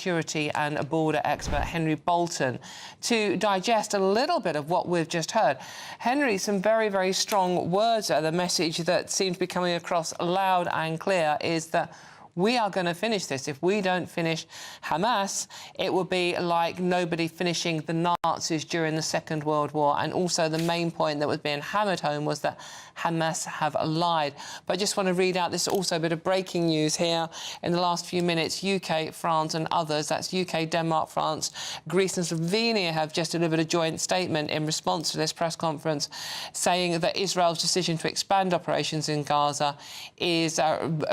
security and border expert Henry Bolton to digest a little bit of what we've just heard. Henry, some very, very strong words there. The message that seems to be coming across loud and clear is that we are going to finish this. If we don't finish Hamas, it will be like nobody finishing the Nazis during the Second World War. And also the main point that was being hammered home was that Hamas have lied. But I just want to read out this also a bit of breaking news here in the last few minutes. UK, France and others, that's UK, Denmark, France, Greece and Slovenia have just delivered a joint statement in response to this press conference saying that Israel's decision to expand operations in Gaza is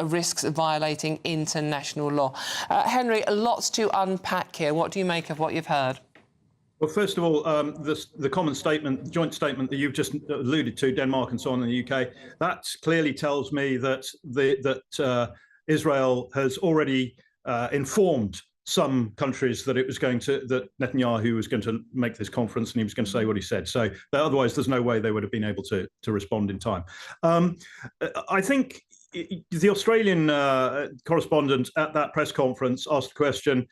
risks violating international law. Henry, lots to unpack here. What do you make of what you've heard? Well, first of all, the common statement, the joint statement that you've just alluded to, Denmark and so on in the UK, that clearly tells me that Israel has already informed some countries that that Netanyahu was going to make this conference and he was going to say what he said. So otherwise, there's no way they would have been able to respond in time. I think the Australian correspondent at that press conference asked the question,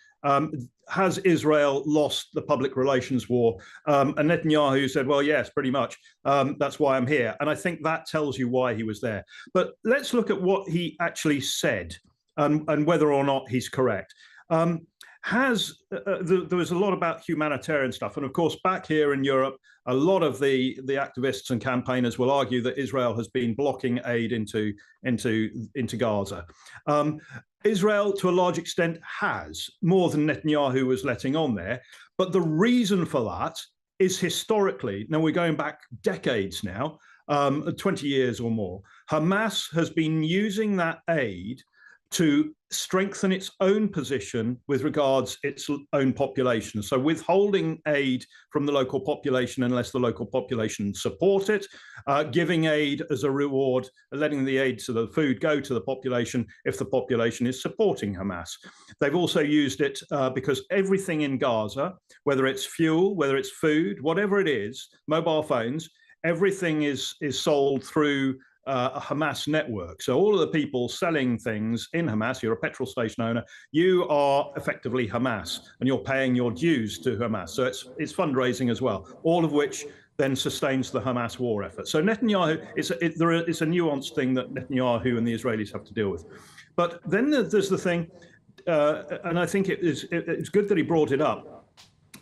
has Israel lost the public relations war? And Netanyahu said, well, yes, pretty much. That's why I'm here. And I think that tells you why he was there. But let's look at what he actually said and whether or not he's correct. There was a lot about humanitarian stuff. And of course, back here in Europe, a lot of the activists and campaigners will argue that Israel has been blocking aid into Gaza. Israel, to a large extent, has, more than Netanyahu was letting on there. But the reason for that is historically, now we're going back decades now, 20 years or more, Hamas has been using that aid to strengthen its own position with regards its own population. So withholding aid from the local population unless the local population support it, giving aid as a reward, letting the aid to the food go to the population if the population is supporting Hamas. They've also used it because everything in Gaza, whether it's fuel, whether it's food, whatever it is, mobile phones, everything is sold through a Hamas network. So all of the people selling things in Hamas, you're a petrol station owner, you are effectively Hamas and you're paying your dues to Hamas. So it's fundraising as well, all of which then sustains the Hamas war effort. So Netanyahu, it's a nuanced thing that Netanyahu and the Israelis have to deal with. But then there's the thing, and I think it's good that he brought it up.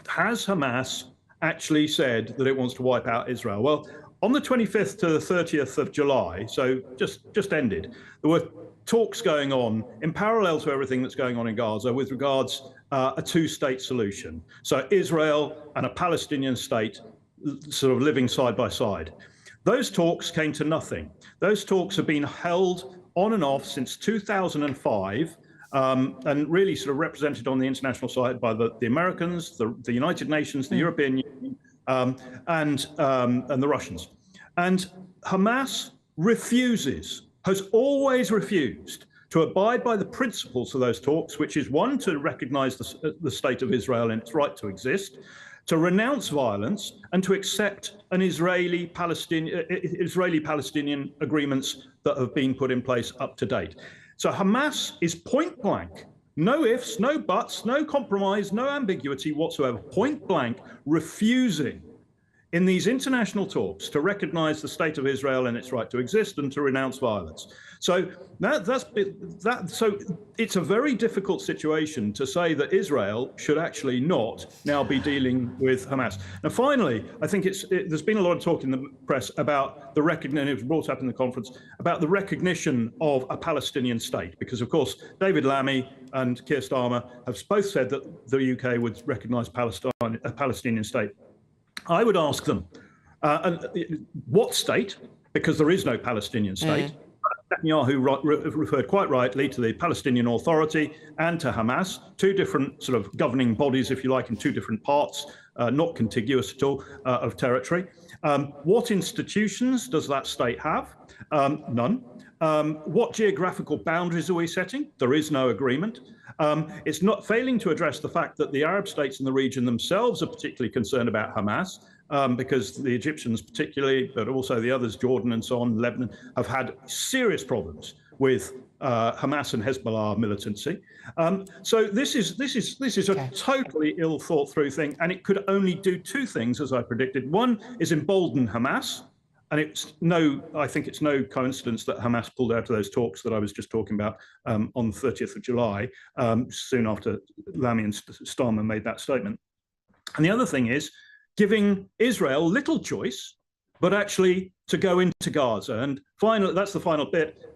Has Hamas actually said that it wants to wipe out Israel? Well, on the 25th to the 30th of July, so just ended, there were talks going on in parallel to everything that's going on in Gaza with regards a two-state solution. So Israel and a Palestinian state sort of living side by side. Those talks came to nothing. Those talks have been held on and off since 2005 and really sort of represented on the international side by the Americans, the United Nations, the European Union, and the Russians. And Hamas has always refused to abide by the principles of those talks, which is one, to recognize the state of Israel and its right to exist, to renounce violence, and to accept an Israeli-Palestinian agreements that have been put in place up to date. So Hamas is point blank, no ifs, no buts, no compromise, no ambiguity whatsoever, point blank refusing in these international talks to recognize the state of Israel and its right to exist and to renounce violence. So so it's a very difficult situation to say that Israel should actually not now be dealing with Hamas. Now, finally, I think there's been a lot of talk in the press about the recognition, it was brought up in the conference, about the recognition of a Palestinian state, because of course, David Lammy and Keir Starmer have both said that the UK would recognize a Palestinian state. I would ask them, what state, because there is no Palestinian state. Netanyahu referred quite rightly to the Palestinian Authority and to Hamas, two different sort of governing bodies, if you like, in two different parts, not contiguous at all, of territory. What institutions does that state have? None. What geographical boundaries are we setting? There is no agreement. It's not failing to address the fact that the Arab states in the region themselves are particularly concerned about Hamas, because the Egyptians particularly, but also the others, Jordan and so on, Lebanon, have had serious problems with Hamas and Hezbollah militancy. So this is a totally ill thought through thing, and it could only do two things, as I predicted. One is embolden Hamas. And I think it's no coincidence that Hamas pulled out of those talks that I was just talking about on the 30th of July, soon after Lamy and Starmer made that statement. And the other thing is giving Israel little choice, but actually to go into Gaza. And finally, that's the final bit.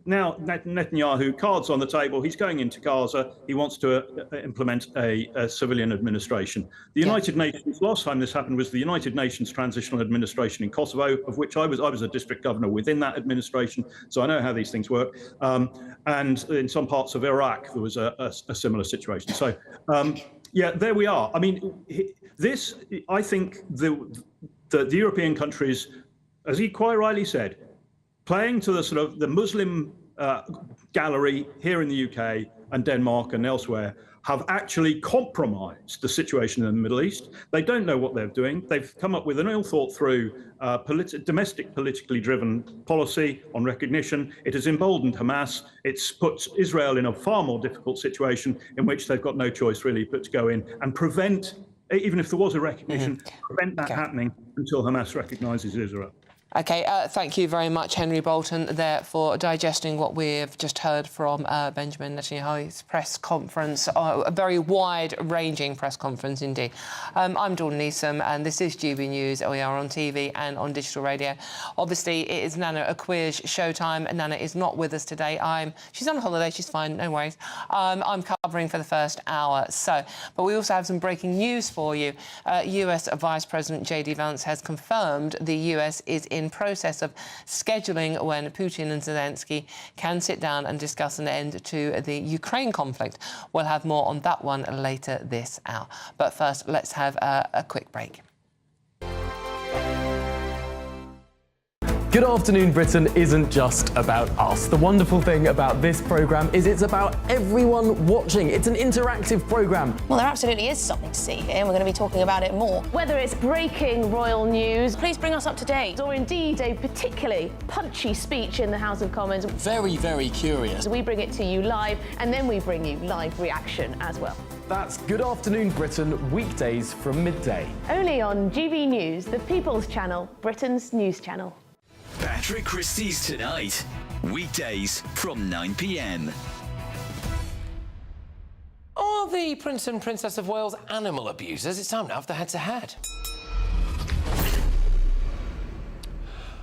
Now Netanyahu, cards on the table, he's going into Gaza. He wants to implement a civilian administration. The United Nations, last time this happened was the United Nations Transitional Administration in Kosovo, of which I was a district governor within that administration, so I know how these things work. And in some parts of Iraq, there was a similar situation. So, there we are. I mean, I think the European countries, as he quite rightly said, playing to the sort of the Muslim gallery here in the UK and Denmark and elsewhere, have actually compromised the situation in the Middle East. They don't know what they're doing. They've come up with an ill thought through domestic politically driven policy on recognition. It has emboldened Hamas. It's put Israel in a far more difficult situation in which they've got no choice really but to go in and prevent, even if there was a recognition, prevent that happening until Hamas recognises Israel. OK, thank you very much, Henry Bolton, there for digesting what we've just heard from Benjamin Netanyahu's press conference, a very wide-ranging press conference indeed. I'm Dawn Neeson, and this is GB News. We are on TV and on digital radio. Obviously, it is Nana Akua's showtime. Nana is not with us today. She's on holiday. She's fine. No worries. I'm covering for the first hour. But we also have some breaking news for you. US Vice President J.D. Vance has confirmed the US is in process of scheduling when Putin and Zelenskyy can sit down and discuss an end to the Ukraine conflict. We'll have more on that one later this hour. But first, let's have a quick break. Good Afternoon Britain isn't just about us. The wonderful thing about this programme is it's about everyone watching. It's an interactive programme. Well, there absolutely is something to see here, and we're going to be talking about it more. Whether it's breaking royal news, please bring us up to date, or indeed a particularly punchy speech in the House of Commons. Very, very curious. We bring it to you live, and then we bring you live reaction as well. That's Good Afternoon Britain, weekdays from midday. Only on GB News, the People's Channel, Britain's news channel. Patrick Christie's Tonight, weekdays from 9 p.m. Are the Prince and Princess of Wales animal abusers? It's time now for the head-to-head.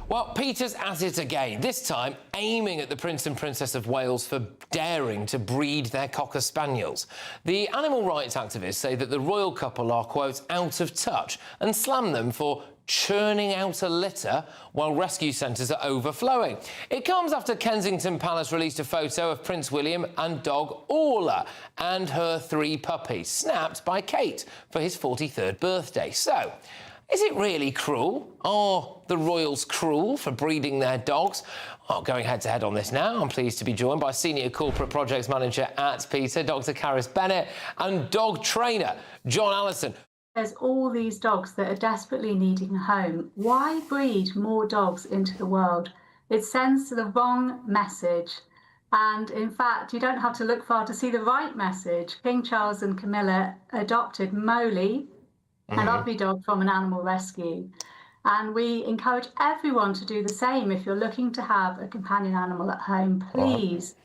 Well, PETA's at it again, this time aiming at the Prince and Princess of Wales for daring to breed their Cocker Spaniels. The animal rights activists say that the royal couple are, quote, out of touch and slam them for churning out a litter while rescue centres are overflowing. It comes after Kensington Palace released a photo of Prince William and dog Orla and her 3 puppies, snapped by Kate for his 43rd birthday. So, is it really cruel? Are the royals cruel for breeding their dogs? Well, going head-to-head on this now, I'm pleased to be joined by Senior Corporate Projects Manager at PETA, Dr Caris Bennett, and dog trainer John Allison. There's all these dogs that are desperately needing a home. Why breed more dogs into the world? It sends the wrong message. And in fact, you don't have to look far to see the right message. King Charles and Camilla adopted Molly, a lovely dog from an animal rescue. And we encourage everyone to do the same. If you're looking to have a companion animal at home, please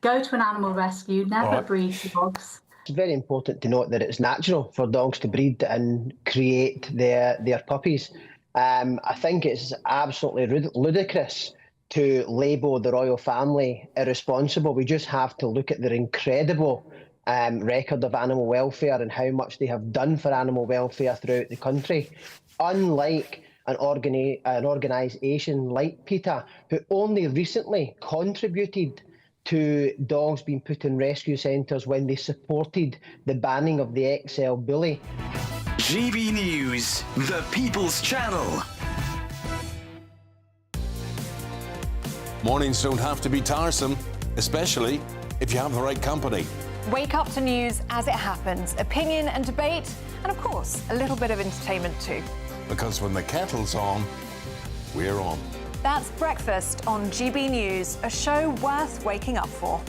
go to an animal rescue, never breed dogs. It's very important to note that it's natural for dogs to breed and create their puppies. I think it's absolutely ludicrous to label the royal family irresponsible. We just have to look at their incredible record of animal welfare and how much they have done for animal welfare throughout the country. Unlike an organisation like PETA, who only recently contributed to dogs being put in rescue centres when they supported the banning of the XL bully. GB News, the People's Channel. Mornings don't have to be tiresome, especially if you have the right company. Wake up to news as it happens, opinion and debate, and of course, a little bit of entertainment too. Because when the kettle's on, we're on. That's Breakfast on GB News, a show worth waking up for.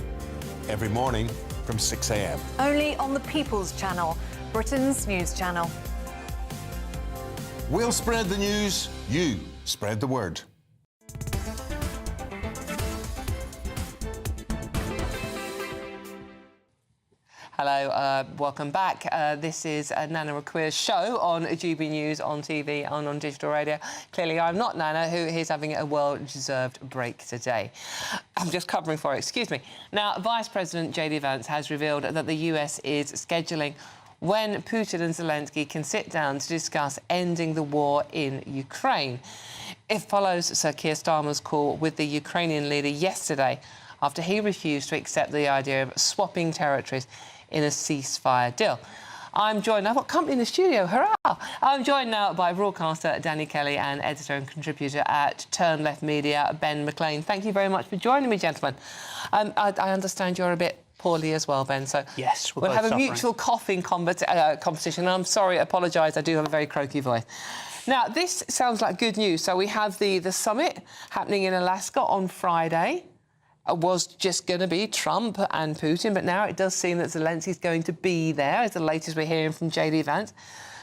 Every morning from 6 a.m. Only on the People's Channel, Britain's news channel. We'll spread the news, you spread the word. Hello, welcome back. This is Nana Akua's show on GB News, on TV and on digital radio. Clearly, I'm not Nana, who is having a well-deserved break today. I'm just covering for it, excuse me. Now, Vice President J.D. Vance has revealed that the US is scheduling when Putin and Zelenskyy can sit down to discuss ending the war in Ukraine. It follows Sir Keir Starmer's call with the Ukrainian leader yesterday after he refused to accept the idea of swapping territories in a ceasefire deal. I'm joined, I've got company in the studio, hurrah! I'm joined now by broadcaster Danny Kelly and editor and contributor at Turn Left Media, Ben McLean. Thank you very much for joining me, gentlemen. I understand you're a bit poorly as well, Ben, so yes, we'll have a mutual coughing competition. And I'm sorry, I apologise, I do have a very croaky voice. Now, this sounds like good news. So we have the summit happening in Alaska on Friday. Was just going to be Trump and Putin, but now it does seem that Zelensky's going to be there, as the latest we're hearing from J.D. Vance.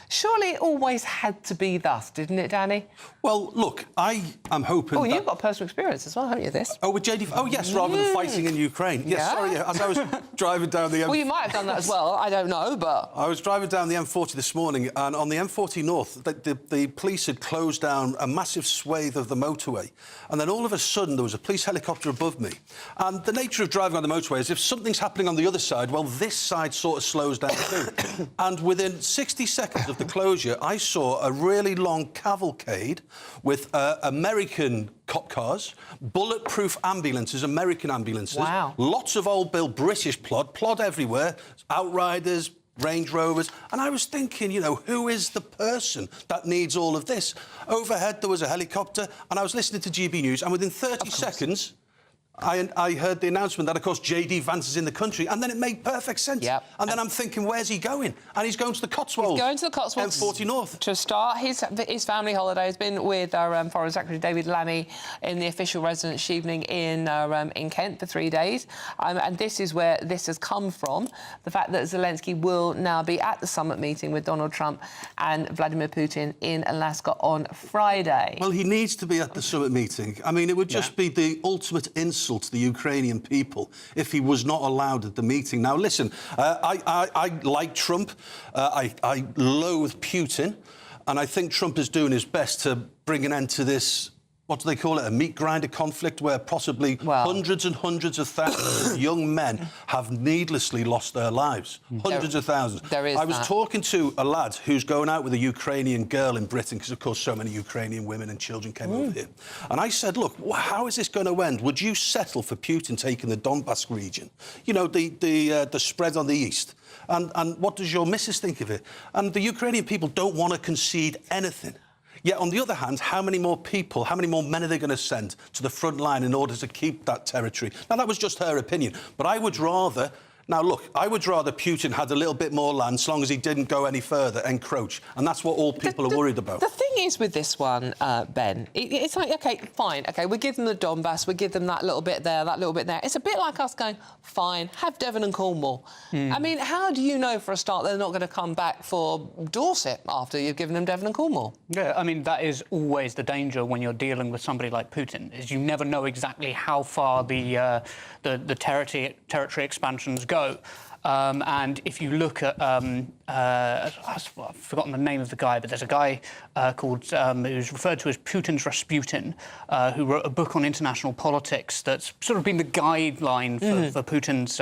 Surely it always had to be thus, didn't it, Danny? Well, look, I am hoping. Oh, you've got personal experience as well, haven't you, this? Oh, with JD. Oh, yes, rather than fighting in Ukraine. Yes, yeah. Sorry, as I was driving down the M40... Well, you might have done that as well, I don't know, but... I was driving down the M40 this morning, and on the M40 North, the police had closed down a massive swathe of the motorway. And then all of a sudden, there was a police helicopter above me. And the nature of driving on the motorway is if something's happening on the other side, well, this side sort of slows down too. And within 60 seconds of the closure, I saw a really long cavalcade with American cop cars, bulletproof ambulances, American ambulances. Wow. Lots of old-built British plod everywhere, Outriders, Range Rovers. And I was thinking, you know, who is the person that needs all of this? Overhead, there was a helicopter, and I was listening to GB News, and within 30 seconds... I heard the announcement that, of course, J.D. Vance is in the country, and then it made perfect sense. Yep. And then I'm thinking, where's he going? And he's going to the Cotswolds. He's going to the Cotswolds. M40 North. To start his family holiday. Has been with our Foreign Secretary David Lammy in the official residence evening in Kent for 3 days. And this is where this has come from, the fact that Zelenskyy will now be at the summit meeting with Donald Trump and Vladimir Putin in Alaska on Friday. Well, he needs to be at the summit meeting. I mean, it would just be the ultimate insult to the Ukrainian people if he was not allowed at the meeting. Now, listen, I like Trump. I loathe Putin. And I think Trump is doing his best to bring an end to this, what do they call it, a meat grinder conflict where possibly hundreds and hundreds of thousands of young men have needlessly lost their lives. Hundreds of thousands. I was talking to a lad who's going out with a Ukrainian girl in Britain, because, of course, so many Ukrainian women and children came over here. And I said, look, how is this going to end? Would you settle for Putin taking the Donbass region? You know, the spread on the east. And what does your missus think of it? And the Ukrainian people don't want to concede anything. Yet, on the other hand, how many more people, how many more men are they going to send to the front line in order to keep that territory? Now, that was just her opinion. But I would rather... Now, look, I would rather Putin had a little bit more land, as long as he didn't go any further, encroach. And that's what all people are worried about. The thing is with this one, Ben, it's like, OK, fine, OK, we give them the Donbass, we give them that little bit there, that little bit there. It's a bit like us going, fine, have Devon and Cornwall. I mean, how do you know for a start they're not going to come back for Dorset after you've given them Devon and Cornwall? Yeah, I mean, that is always the danger when you're dealing with somebody like Putin, is you never know exactly how far the territory expansions go. And if you look at, I've forgotten the name of the guy, but there's a guy called, who's referred to as Putin's Rasputin, who wrote a book on international politics that's sort of been the guideline for Putin's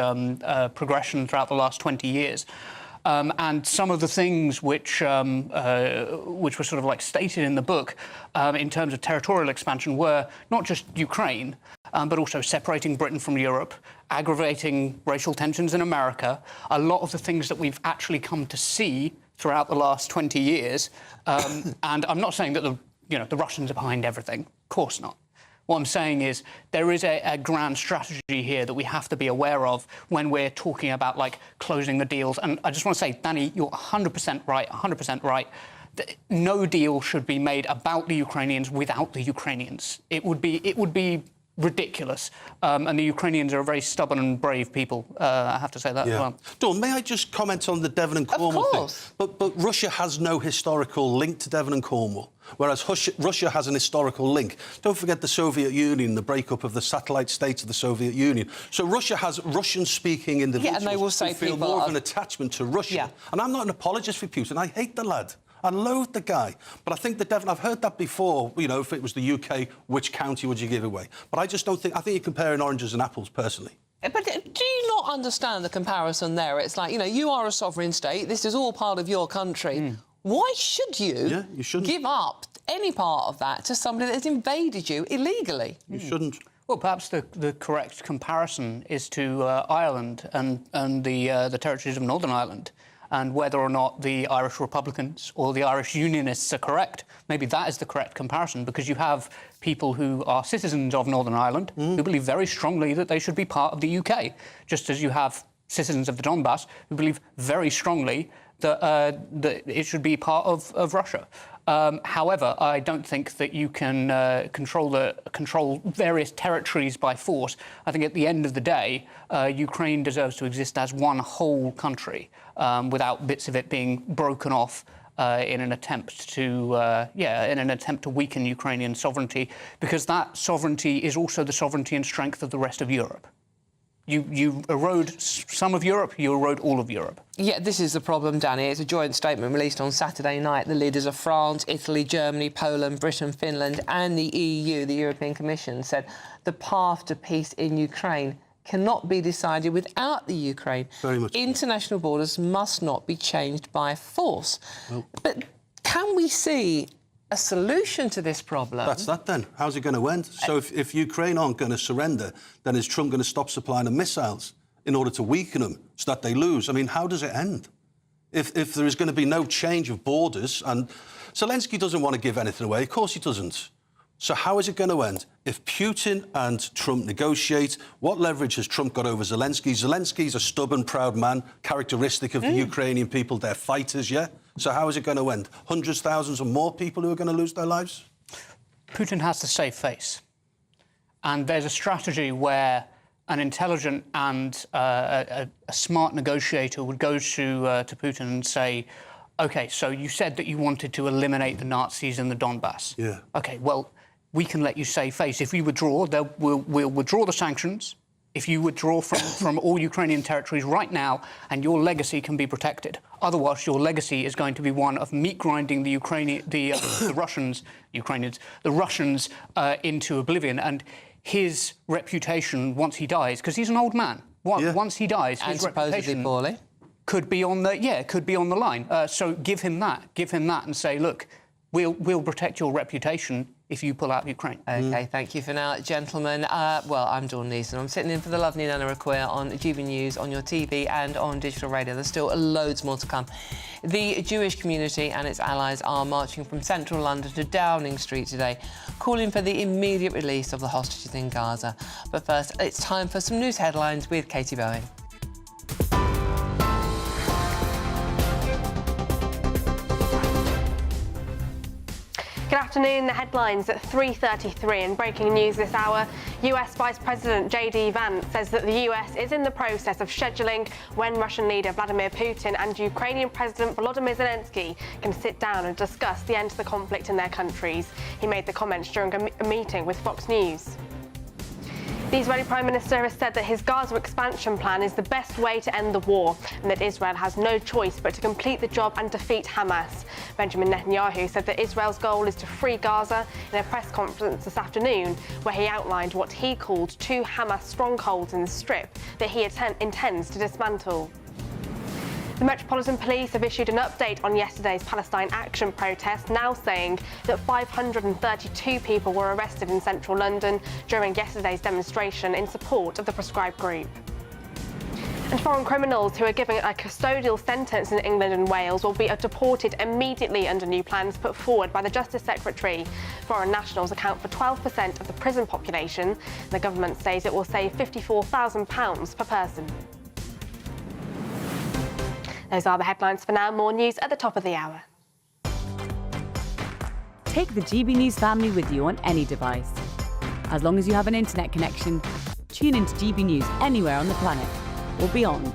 progression throughout the last 20 years. And some of the things which were sort of like stated in the book in terms of territorial expansion were not just Ukraine, but also separating Britain from Europe, aggravating racial tensions in America, a lot of the things that we've actually come to see throughout the last 20 years. And I'm not saying that the Russians are behind everything. Of course not. What I'm saying is there is a grand strategy here that we have to be aware of when we're talking about, like, closing the deals. And I just want to say, Danny, you're 100% right, 100% right. no deal should be made about the Ukrainians without the Ukrainians. It would be ridiculous. And the Ukrainians are a very stubborn and brave people, I have to say that as well. Dawn, may I just comment on the Devon and Cornwall thing? But Russia has no historical link to Devon and Cornwall, whereas Russia has an historical link. Don't forget the Soviet Union, the breakup of the satellite states of the Soviet Union. So Russia has Russian-speaking individuals and they will say who feel people more of an attachment to Russia. And I'm not an apologist for Putin. I hate the lad. I loathe the guy. But I think the Devon, I've heard that before, you know, if it was the UK, which county would you give away? But I just don't think, I think you're comparing oranges and apples, personally. But do you not understand the comparison there? It's like, you know, you are a sovereign state. This is all part of your country. Why should you, give up any part of that to somebody that has invaded you illegally? You shouldn't. Well, perhaps the correct comparison is to Ireland and the territories of Northern Ireland, and whether or not the Irish Republicans or the Irish Unionists are correct. Maybe that is the correct comparison, because you have people who are citizens of Northern Ireland who believe very strongly that they should be part of the UK, just as you have citizens of the Donbass who believe very strongly that, that it should be part of Russia. However, I don't think that you can control various territories by force. I think at the end of the day, Ukraine deserves to exist as one whole country, without bits of it being broken off in an attempt to weaken Ukrainian sovereignty, because that sovereignty is also the sovereignty and strength of the rest of Europe. You erode some of Europe, you erode all of Europe. Yeah, this is the problem, Danny. It's a joint statement released on Saturday night. The leaders of France, Italy, Germany, Poland, Britain, Finland and the EU, the European Commission, said the path to peace in Ukraine cannot be decided without the Ukraine. Very much. International borders must not be changed by force. Well, but can we see a solution to this problem? That's that then. How's it going to end? So if Ukraine aren't going to surrender, then is Trump going to stop supplying them missiles in order to weaken them so that they lose? I mean, how does it end? If there is going to be no change of borders, and Zelenskyy doesn't want to give anything away, of course he doesn't. So how is it going to end? If Putin and Trump negotiate, what leverage has Trump got over Zelenskyy? Zelensky's a stubborn, proud man, characteristic of the Ukrainian people. They're fighters, yeah? So how is it going to end? Hundreds, thousands or more people who are going to lose their lives? Putin has to save face. And there's a strategy where an intelligent and a smart negotiator would go to Putin and say, OK, so you said that you wanted to eliminate the Nazis in the Donbass. Yeah. OK, well, we can let you save face. If you withdraw, we'll withdraw the sanctions. If you withdraw from all Ukrainian territories right now, and your legacy can be protected. Otherwise, your legacy is going to be one of meat grinding the Russians into oblivion, and his reputation once he dies, because he's an old man. Once he dies, his reputation could be on the line. So give him that, and say, look, we'll protect your reputation if you pull out Ukraine. OK, thank you for now, gentlemen. Well, I'm Dawn Neeson. I'm sitting in for the lovely Nana Akua on GBNews, on your TV and on digital radio. There's still loads more to come. The Jewish community and its allies are marching from central London to Downing Street today, calling for the immediate release of the hostages in Gaza. But first, it's time for some news headlines with Katie Bowen. Good afternoon. The headlines at 3:33 and breaking news this hour. US Vice President J.D. Vance says that the US is in the process of scheduling when Russian leader Vladimir Putin and Ukrainian President Volodymyr Zelenskyy can sit down and discuss the end to the conflict in their countries. He made the comments during a meeting with Fox News. The Israeli Prime Minister has said that his Gaza expansion plan is the best way to end the war, and that Israel has no choice but to complete the job and defeat Hamas. Benjamin Netanyahu said that Israel's goal is to free Gaza in a press conference this afternoon, where he outlined what he called 2 Hamas strongholds in the Strip that he intends to dismantle. The Metropolitan Police have issued an update on yesterday's Palestine Action protest, now saying that 532 people were arrested in central London during yesterday's demonstration in support of the proscribed group. And foreign criminals who are given a custodial sentence in England and Wales will be deported immediately under new plans put forward by the Justice Secretary. Foreign nationals account for 12% of the prison population. The government says it will save £54,000 per person. Those are the headlines for now. More news at the top of the hour. Take the GB News family with you on any device. As long as you have an internet connection, tune into GB News anywhere on the planet or beyond.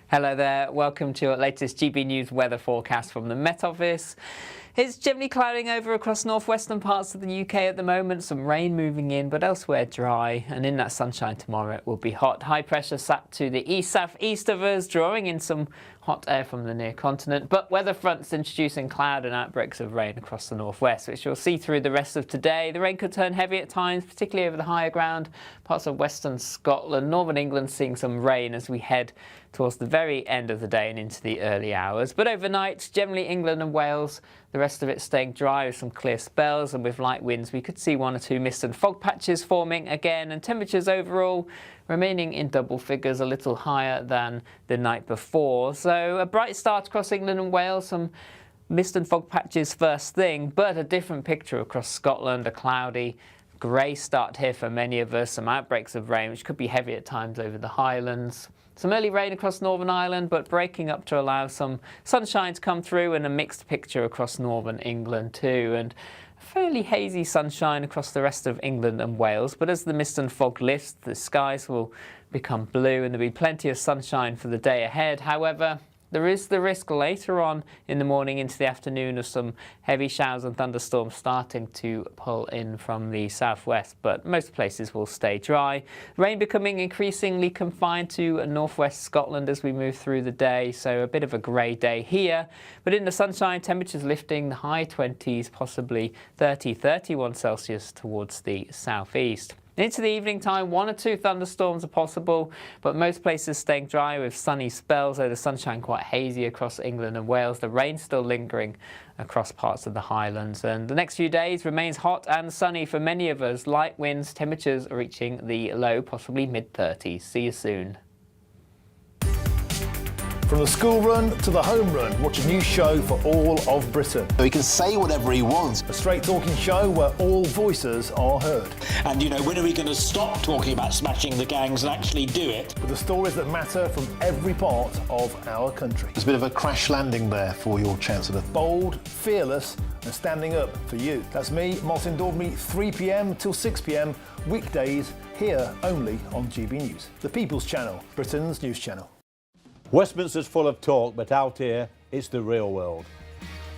Hello there, welcome to our latest GB News weather forecast from the Met Office. It's generally clouding over across northwestern parts of the UK at the moment, some rain moving in, but elsewhere dry. And in that sunshine tomorrow, it will be hot. High pressure sat to the east-south-east of us, drawing in some hot air from the near continent. But weather fronts introducing cloud and outbreaks of rain across the northwest, which you'll see through the rest of today. The rain could turn heavy at times, particularly over the higher ground, parts of western Scotland. Northern England seeing some rain as we head towards the very end of the day and into the early hours. But overnight, generally England and Wales, the rest of it staying dry with some clear spells, and with light winds we could see 1 or 2 mist and fog patches forming again, and temperatures overall remaining in double figures, a little higher than the night before. So a bright start across England and Wales, some mist and fog patches first thing, but a different picture across Scotland, a cloudy grey start here for many of us, some outbreaks of rain which could be heavy at times over the Highlands. Some early rain across Northern Ireland, but breaking up to allow some sunshine to come through, and a mixed picture across northern England too. And fairly hazy sunshine across the rest of England and Wales. But as the mist and fog lifts, the skies will become blue and there'll be plenty of sunshine for the day ahead. However, there is the risk later on in the morning into the afternoon of some heavy showers and thunderstorms starting to pull in from the southwest, but most places will stay dry. Rain becoming increasingly confined to northwest Scotland as we move through the day, so a bit of a grey day here. But in the sunshine, temperatures lifting the high 20s, possibly 30, 31 Celsius towards the southeast. Into the evening time, 1 or 2 thunderstorms are possible, but most places staying dry with sunny spells, though the sunshine quite hazy across England and Wales. The rain still lingering across parts of the Highlands. And the next few days remains hot and sunny for many of us. Light winds, temperatures reaching the low, possibly mid-30s. See you soon. From the school run to the home run, watch a new show for all of Britain. So he can say whatever he wants. A straight talking show where all voices are heard. And, you know, when are we going to stop talking about smashing the gangs and actually do it? With the stories that matter from every part of our country. There's a bit of a crash landing there for your Chancellor. Bold, fearless and standing up for you. That's me, Martin Daubney, 3 p.m. till 6 p.m, weekdays, here only on GB News. The People's Channel, Britain's news channel. Westminster's full of talk, but out here, it's the real world.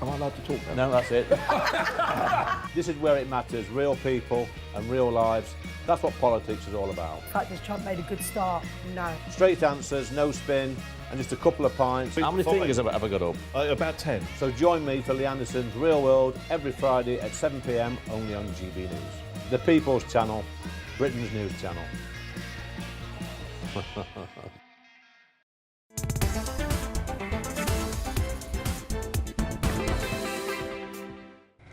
Am I allowed to talk now? No, that's it. This is where it matters, real people and real lives. That's what politics is all about. In fact, has Trump made a good start? No. Straight answers, no spin, and just a couple of pints. How many fingers have I got up? About 10. So join me for Lee Anderson's Real World every Friday at 7 p.m, only on GB News. The People's Channel, Britain's news channel.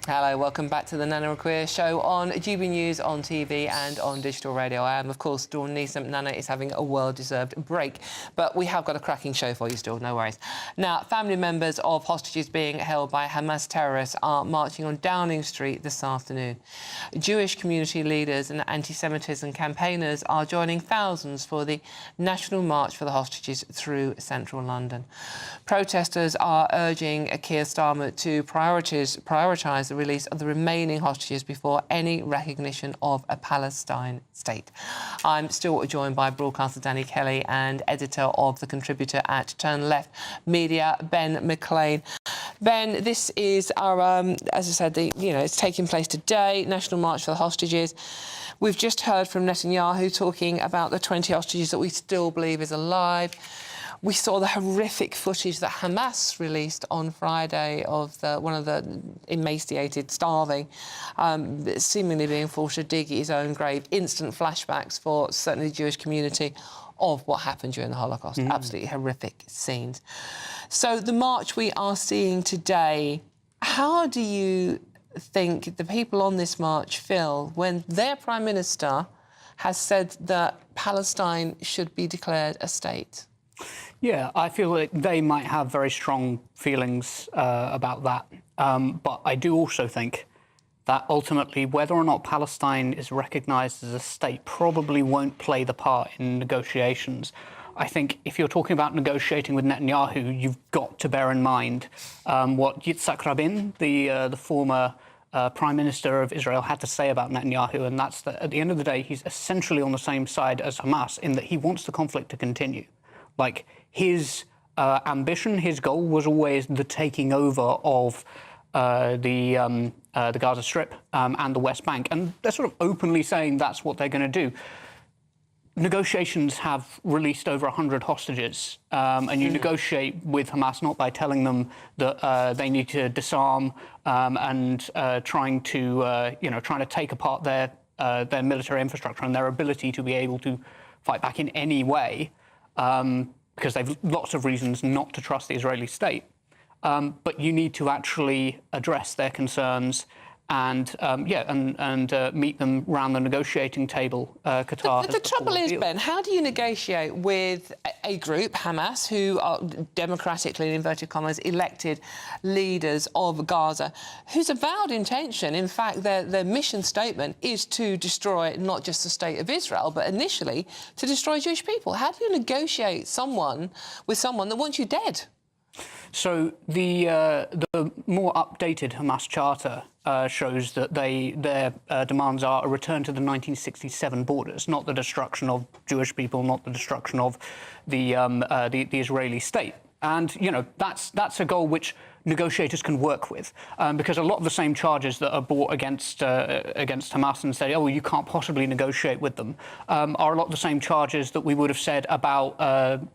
Hello, welcome back to the Nana Akua show on GB News, on TV and on digital radio. I am, of course, Dawn Neeson. Nana is having a well-deserved break, but we have got a cracking show for you still, no worries. Now, family members of hostages being held by Hamas terrorists are marching on Downing Street this afternoon. Jewish community leaders and anti-Semitism campaigners are joining thousands for the National March for the Hostages through central London. Protesters are urging Keir Starmer to prioritise the release of the remaining hostages before any recognition of a Palestine state. I'm still joined by broadcaster Danny Kelly and editor of The Contributor at Turn Left Media, Ben McLean. Ben, this is our, as I said, it's taking place today, National March for the Hostages. We've just heard from Netanyahu talking about the 20 hostages that we still believe is alive. We saw the horrific footage that Hamas released on Friday of one of the emaciated, starving, seemingly being forced to dig his own grave. Instant flashbacks for certainly the Jewish community of what happened during the Holocaust. Absolutely horrific scenes. So the march we are seeing today, how do you think the people on this march feel when their Prime Minister has said that Palestine should be declared a state? Yeah, I feel like they might have very strong feelings about that. But I do also think that ultimately whether or not Palestine is recognised as a state probably won't play the part in negotiations. I think if you're talking about negotiating with Netanyahu, you've got to bear in mind what Yitzhak Rabin, the former Prime Minister of Israel, had to say about Netanyahu, and that's that at the end of the day, he's essentially on the same side as Hamas in that he wants the conflict to continue. Like, his ambition, his goal was always the taking over of the Gaza Strip and the West Bank, and they're sort of openly saying that's what they're going to do. Negotiations have released over 100 hostages, and you negotiate with Hamas not by telling them that they need to disarm and trying to take apart their military infrastructure and their ability to be able to fight back in any way, because they've lots of reasons not to trust the Israeli state. But you need to actually address their concerns and meet them around the negotiating table. Qatar. The trouble is, Ben, how do you negotiate with a group, Hamas, who are democratically, in inverted commas, elected leaders of Gaza, whose avowed intention, in fact, their mission statement is to destroy not just the state of Israel, but initially to destroy Jewish people? How do you negotiate with someone that wants you dead? So the more updated Hamas charter shows that their demands are a return to the 1967 borders, not the destruction of Jewish people, not the destruction of the Israeli state. And that's a goal which negotiators can work with, because a lot of the same charges that are brought against Hamas and say, oh, well, you can't possibly negotiate with them, are a lot of the same charges that we would have said about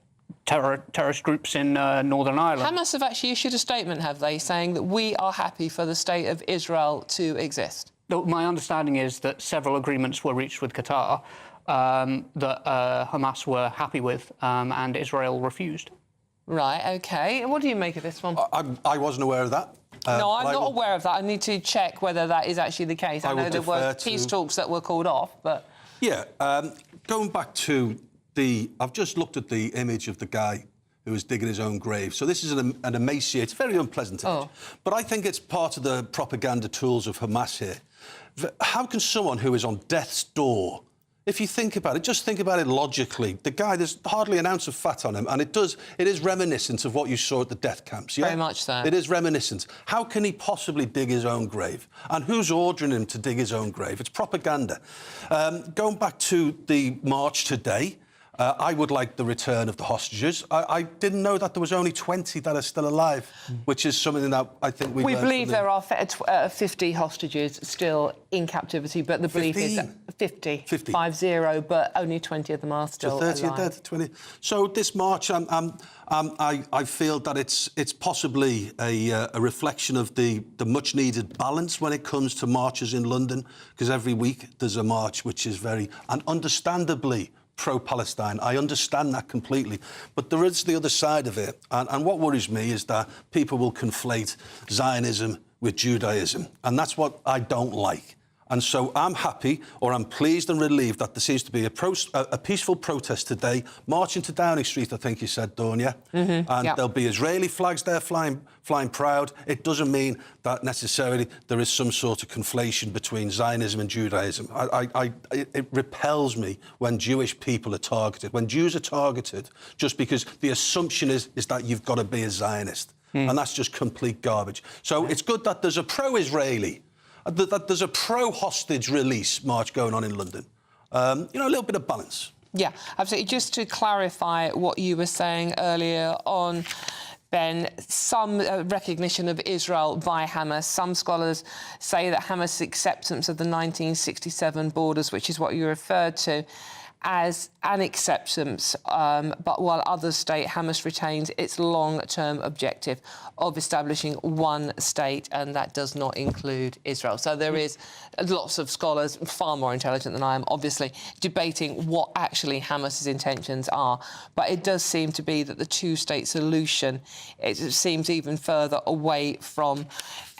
terrorist groups in Northern Ireland. Hamas have actually issued a statement, have they, saying that we are happy for the state of Israel to exist? My understanding is that several agreements were reached with Qatar that Hamas were happy with and Israel refused. Right, OK. What do you make of this one? I wasn't aware of that. No, I'm not aware of that. I need to check whether that is actually the case. I know there were peace talks that were called off, but... Yeah, going back to I've just looked at the image of the guy who was digging his own grave. So this is an emaciated, very unpleasant image. But I think it's part of the propaganda tools of Hamas here. How can someone who is on death's door, if you think about it, just think about it logically, the guy, there's hardly an ounce of fat on him, and it is reminiscent of what you saw at the death camps, yeah? Very much so. It is reminiscent. How can he possibly dig his own grave? And who's ordering him to dig his own grave? It's propaganda. Going back to the march today, I would like the return of the hostages. I didn't know that there was only 20 that are still alive, which is something that I think we believe there are 50 hostages still in captivity, but the belief is 50, but only 20 of them are still alive. 30 are dead, 20. So this march, I feel that it's possibly a reflection of the much-needed balance when it comes to marches in London, because every week there's a march which is and understandably, pro-Palestine. I understand that completely. But there is the other side of it. And what worries me is that people will conflate Zionism with Judaism. And that's what I don't like. And so I'm happy, or I'm pleased and relieved that there seems to be a peaceful protest today, marching to Downing Street, I think you said, Dawn, yeah? And there'll be Israeli flags there flying proud. It doesn't mean that necessarily there is some sort of conflation between Zionism and Judaism. It repels me when Jewish people are targeted, when Jews are targeted, just because the assumption is that you've got to be a Zionist. And that's just complete garbage. So it's good that there's a pro-Israeli, that there's a pro-hostage release march going on in London. A little bit of balance. Yeah, absolutely. Just to clarify what you were saying earlier on, Ben, some recognition of Israel by Hamas. Some scholars say that Hamas' acceptance of the 1967 borders, which is what you referred to, as an acceptance, but while others state Hamas retains its long-term objective of establishing one state, and that does not include Israel. So there is lots of scholars, far more intelligent than I am, obviously, debating what actually Hamas's intentions are. But it does seem to be that the two-state solution, it seems even further away from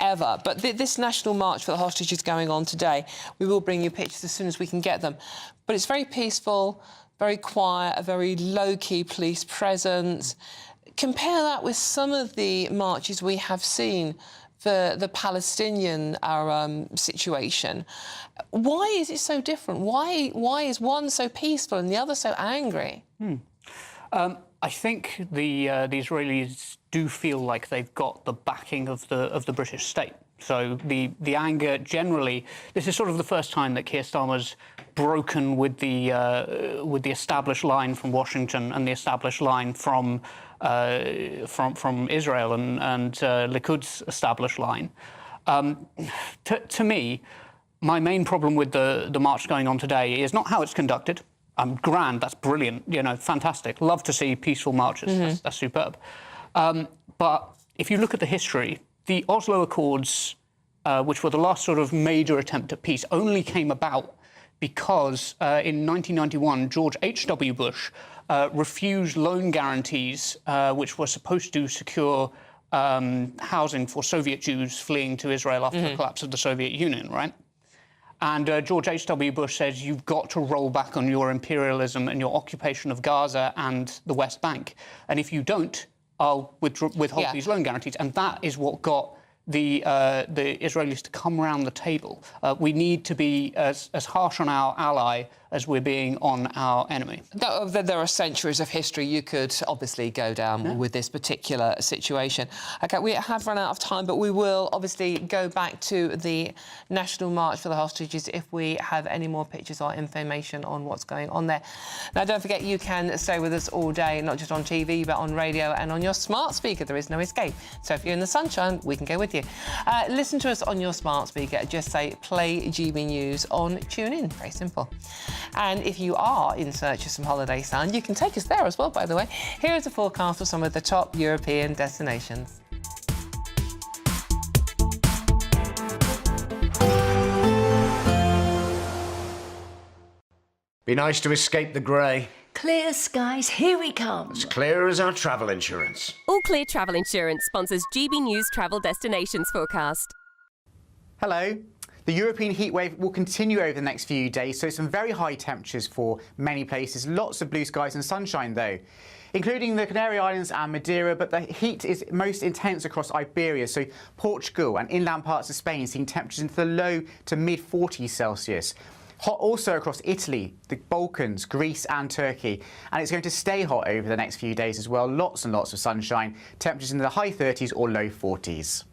ever. But this national march for the hostages going on today, we will bring you pictures as soon as we can get them. But it's very peaceful, very quiet, a very low-key police presence. Compare that with some of the marches we have seen for the Palestinian situation. Why is it so different? Why is one so peaceful and the other so angry? I think the Israelis do feel like they've got the backing of the British state. So the anger generally, this is sort of the first time that Keir Starmer's broken with the established line from Washington and the established line from Israel and Likud's established line. To me, my main problem with the march going on today is not how it's conducted. Grand, that's brilliant, fantastic. Love to see peaceful marches, that's superb. But if you look at the history, the Oslo Accords, which were the last sort of major attempt at peace, only came about because in 1991, George H.W. Bush refused loan guarantees which were supposed to secure housing for Soviet Jews fleeing to Israel after the collapse of the Soviet Union, right? And George H.W. Bush says, you've got to roll back on your imperialism and your occupation of Gaza and the West Bank. And if you don't, I'll withhold these loan guarantees. And that is what got the Israelis to come around the table. We need to be as harsh on our ally as we're being on our enemy. There are centuries of history you could obviously go down with this particular situation. OK, we have run out of time, but we will obviously go back to the National March for the Hostages if we have any more pictures or information on what's going on there. Now, don't forget, you can stay with us all day, not just on TV, but on radio and on your smart speaker. There is no escape. So if you're in the sunshine, we can go with you. Listen to us on your smart speaker. Just say, play GB News on TuneIn. Very simple. And if you are in search of some holiday sun, you can take us there as well, by the way. Here is a forecast for some of the top European destinations. Be nice to escape the grey. Clear skies, here we come. As clear as our travel insurance. All Clear Travel Insurance sponsors GB News Travel Destinations forecast. Hello. The European heatwave will continue over the next few days, so some very high temperatures for many places. Lots of blue skies and sunshine, though, including the Canary Islands and Madeira, but the heat is most intense across Iberia, so Portugal and inland parts of Spain seeing temperatures into the low to mid-40s Celsius. Hot also across Italy, the Balkans, Greece and Turkey. And it's going to stay hot over the next few days as well. Lots and lots of sunshine, temperatures in the high 30s or low 40s.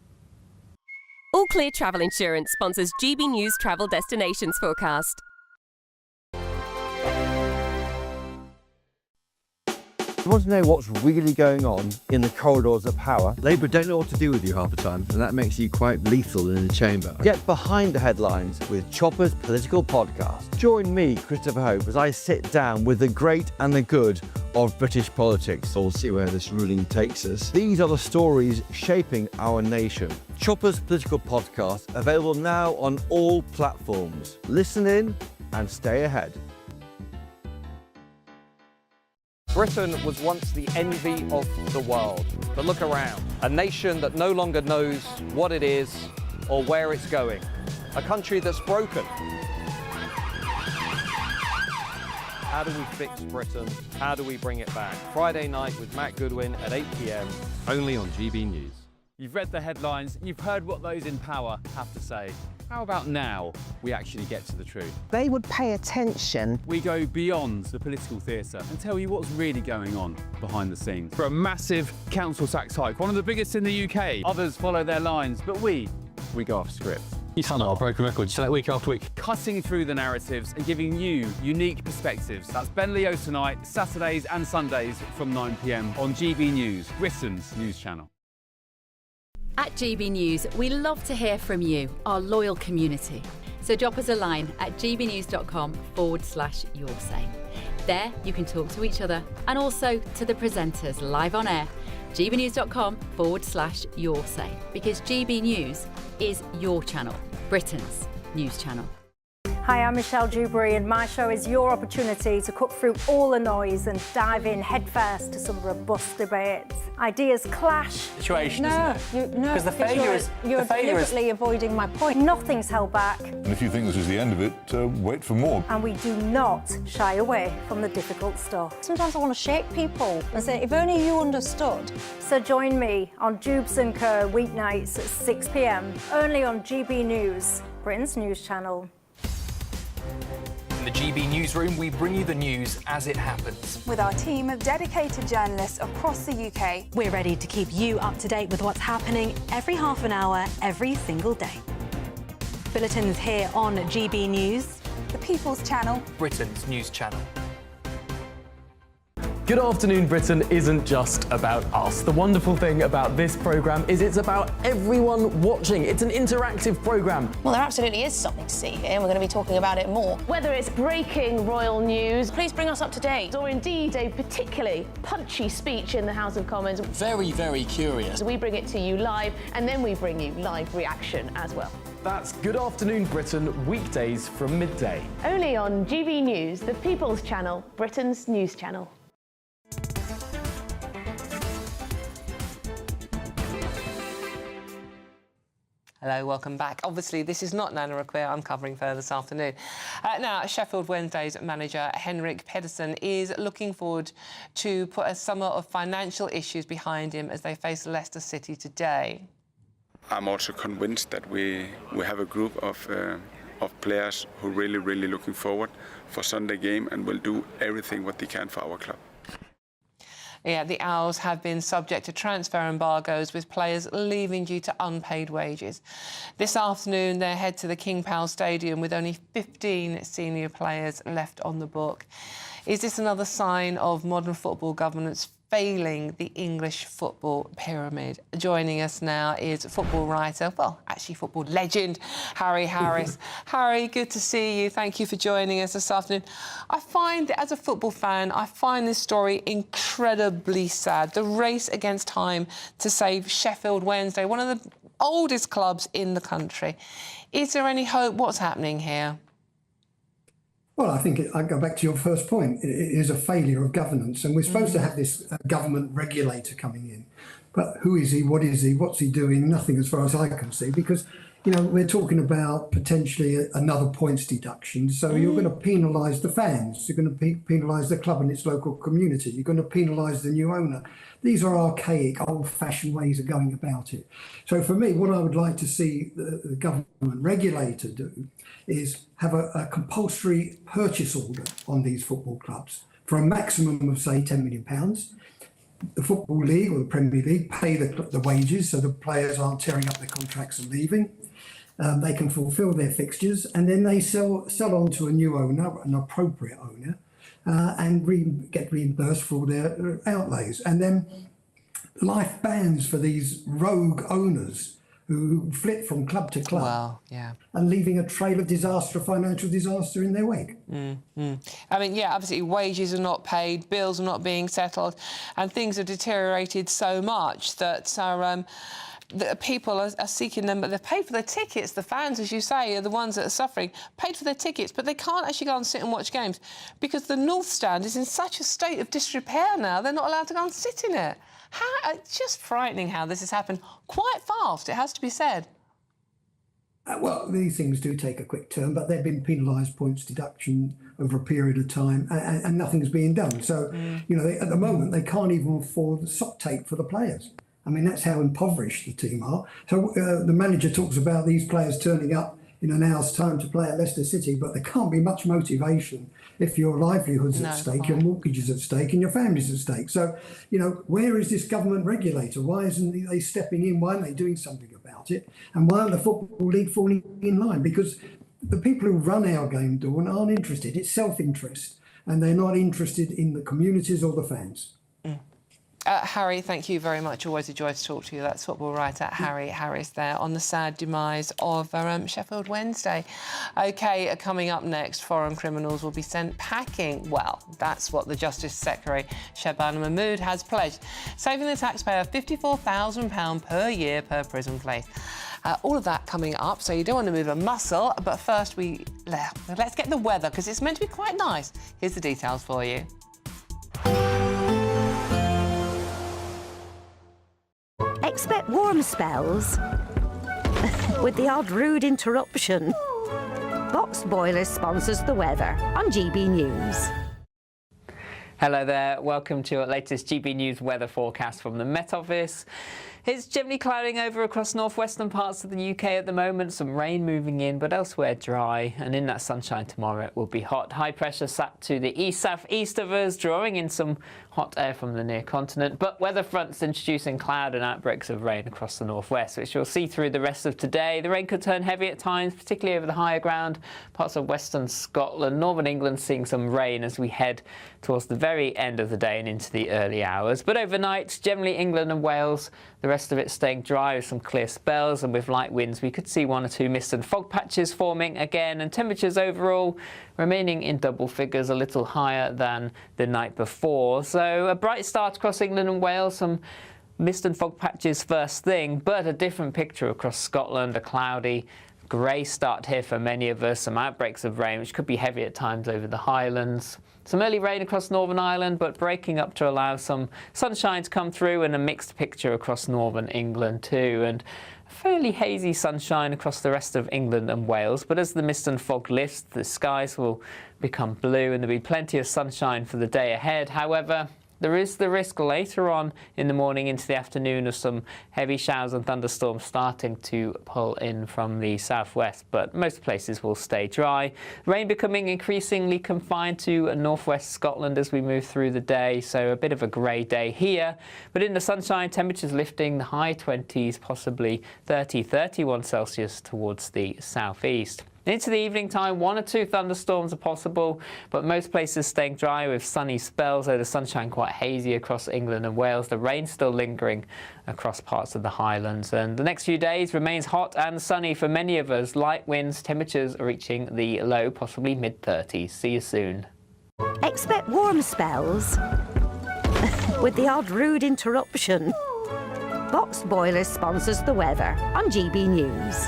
All Clear Travel Insurance sponsors GB News Travel Destinations forecast. You want to know what's really going on in the corridors of power? Labour don't know what to do with you half the time, and that makes you quite lethal in the chamber. Get behind the headlines with Chopper's Political Podcast. Join me, Christopher Hope, as I sit down with the great and the good of British politics. We'll see where this ruling takes us. These are the stories shaping our nation. Chopper's Political Podcast, available now on all platforms. Listen in and stay ahead. Britain was once the envy of the world, but look around. A nation that no longer knows what it is or where it's going. A country that's broken. How do we fix Britain? How do we bring it back? Friday night with Matt Goodwin at 8 p.m, only on GB News. You've read the headlines, you've heard what those in power have to say. How about now we actually get to the truth? They would pay attention. We go beyond the political theatre and tell you what's really going on behind the scenes. For a massive council tax hike, one of the biggest in the UK. Others follow their lines, but we go off script. You sound like a broken record, you say that week after week. Cutting through the narratives and giving you unique perspectives. That's Ben Leo tonight, Saturdays and Sundays from 9 p.m. on GB News, Britain's news channel. At GB News, we love to hear from you, our loyal community. So drop us a line at gbnews.com/your say. There you can talk to each other and also to the presenters live on air. gbnews.com/your say, because GB News is your channel, Britain's news channel. Hi, I'm Michelle Dewberry, and my show is your opportunity to cut through all the noise and dive in headfirst to some robust debates. Ideas clash. Situation, no, because the failure is you're deliberately avoiding my point. Nothing's held back. And if you think this is the end of it, wait for more. And we do not shy away from the difficult stuff. Sometimes I want to shake people and say, if only you understood. So join me on Jubes & Co. weeknights at 6 p.m, only on GB News, Britain's news channel. The GB Newsroom, we bring you the news as it happens. With our team of dedicated journalists across the UK, we're ready to keep you up to date with what's happening every half an hour, every single day. Bulletins here on GB News, the People's Channel, Britain's news channel. Good Afternoon Britain isn't just about us. The wonderful thing about this programme is it's about everyone watching. It's an interactive programme. Well, there absolutely is something to see here, and we're going to be talking about it more. Whether it's breaking royal news, please bring us up to date, or indeed a particularly punchy speech in the House of Commons. Very, very curious. We bring it to you live, and then we bring you live reaction as well. That's Good Afternoon Britain, weekdays from midday. Only on GB News, the People's Channel, Britain's news channel. Hello, welcome back. Obviously, this is not Nana Akua I'm covering for this afternoon. Now, Sheffield Wednesday's manager, Henrik Pedersen, is looking forward to put a summer of financial issues behind him as they face Leicester City today. I'm also convinced that we have a group of players who are really looking forward for Sunday game and will do everything what they can for our club. Yeah, the Owls have been subject to transfer embargoes with players leaving due to unpaid wages. This afternoon, they head to the King Power Stadium with only 15 senior players left on the book. Is this another sign of modern football governance failing the English football pyramid? Joining us now is football writer, well, actually football legend, Harry Harris. Harry, good to see you. Thank you for joining us this afternoon. I find, as a football fan, I find this story incredibly sad. The race against time to save Sheffield Wednesday, one of the oldest clubs in the country. Is there any hope? What's happening here? Well, I think I go back to your first point. It is a failure of governance, and we're supposed to have this government regulator coming in. But who is he? What is he? What's he doing? Nothing, as far as I can see, because, you know, we're talking about potentially another points deduction. So you're going to penalise the fans. You're going to penalise the club and its local community. You're going to penalise the new owner. These are archaic, old-fashioned ways of going about it. So for me, what I would like to see the government regulator do is have a compulsory purchase order on these football clubs for a maximum of, say, £10 million. The Football League or the Premier League pay the wages so the players aren't tearing up their contracts and leaving. They can fulfil their fixtures, and then they sell on to a new owner, an appropriate owner, and get reimbursed for their outlays. And then life bans for these rogue owners who flip from club to club, and leaving a trail of disaster, financial disaster in their wake. I mean, yeah, obviously wages are not paid, bills are not being settled, and things have deteriorated so much that the people are seeking them, but they've paid for their tickets. The fans, as you say, are the ones that are suffering, paid for their tickets, but they can't actually go and sit and watch games because the North Stand is in such a state of disrepair now, they're not allowed to go and sit in it. It's just frightening how this has happened quite fast, it has to be said. Well, these things do take a quick turn, but they've been penalised points deduction over a period of time, and nothing's being done. So, you know, at the moment, they can't even afford the sock tape for the players. I mean, that's how impoverished the team are. So the manager talks about these players turning up in an hour's time to play at Leicester City, but there can't be much motivation if your livelihood's at stake, your mortgage is at stake, and your family's at stake. So, you know, where is this government regulator? Why isn't they stepping in? Why aren't they doing something about it? And why aren't the Football League falling in line? Because the people who run our game, Dawn, aren't interested. It's self-interest, and they're not interested in the communities or the fans. Harry, thank you very much. Always a joy to talk to you. That's football writer Harry Harris there on the sad demise of Sheffield Wednesday. OK, coming up next, foreign criminals will be sent packing. Well, that's what the Justice Secretary, Shabana Mahmood, has pledged, saving the taxpayer £54,000 per year per prison place. All of that coming up, so you don't want to move a muscle. But first, let's get the weather, because it's meant to be quite nice. Here's the details for you. Expect warm spells with the odd rude interruption. Box Boilers sponsors the weather on GB News. Hello there, welcome to our latest GB News weather forecast from the Met Office. It's generally clouding over across northwestern parts of the UK at the moment, some rain moving in, but elsewhere dry. And in that sunshine tomorrow, it will be hot. High pressure sat to the east-south-east of us, drawing in some hot air from the near continent. But weather fronts introducing cloud and outbreaks of rain across the northwest, which you'll see through the rest of today. The rain could turn heavy at times, particularly over the higher ground, parts of western Scotland. Northern England seeing some rain as we head towards the very end of the day and into the early hours. But overnight, generally England and Wales, the rest of it staying dry with some clear spells, and with light winds we could see 1 or 2 mist and fog patches forming again, and temperatures overall remaining in double figures, a little higher than the night before. So a bright start across England and Wales, some mist and fog patches first thing, but a different picture across Scotland, a cloudy grey start here for many of us, some outbreaks of rain which could be heavy at times over the Highlands. Some early rain across Northern Ireland, but breaking up to allow some sunshine to come through, and a mixed picture across Northern England too. And fairly hazy sunshine across the rest of England and Wales, but as the mist and fog lifts, the skies will become blue and there'll be plenty of sunshine for the day ahead. However, there is the risk later on in the morning into the afternoon of some heavy showers and thunderstorms starting to pull in from the southwest, but most places will stay dry. Rain becoming increasingly confined to northwest Scotland as we move through the day, so a bit of a grey day here. But in the sunshine, temperatures lifting the high 20s, possibly 30, 31 Celsius towards the southeast. Into the evening time, 1 or 2 thunderstorms are possible, but most places staying dry with sunny spells, though the sunshine quite hazy across England and Wales. The rain still lingering across parts of the Highlands. And the next few days remains hot and sunny for many of us. Light winds, temperatures reaching the low, possibly mid-30s. See you soon. Expect warm spells with the odd rude interruption. Box Boilers sponsors the weather on GB News.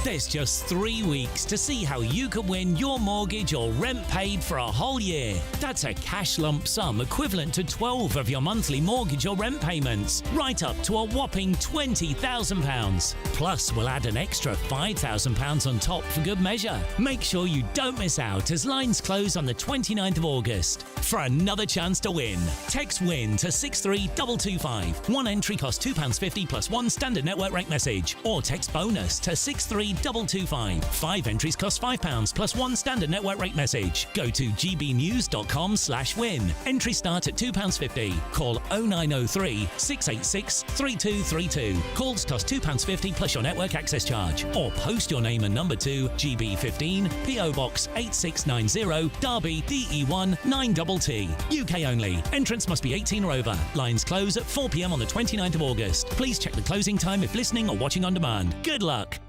There's just 3 weeks to see how you can win your mortgage or rent paid for a whole year. That's a cash lump sum equivalent to 12 of your monthly mortgage or rent payments, right up to a whopping £20,000. Plus, we'll add an extra £5,000 on top for good measure. Make sure you don't miss out as lines close on the 29th of August. For another chance to win, text WIN to 63225. One entry costs £2.50 plus 1 standard network rate message, or text BONUS to 63225. 5 entries cost £5 plus 1 standard network rate message. Go to gbnews.com/win. Entries start at £2.50. Call 0903 686 3232. Calls cost £2.50 plus your network access charge. Or post your name and number to GB15 PO Box 8690 Derby DE1 9TT. UK only. Entrance must be 18 or over. Lines close at 4 p.m. on the 29th of August. Please check the closing time if listening or watching on demand. Good luck.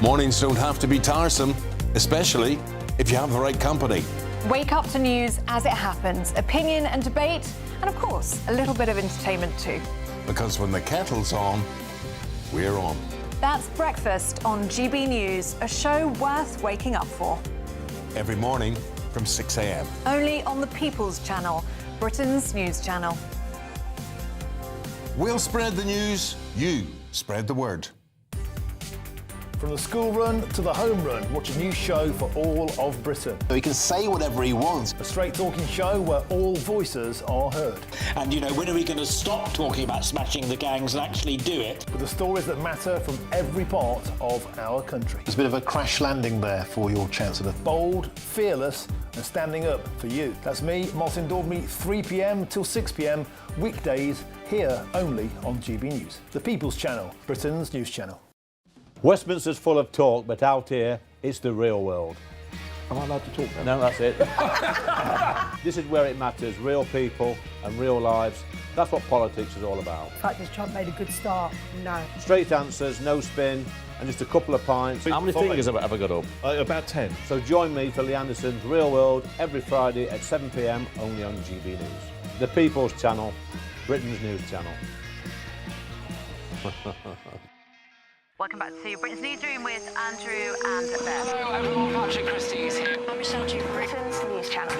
Mornings don't have to be tiresome, especially if you have the right company. Wake up to news as it happens, opinion and debate, and of course, a little bit of entertainment too. Because when the kettle's on, we're on. That's Breakfast on GB News, a show worth waking up for. Every morning from 6 a.m. Only on the People's Channel, Britain's news channel. We'll spread the news, you spread the word. From the school run to the home run, watch a new show for all of Britain. He can say whatever he wants. A straight talking show where all voices are heard. And, you know, when are we going to stop talking about smashing the gangs and actually do it? With the stories that matter from every part of our country. There's a bit of a crash landing there for your Chancellor. Bold, fearless and standing up for you. That's me, Martin Daubney, 3 p.m. till 6 p.m, weekdays, here only on GB News. The People's Channel, Britain's news channel. Westminster's full of talk, but out here, it's the real world. Am I allowed to talk now? No, that's it. This is where it matters, real people and real lives. That's what politics is all about. The fact is Trump made a good start, no. Straight answers, no spin, and just a couple of pints. How many fingers have I got up? About 10. So join me for Lee Anderson's Real World every Friday at 7 p.m, only on GB News. The People's Channel, Britain's news channel. Welcome back to Britain's Newsroom with Andrew and Beth. Hello everyone, Patrick Christie's here. I'm Michelle Duke, Britain's news channel.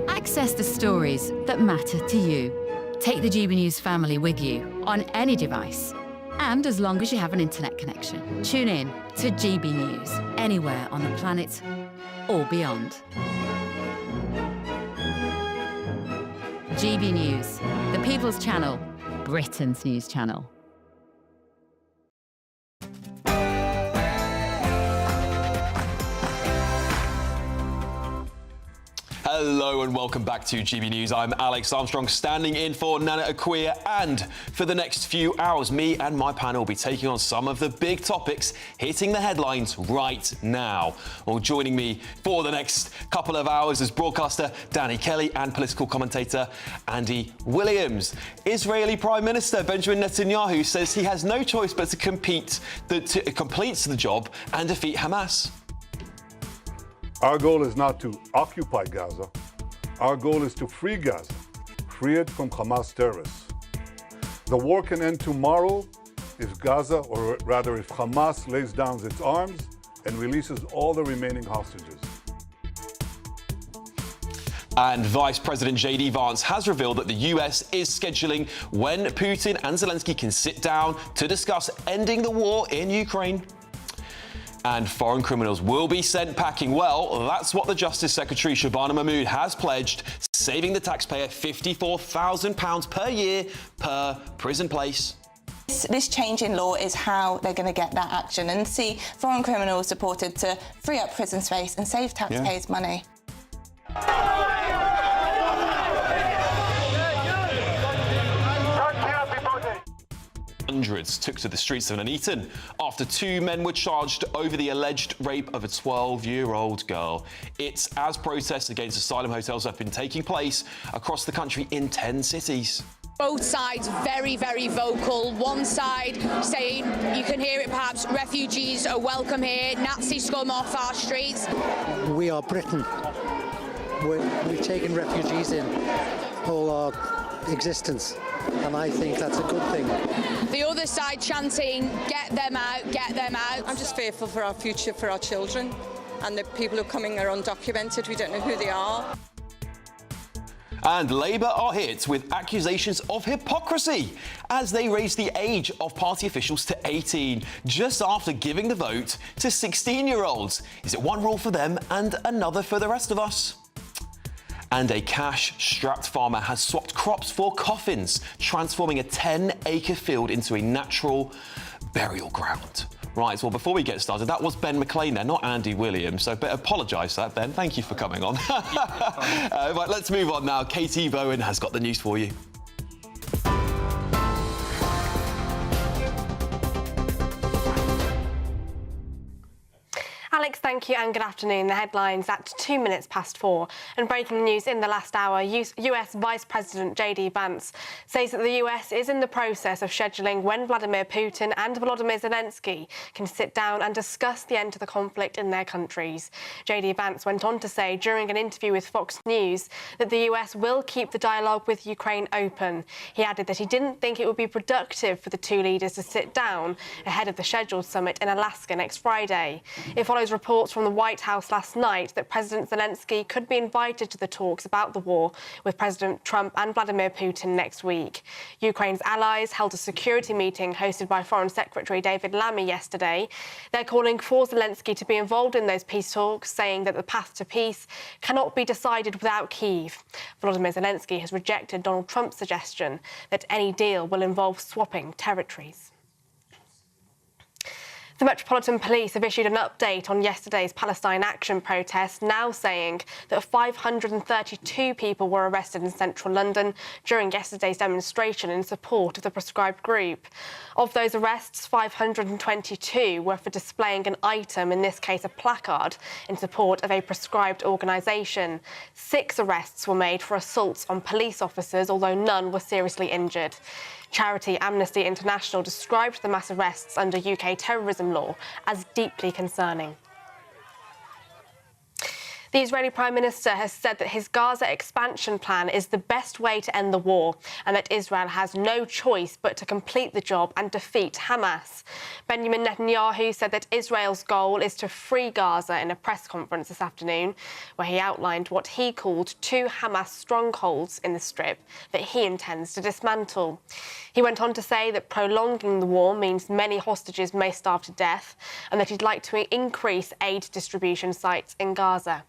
Access the stories that matter to you. Take the GB News family with you on any device. And as long as you have an internet connection. Tune in to GB News, anywhere on the planet or beyond. GB News, the People's Channel, Britain's news channel. Hello and welcome back to GB News. I'm Alex Armstrong, standing in for Nana Akua, and for the next few hours, me and my panel will be taking on some of the big topics hitting the headlines right now. Well, joining me for the next couple of hours is broadcaster Danny Kelly and political commentator Andy Williams. Israeli Prime Minister Benjamin Netanyahu says he has no choice but to complete the job and defeat Hamas. Our goal is not to occupy Gaza. Our goal is to free Gaza, free it from Hamas terrorists. The war can end tomorrow if Gaza, or rather if Hamas, lays down its arms and releases all the remaining hostages. And Vice President J.D. Vance has revealed that the US is scheduling when Putin and Zelenskyy can sit down to discuss ending the war in Ukraine. And foreign criminals will be sent packing. Well, that's what the Justice Secretary Shabana Mahmood has pledged, saving the taxpayer £54,000 per year per prison place. This change in law is how they're going to get that action and see foreign criminals deported to free up prison space and save taxpayers money. Hundreds took to the streets of Nuneaton after two men were charged over the alleged rape of a 12-year-old girl. It's as protests against asylum hotels have been taking place across the country in 10 cities. Both sides very, very vocal. One side saying, you can hear it perhaps, refugees are welcome here, Nazi scum off our streets. We are Britain. We've taken refugees in all our existence, and I think that's a good thing. The other side chanting, get them out, get them out. I'm just fearful for our future, for our children, and the people who are coming are undocumented. We don't know who they are. And Labour are hit with accusations of hypocrisy as they raise the age of party officials to 18, just after giving the vote to 16-year-olds. Is it one rule for them and another for the rest of us? And a cash-strapped farmer has swapped crops for coffins, transforming a 10-acre field into a natural burial ground. Right, well, before we get started, that was Ben McLean there, not Andy Williams, so apologise for that, Ben. Thank you for coming on. Right, let's move on now. Katie Bowen has got the news for you. Alex, thank you and good afternoon. The headlines at 2 minutes past 4. And breaking news in the last hour, US Vice President J.D. Vance says that the US is in the process of scheduling when Vladimir Putin and Volodymyr Zelenskyy can sit down and discuss the end to the conflict in their countries. J.D. Vance went on to say during an interview with Fox News that the US will keep the dialogue with Ukraine open. He added that he didn't think it would be productive for the two leaders to sit down ahead of the scheduled summit in Alaska next Friday. It follows reports from the White House last night that President Zelenskyy could be invited to the talks about the war with President Trump and Vladimir Putin next week. Ukraine's allies held a security meeting hosted by Foreign Secretary David Lammy yesterday. They're calling for Zelenskyy to be involved in those peace talks, saying that the path to peace cannot be decided without Kyiv. Volodymyr Zelenskyy has rejected Donald Trump's suggestion that any deal will involve swapping territories. The Metropolitan Police have issued an update on yesterday's Palestine Action protest, now saying that 532 people were arrested in central London during yesterday's demonstration in support of the proscribed group. Of those arrests, 522 were for displaying an item, in this case a placard, in support of a proscribed organisation. 6 arrests were made for assaults on police officers, although none were seriously injured. Charity Amnesty International described the mass arrests under UK terrorism law as deeply concerning. The Israeli Prime Minister has said that his Gaza expansion plan is the best way to end the war and that Israel has no choice but to complete the job and defeat Hamas. Benjamin Netanyahu said that Israel's goal is to free Gaza in a press conference this afternoon, where he outlined what he called 2 Hamas strongholds in the Strip that he intends to dismantle. He went on to say that prolonging the war means many hostages may starve to death and that he'd like to increase aid distribution sites in Gaza.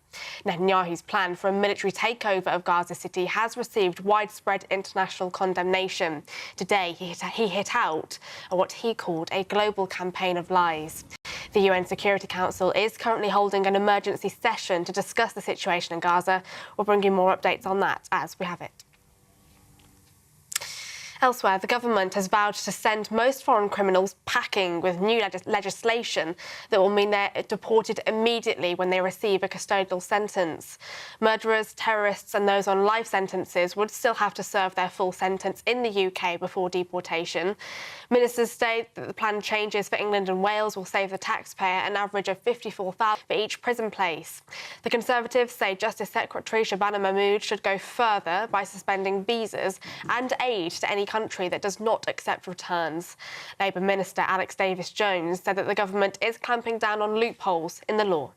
Netanyahu's plan for a military takeover of Gaza City has received widespread international condemnation. Today, he hit out at what he called a global campaign of lies. The UN Security Council is currently holding an emergency session to discuss the situation in Gaza. We'll bring you more updates on that as we have it. Elsewhere, the government has vowed to send most foreign criminals packing with new legislation that will mean they're deported immediately when they receive a custodial sentence. Murderers, terrorists and those on life sentences would still have to serve their full sentence in the UK before deportation. Ministers state that the planned changes for England and Wales will save the taxpayer an average of £54,000 for each prison place. The Conservatives say Justice Secretary Shabana Mahmood should go further by suspending visas and aid to any country that does not accept returns. Labour Minister Alex Davis-Jones said that the government is clamping down on loopholes in the law.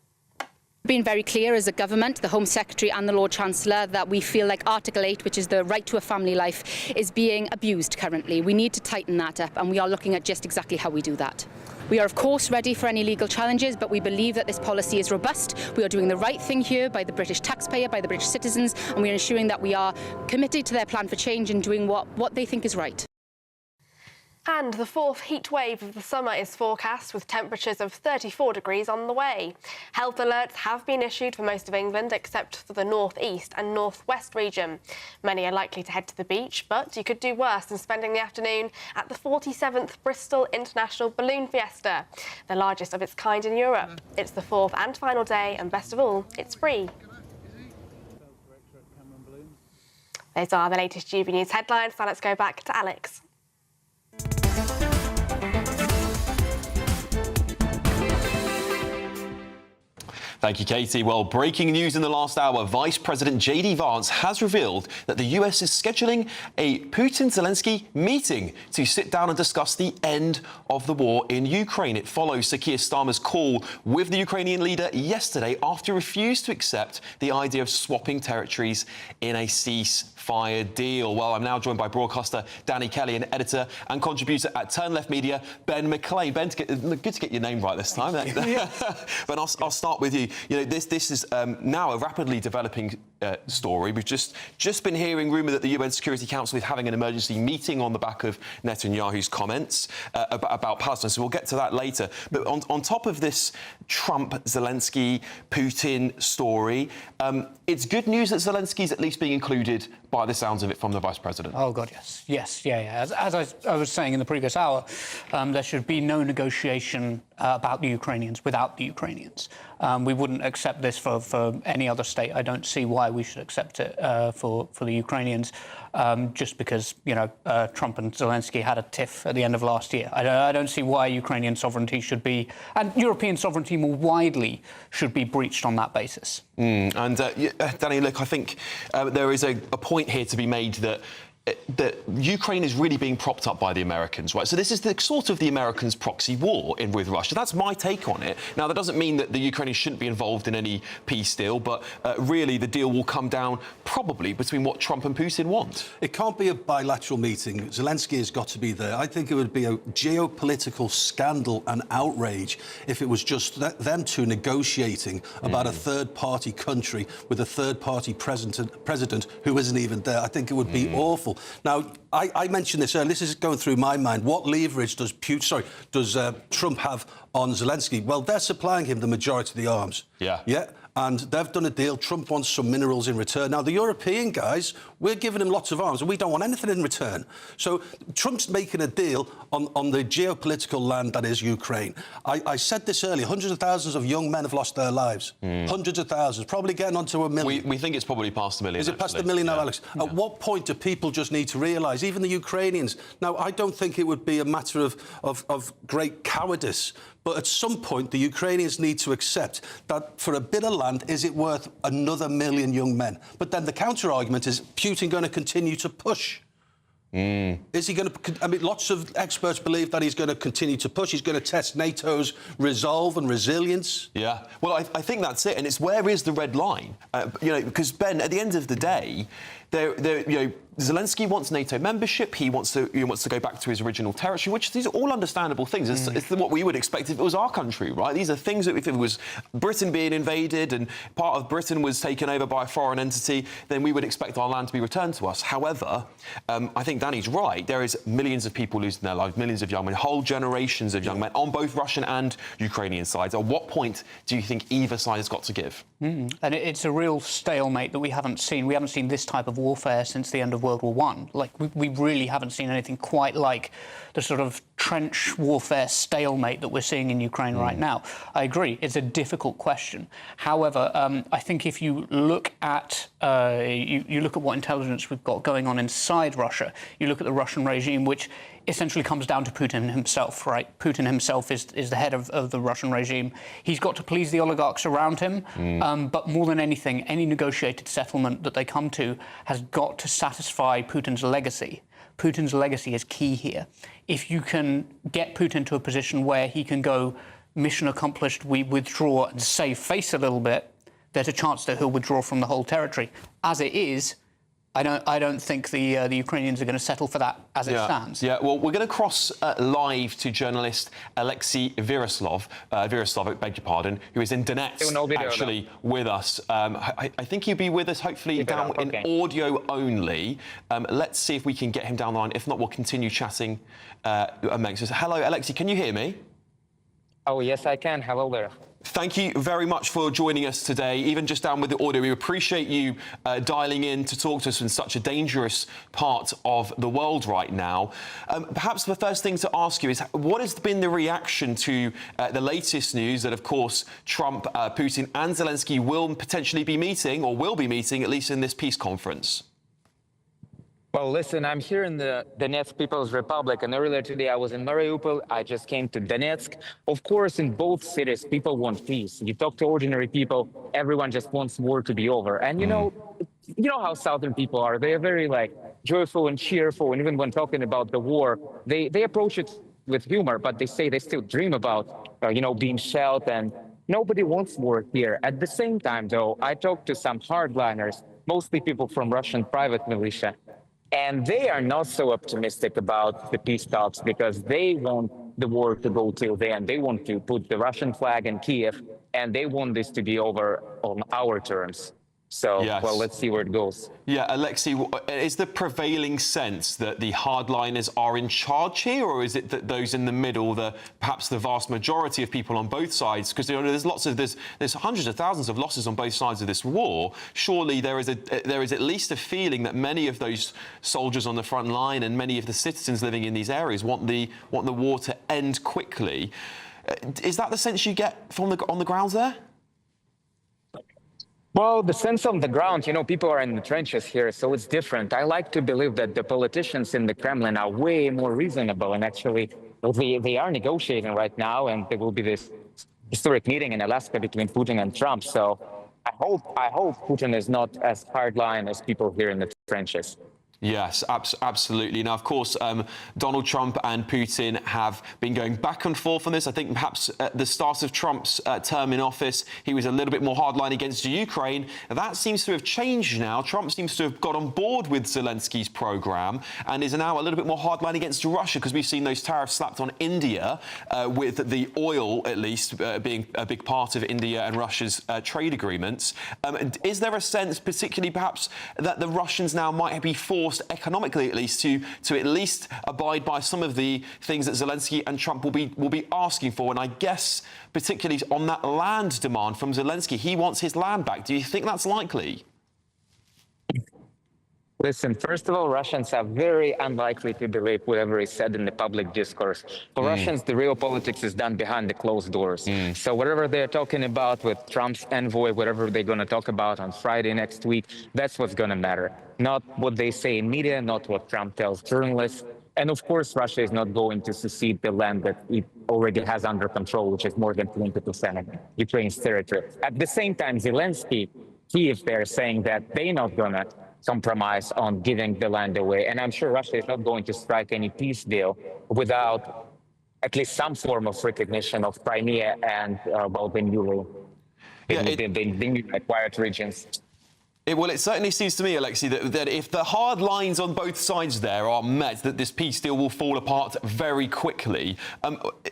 Been very clear as a government, the Home Secretary and the Lord Chancellor, that we feel like Article 8, which is the right to a family life, is being abused currently. We need to tighten that up, and we are looking at just exactly how we do that. We are, of course, ready for any legal challenges, but we believe that this policy is robust. We are doing the right thing here by the British taxpayer, by the British citizens, and we are ensuring that we are committed to their plan for change and doing what they think is right. And the fourth heat wave of the summer is forecast, with temperatures of 34 degrees on the way. Health alerts have been issued for most of England, except for the north east and northwest region. Many are likely to head to the beach, but you could do worse than spending the afternoon at the 47th Bristol International Balloon Fiesta, the largest of its kind in Europe. It's the fourth and final day, and best of all, it's free. Those are the latest GBNews headlines. Now let's go back to Alex. Thank you, Katie. Well, breaking news in the last hour. Vice President J.D. Vance has revealed that the US is scheduling a Putin-Zelenskyy meeting to sit down and discuss the end of the war in Ukraine. It follows Sir Keir Starmer's call with the Ukrainian leader yesterday after he refused to accept the idea of swapping territories in a ceasefire deal. Well, I'm now joined by broadcaster Danny Kelly and editor and contributor at Turn Left Media, Ben McLean. Ben, good to get your name right this time. But I'll start with you. You know, this is now a rapidly developing story. We've just been hearing rumour that the UN Security Council is having an emergency meeting on the back of Netanyahu's comments about Palestine. So we'll get to that later. But on top of this Trump, Zelenskyy, Putin story, it's good news that Zelenskyy is at least being included, by the sounds of it, from the Vice President. Oh, God, yes. As I was saying in the previous hour, there should be no negotiation about the Ukrainians without the Ukrainians. We wouldn't accept this for any other state. I don't see why we should accept it for the Ukrainians, just because, Trump and Zelenskyy had a tiff at the end of last year. I don't see why Ukrainian sovereignty should be, and European sovereignty more widely, should be breached on that basis. Danny, look, I think there is a point here to be made that Ukraine is really being propped up by the Americans, right? So this is sort of the Americans' proxy war with Russia. That's my take on it. Now, that doesn't mean that the Ukrainians shouldn't be involved in any peace deal, but really the deal will come down probably between what Trump and Putin want. It can't be a bilateral meeting. Zelenskyy has got to be there. I think it would be a geopolitical scandal and outrage if it was just them two negotiating about a third-party country with a third-party president who isn't even there. I think it would be awful. Now, I mentioned this earlier. This is going through my mind. What leverage does Trump have on Zelenskyy? Well, they're supplying him the majority of the arms. Yeah. And they've done a deal. Trump wants some minerals in return. Now, the European guys, we're giving him lots of arms, and we don't want anything in return. So Trump's making a deal on the geopolitical land that is Ukraine. I said this earlier. Hundreds of thousands of young men have lost their lives. Hundreds of thousands. Probably getting onto a million. We think it's probably past a million. Is it past a million now, Alex? At what point do people just need to realise, even the Ukrainians? Now, I don't think it would be a matter of great cowardice, but at some point, the Ukrainians need to accept that for a bit of land, is it worth another million young men? But then the counter-argument is Putin going to continue to push? Is he going to... I mean, lots of experts believe that he's going to continue to push. He's going to test NATO's resolve and resilience. Yeah. Well, I think that's it. And it's where is the red line? Because, Ben, at the end of the day, Zelenskyy wants NATO membership. He wants to go back to his original territory, which these are all understandable things. It's what we would expect if it was our country, right? These are things that if it was Britain being invaded and part of Britain was taken over by a foreign entity, then we would expect our land to be returned to us. However, I think Danny's right. There is millions of people losing their lives, millions of young men, whole generations of young men on both Russian and Ukrainian sides. At what point do you think either side has got to give? And it's a real stalemate that we haven't seen. We haven't seen this type of warfare since the end of World War I. Like, we really haven't seen anything quite like the sort of trench warfare stalemate that we're seeing in Ukraine right now. I agree, it's a difficult question. However, I think if you look at you look at what intelligence we've got going on inside Russia, you look at the Russian regime, which essentially comes down to Putin himself, right? Putin himself is the head of the Russian regime. He's got to please the oligarchs around him, but more than anything, any negotiated settlement that they come to has got to satisfy Putin's legacy. Putin's legacy is key here. If you can get Putin to a position where he can go, mission accomplished, we withdraw and save face a little bit, there's a chance that he'll withdraw from the whole territory. As it is, I don't think the Ukrainians are going to settle for that as it stands. Yeah, well, we're going to cross live to journalist Alexei Viroslav, I beg your pardon, who is in Donetsk, actually with us. I think he'll be with us, hopefully, down in audio only. Let's see if we can get him down the line. If not, we'll continue chatting amongst us. Hello, Alexei, can you hear me? Oh, yes, I can. Hello there. Thank you very much for joining us today, even just down with the audio. We appreciate you dialing in to talk to us in such a dangerous part of the world right now. Perhaps the first thing to ask you is, what has been the reaction to the latest news that, of course, Trump, Putin and Zelenskyy will potentially be meeting, or will be meeting, at least in this peace conference? Well, listen, I'm here in the Donetsk People's Republic, and earlier today I was in Mariupol. I just came to Donetsk. Of course, in both cities, people want peace. You talk to ordinary people, everyone just wants war to be over. And you know how Southern people are. They are very joyful and cheerful, and even when talking about the war, they approach it with humor, but they say they still dream about being shelled, and nobody wants war here. At the same time, though, I talked to some hardliners, mostly people from Russian private militia. And they are not so optimistic about the peace talks because they want the war to go till the end. They want to put the Russian flag in Kiev, and they want this to be over on our terms. So, well, let's see where it goes. Yeah, Alexei, is the prevailing sense that the hardliners are in charge here, or is it that those in the middle, perhaps the vast majority of people on both sides, because there's hundreds of thousands of losses on both sides of this war. Surely there is at least a feeling that many of those soldiers on the front line and many of the citizens living in these areas want the war to end quickly. Is that the sense you get from on the grounds there? Well, the sense on the ground, people are in the trenches here, so it's different. I like to believe that the politicians in the Kremlin are way more reasonable, and actually they are negotiating right now, and there will be this historic meeting in Alaska between Putin and Trump. So I hope Putin is not as hardline as people here in the trenches. Yes, absolutely. Now, of course, Donald Trump and Putin have been going back and forth on this. I think perhaps at the start of Trump's term in office, he was a little bit more hardline against Ukraine. That seems to have changed now. Trump seems to have got on board with Zelensky's program and is now a little bit more hardline against Russia, because we've seen those tariffs slapped on India, with the oil, at least, being a big part of India and Russia's trade agreements. Is there a sense, particularly perhaps, that the Russians now might be forced, economically at least, to at least abide by some of the things that Zelenskyy and Trump will be asking for? And I guess particularly on that land demand from Zelenskyy, he wants his land back. Do you think that's likely? Listen, first of all, Russians are very unlikely to believe whatever is said in the public discourse. For Russians, the real politics is done behind the closed doors. So whatever they're talking about with Trump's envoy, whatever they're going to talk about on Friday next week, that's what's going to matter. Not what they say in media, not what Trump tells journalists. And of course, Russia is not going to secede the land that it already has under control, which is more than 20% of Ukraine's territory. At the same time, Zelenskyy, Kiev, they're saying that they're not going to compromise on giving the land away. And I'm sure Russia is not going to strike any peace deal without at least some form of recognition of Crimea and, the newly acquired regions. Well, it certainly seems to me, Alexei, that if the hard lines on both sides there are met, that this peace deal will fall apart very quickly.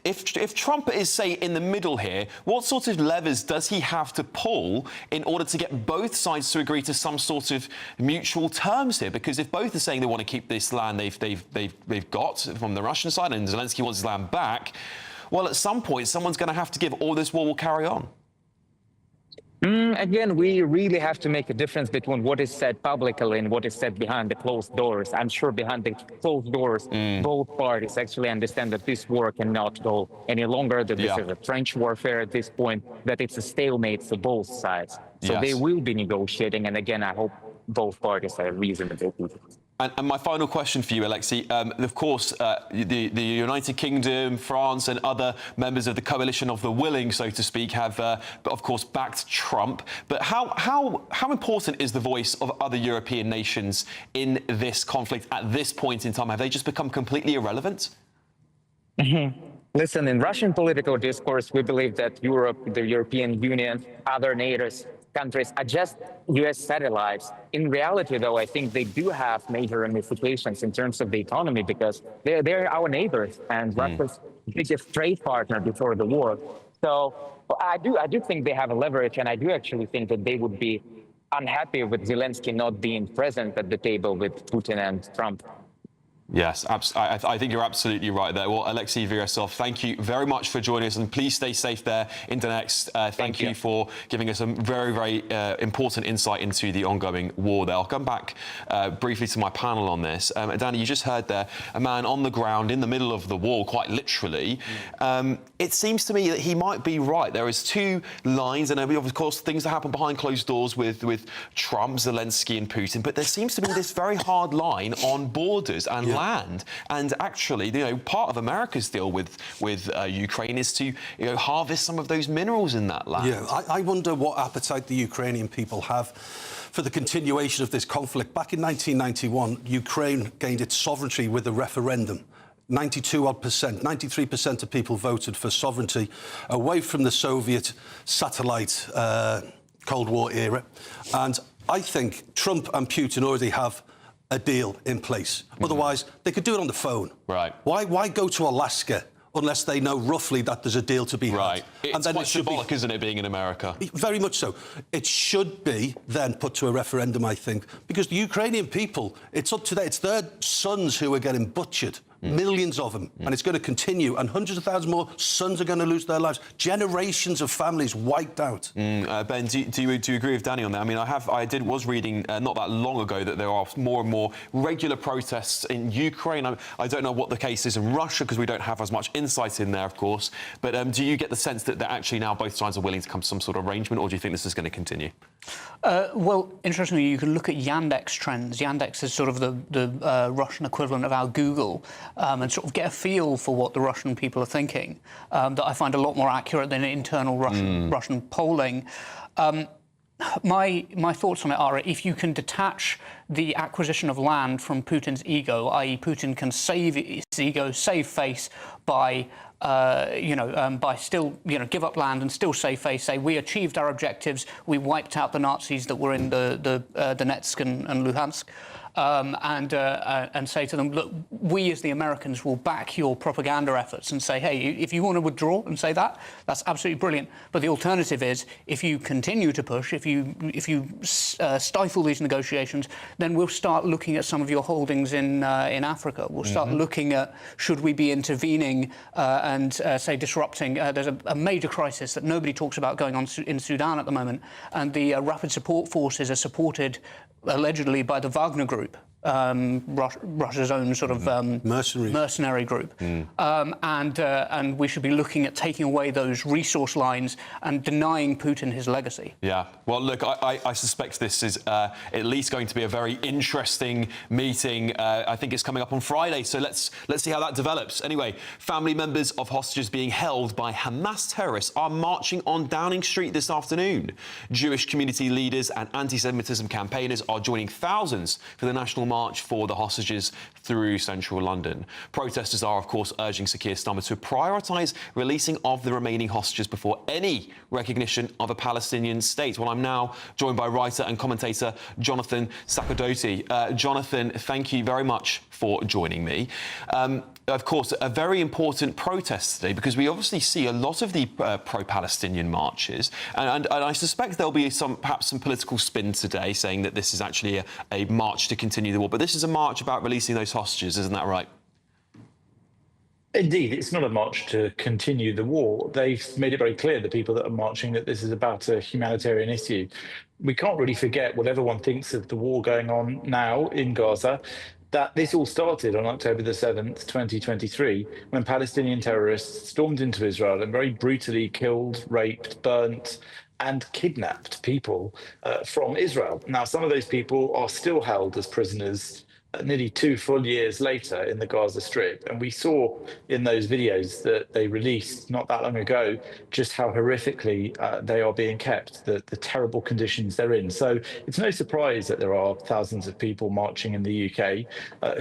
If Trump is, say, in the middle here, what sort of levers does he have to pull in order to get both sides to agree to some sort of mutual terms here? Because if both are saying they want to keep this land they've got from the Russian side, and Zelenskyy wants his land back, well, at some point, someone's going to have to give, or this war will carry on. Again, we really have to make a difference between what is said publicly and what is said behind the closed doors. I'm sure behind the closed doors, both parties actually understand that this war cannot go any longer, that this is a trench warfare at this point, that it's a stalemate for both sides. So they will be negotiating, and again, I hope both parties are reasonable. And my final question for you, Alexei, of course, the United Kingdom, France and other members of the coalition of the willing, so to speak, have, of course, backed Trump. But how important is the voice of other European nations in this conflict at this point in time? Have they just become completely irrelevant? Listen, in Russian political discourse, we believe that Europe, the European Union, other NATO countries are just U.S. satellites. In reality, though, I think they do have major ramifications in terms of the economy because they're our neighbors and Russia's biggest trade partner before the war. So I do think they have a leverage, and I do actually think that they would be unhappy with Zelenskyy not being present at the table with Putin and Trump. Yes, I think you're absolutely right there. Well, Alexei Virasov, thank you very much for joining us, and please stay safe there in Donetsk. Thank you for giving us some very important insight into the ongoing war there. I'll come back briefly to my panel on this. Danny, you just heard there a man on the ground in the middle of the war, quite literally. It seems to me that he might be right. There is two lines, and of course things that happen behind closed doors with Trump, Zelenskyy and Putin, but there seems to be this very hard line on borders and land. And actually, part of America's deal with Ukraine is to harvest some of those minerals in that land. Yeah, I wonder what appetite the Ukrainian people have for the continuation of this conflict. Back in 1991, Ukraine gained its sovereignty with a referendum. 92% 93% of people voted for sovereignty away from the Soviet satellite Cold War era. And I think Trump and Putin already have a deal in place. Otherwise, they could do it on the phone. Right. Why go to Alaska unless they know roughly that there's a deal to be had? Right. It's and then quite symbolic, isn't it, being in America? Very much so. It should be then put to a referendum, I think, because the Ukrainian people, it's up to them. It's their sons who are getting butchered. Millions of them, and it's going to continue, and hundreds of thousands more sons are going to lose their lives. Generations of families wiped out. Ben, do you agree with Danny on that? I mean, I was reading not that long ago that there are more and more regular protests in Ukraine. I don't know what the case is in Russia because we don't have as much insight in there, of course. But do you get the sense that actually now both sides are willing to come to some sort of arrangement, or do you think this is going to continue? Well, interestingly, you can look at Yandex trends. Yandex is sort of the Russian equivalent of our Google, and sort of get a feel for what the Russian people are thinking, that I find a lot more accurate than internal Russian polling. My thoughts on it are, if you can detach the acquisition of land from Putin's ego, i.e. Putin can save his ego, save face by by still, give up land and still save face, say, we achieved our objectives, we wiped out the Nazis that were in the Donetsk and Luhansk, and say to them, look, we as the Americans will back your propaganda efforts, and say, hey, if you want to withdraw and say that, that's absolutely brilliant. But the alternative is, if you continue to push, if you stifle these negotiations, then we'll start looking at some of your holdings in Africa. We'll start looking at, should we be intervening and say disrupting? There's a major crisis that nobody talks about going on in Sudan at the moment, and the Rapid Support Forces are supported allegedly by the Wagner Group, Russia's own sort of mercenary group, and we should be looking at taking away those resource lines and denying Putin his legacy. Yeah, well, look, I suspect this is at least going to be a very interesting meeting. I think it's coming up on Friday, so let's see how that develops. Anyway, family members of hostages being held by Hamas terrorists are marching on Downing Street this afternoon. Jewish community leaders and anti-Semitism campaigners are joining thousands for the National march for the hostages through central London. Protesters are, of course, urging Sir Keir Starmer to prioritise releasing of the remaining hostages before any recognition of a Palestinian state. Well, I'm now joined by writer and commentator Jonathan Sacerdoti. Jonathan, thank you very much for joining me. Of course, a very important protest today because we obviously see a lot of the pro-Palestinian marches, and I suspect there'll be perhaps some political spin today saying that this is actually a march to continue the war. But this is a march about releasing those hostages, isn't that right? Indeed, it's not a march to continue the war. They've made it very clear, the people that are marching, that this is about a humanitarian issue. We can't really forget, whatever one thinks of the war going on now in Gaza, that this all started on October the 7th, 2023, when Palestinian terrorists stormed into Israel and very brutally killed, raped, burnt, and kidnapped people from Israel. Now, some of those people are still held as prisoners nearly 2 full years later in the Gaza Strip. And we saw in those videos that they released not that long ago just how horrifically they are being kept, the terrible conditions they're in. So it's no surprise that there are thousands of people marching in the UK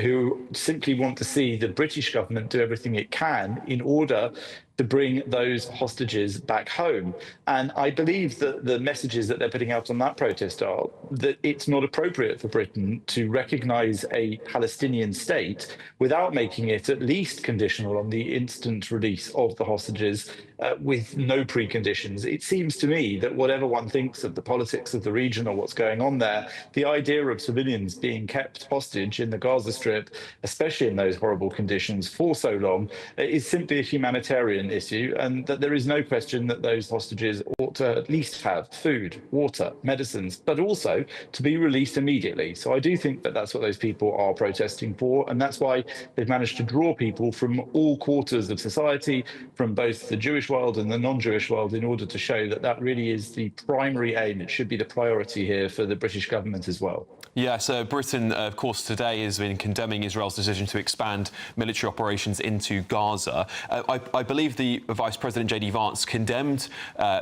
who simply want to see the British government do everything it can in order to bring those hostages back home. And I believe that the messages that they're putting out on that protest are that it's not appropriate for Britain to recognise a Palestinian state without making it at least conditional on the instant release of the hostages with no preconditions. It seems to me that whatever one thinks of the politics of the region or what's going on there, the idea of civilians being kept hostage in the Gaza Strip, especially in those horrible conditions for so long, is simply a humanitarian issue, and that there is no question that those hostages ought to at least have food, water, medicines, but also to be released immediately. So I do think that that's what those people are protesting for, and that's why they've managed to draw people from all quarters of society, from both the Jewish world and the non-Jewish world, in order to show that that really is the primary aim. It should be the priority here for the British government as well. Yeah, so Britain, of course, today has been condemning Israel's decision to expand military operations into Gaza. I believe the Vice President J.D. Vance condemned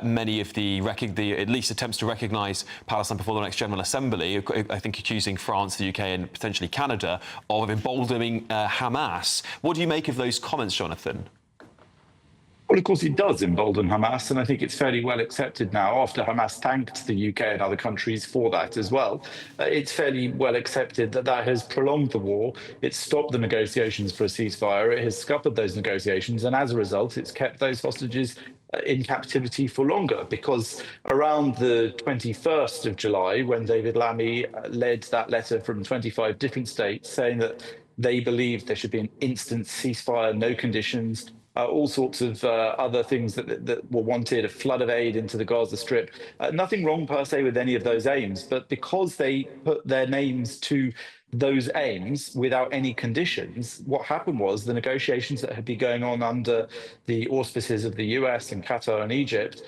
many of the at least attempts to recognise Palestine before the next General Assembly, I think accusing France, the UK and potentially Canada of emboldening Hamas. What do you make of those comments, Jonathan? Well, of course, it does embolden Hamas, and I think it's fairly well accepted now, after Hamas thanked the UK and other countries for that as well. It's fairly well accepted that that has prolonged the war. It's stopped the negotiations for a ceasefire. It has scuppered those negotiations, and as a result, it's kept those hostages in captivity for longer, because around the 21st of July, when David Lammy led that letter from 25 different states saying that they believed there should be an instant ceasefire, no conditions, all sorts of other things that were wanted, a flood of aid into the Gaza Strip. Nothing wrong per se with any of those aims, but because they put their names to those aims without any conditions, what happened was the negotiations that had been going on under the auspices of the US and Qatar and Egypt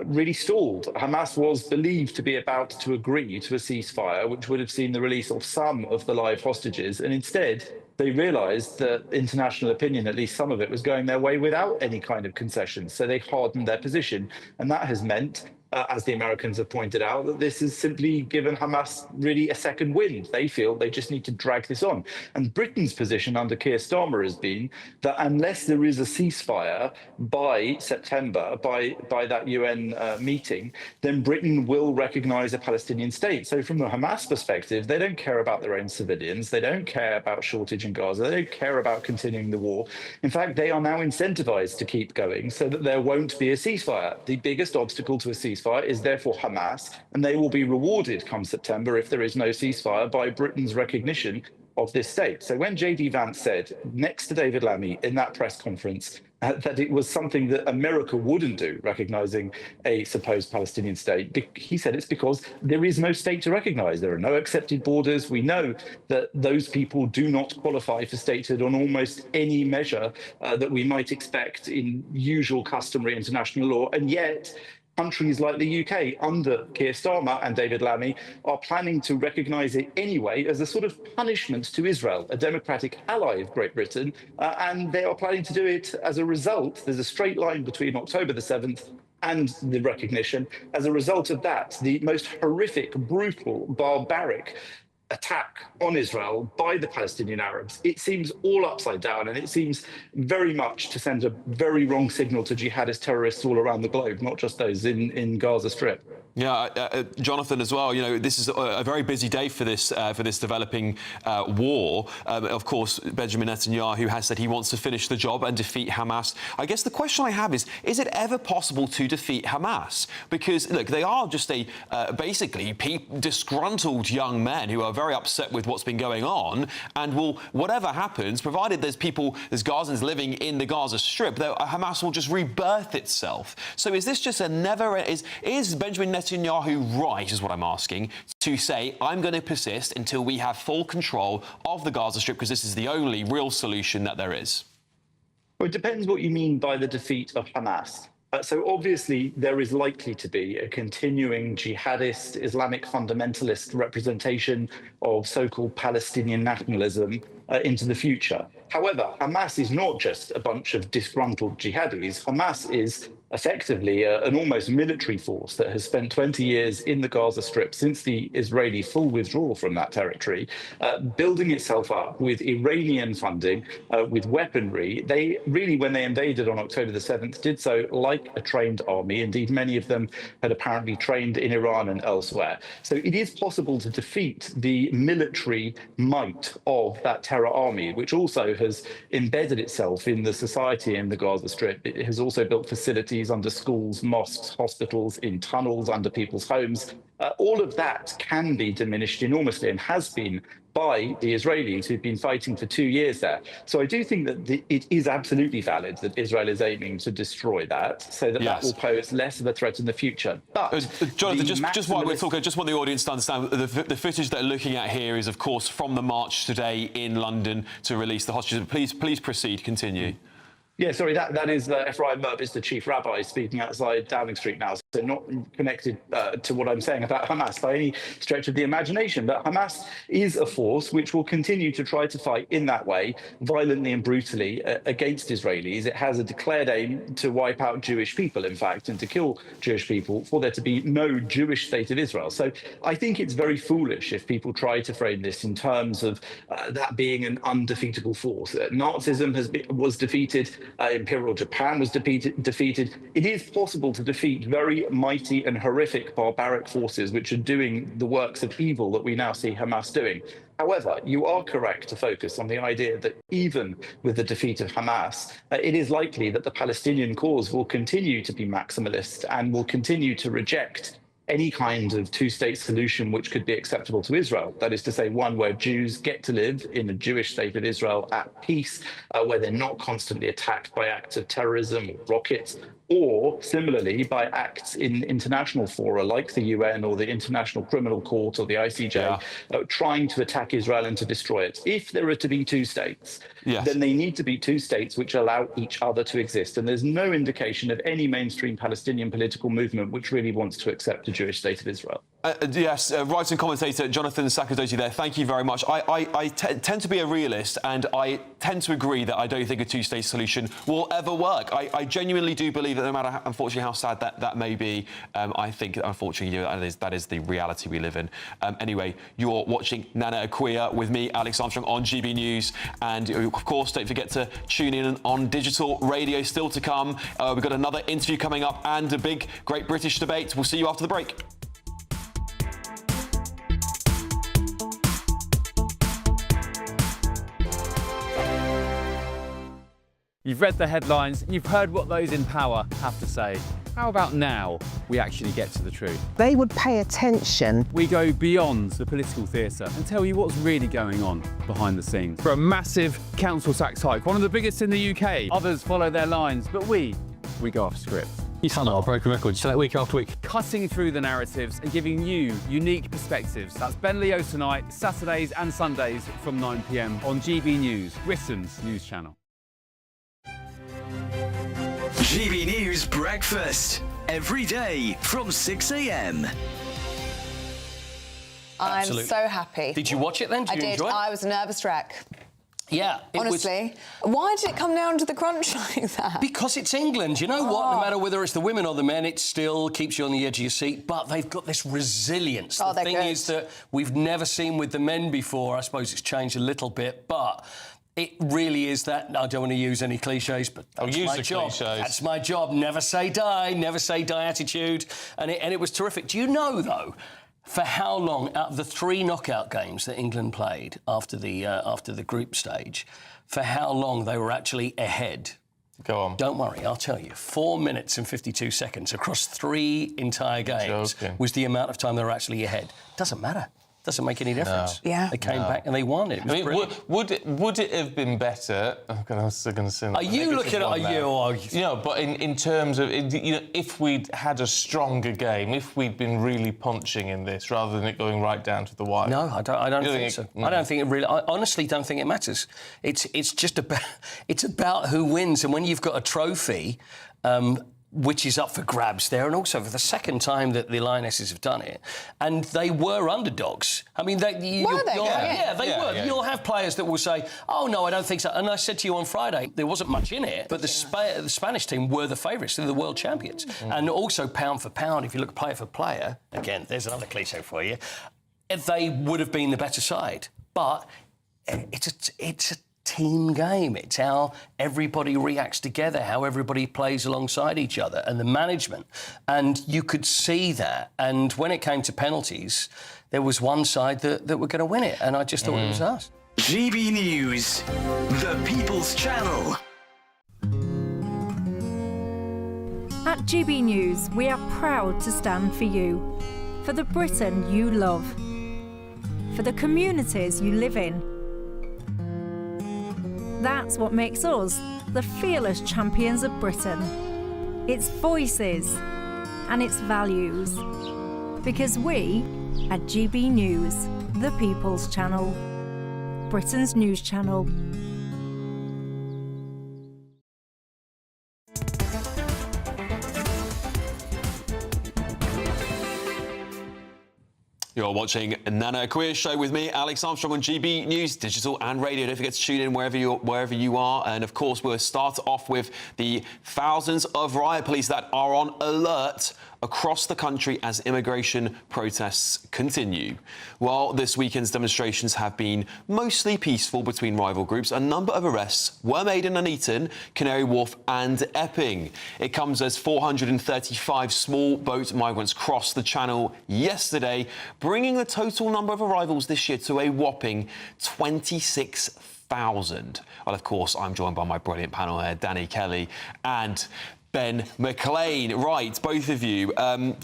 really stalled. Hamas was believed to be about to agree to a ceasefire, which would have seen the release of some of the live hostages, and instead they realised that international opinion, at least some of it, was going their way without any kind of concessions. So they hardened their position. And that has meant, as the Americans have pointed out, that this has simply given Hamas really a second wind. They feel they just need to drag this on. And Britain's position under Keir Starmer has been that unless there is a ceasefire by September, by that UN meeting, then Britain will recognise a Palestinian state. So from the Hamas perspective, they don't care about their own civilians. They don't care about shortage in Gaza. They don't care about continuing the war. In fact, they are now incentivised to keep going so that there won't be a ceasefire. The biggest obstacle to a ceasefire is therefore Hamas, and they will be rewarded come September if there is no ceasefire by Britain's recognition of this state. So when J.D. Vance said next to David Lammy in that press conference that it was something that America wouldn't do, recognising a supposed Palestinian state, he said it's because there is no state to recognise. There are no accepted borders. We know that those people do not qualify for statehood on almost any measure that we might expect in usual customary international law, and yet countries like the UK, under Keir Starmer and David Lammy, are planning to recognise it anyway as a sort of punishment to Israel, a democratic ally of Great Britain, and they are planning to do it as a result. There's a straight line between October the 7th and the recognition. As a result of that, the most horrific, brutal, barbaric attack on Israel by the Palestinian Arabs, it seems all upside down, and it seems very much to send a very wrong signal to jihadist terrorists all around the globe, not just those in Gaza Strip. Yeah, Jonathan, as well. You know, this is a very busy day for this developing war. Of course, Benjamin Netanyahu has said he wants to finish the job and defeat Hamas. I guess the question I have is it ever possible to defeat Hamas? Because look, they are just basically disgruntled young men who are very upset with what's been going on, and will, whatever happens, provided there's Gazans living in the Gaza Strip, Hamas will just rebirth itself. So is this just a never? Is Benjamin Netanyahu right, is what I'm asking, to say, I'm going to persist until we have full control of the Gaza Strip, because this is the only real solution that there is? Well, it depends what you mean by the defeat of Hamas. So obviously, there is likely to be a continuing jihadist, Islamic fundamentalist representation of so-called Palestinian nationalism into the future. However, Hamas is not just a bunch of disgruntled jihadis. Hamas is effectively an almost military force that has spent 20 years in the Gaza Strip since the Israeli full withdrawal from that territory, building itself up with Iranian funding, with weaponry. They really, when they invaded on October the 7th, did so like a trained army. Indeed, many of them had apparently trained in Iran and elsewhere. So it is possible to defeat the military might of that terror army, which also has embedded itself in the society in the Gaza Strip. It has also built facilities under schools, mosques, hospitals, in tunnels under people's homes. All of that can be diminished enormously, and has been, by the Israelis who've been fighting for 2 years there. So I do think that it is absolutely valid that Israel is aiming to destroy that, so that that will pose less of a threat in the future. But Jonathan, just while we're talking, I just want the audience to understand the footage they're looking at here is, of course, from the march today in London to release the hostages. Please proceed, continue. Yeah, sorry, that is Ephraim Mervis, the chief rabbi, speaking outside Downing Street now. So not connected to what I'm saying about Hamas by any stretch of the imagination. But Hamas is a force which will continue to try to fight in that way, violently and brutally, against Israelis. It has a declared aim to wipe out Jewish people, in fact, and to kill Jewish people, for there to be no Jewish state of Israel. So I think it's very foolish if people try to frame this in terms of that being an undefeatable force. Nazism was defeated. Imperial Japan was defeated. It is possible to defeat very mighty and horrific barbaric forces which are doing the works of evil that we now see Hamas doing. However, you are correct to focus on the idea that even with the defeat of Hamas, it is likely that the Palestinian cause will continue to be maximalist and will continue to reject any kind of two-state solution which could be acceptable to Israel. That is to say, one where Jews get to live in a Jewish state of Israel at peace, where they're not constantly attacked by acts of terrorism or rockets, or similarly by acts in international fora like the UN or the International Criminal Court or the ICJ, trying to attack Israel and to destroy it. If there are to be two states, then they need to be two states which allow each other to exist. And there's no indication of any mainstream Palestinian political movement which really wants to accept a Jewish state of Israel. Yes, writer and commentator Jonathan Sakadoji there. Thank you very much. I tend to be a realist, and I tend to agree that I don't think a two-state solution will ever work. I genuinely do believe that no matter, unfortunately, how sad that may be, I think, unfortunately, that is the reality we live in. Anyway, you're watching Nana Akua with me, Alex Armstrong, on GB News. And, of course, don't forget to tune in on digital radio still to come. We've got another interview coming up and a big, great British debate. We'll see you after the break. You've read the headlines, you've heard what those in power have to say. How about now we actually get to the truth? They would pay attention. We go beyond the political theatre and tell you what's really going on behind the scenes. For a massive council tax hike, one of the biggest in the UK. Others follow their lines, but we go off script. You sound like a broken record. You say that week after week. Cutting through the narratives and giving you unique perspectives. That's Ben Leo tonight, Saturdays and Sundays from 9 p.m. on GB News, Britain's news channel. GB News Breakfast, every day from 6 a.m. I'm so happy. Did you watch it then? Did you enjoy it? I was a nervous wreck. Yeah. Honestly, why did it come down to the crunch like that? Because it's England. You know what? No matter whether it's the women or the men, it still keeps you on the edge of your seat. But they've got this resilience. The thing is that we've never seen with the men before. I suppose it's changed a little bit, but it really is that. I don't want to use any cliches, but that's my job. That's my job. Never say die attitude. And it was terrific. Do you know, though, for how long, out of the 3 knockout games that England played after the group stage, for how long they were actually ahead? Go on. Don't worry, I'll tell you. 4 minutes and 52 seconds across 3 entire games was the amount of time they were actually ahead. Doesn't matter. Doesn't make any difference. No. Yeah. They came back and they won it. I mean, would it have been better? I was still going to say. Are you looking at you? You know, but in terms of if we'd had a stronger game, if we'd been really punching in this rather than it going right down to the wire. No, I don't think so. I don't think it really. I honestly don't think it matters. It's just about who wins, and when you've got a trophy. Which is up for grabs there, and also for the second time that the Lionesses have done it. And they were underdogs. I mean, they were. You'll have players that will say, oh, no, I don't think so. And I said to you on Friday, there wasn't much in it, but the Spanish team were the favourites. They're the world champions. And also, pound for pound, if you look player for player, again, there's another cliche for you, they would have been the better side. But it's a team game. It's how everybody reacts together, how everybody plays alongside each other, and the management. And you could see that. And when it came to penalties, there was one side that were going to win it, and I just thought it was us. GB News, the People's Channel. At GB News, we are proud to stand for you, for the Britain you love, for the communities you live in. That's what makes us the fearless champions of Britain. Its voices and its values. Because we, at GB News, the People's Channel, Britain's news channel. You're watching Nana Akua's show with me, Alex Armstrong, on GB News, digital and radio. Don't forget to tune in wherever you are. And, of course, we'll start off with the thousands of riot police that are on alert across the country as immigration protests continue. While this weekend's demonstrations have been mostly peaceful between rival groups, a number of arrests were made in Nuneaton, Canary Wharf and Epping. It comes as 435 small boat migrants crossed the Channel yesterday, bringing the total number of arrivals this year to a whopping 26,000. Well, of course, I'm joined by my brilliant panel here, Danny Kelly and Ben McLean. Right, both of you.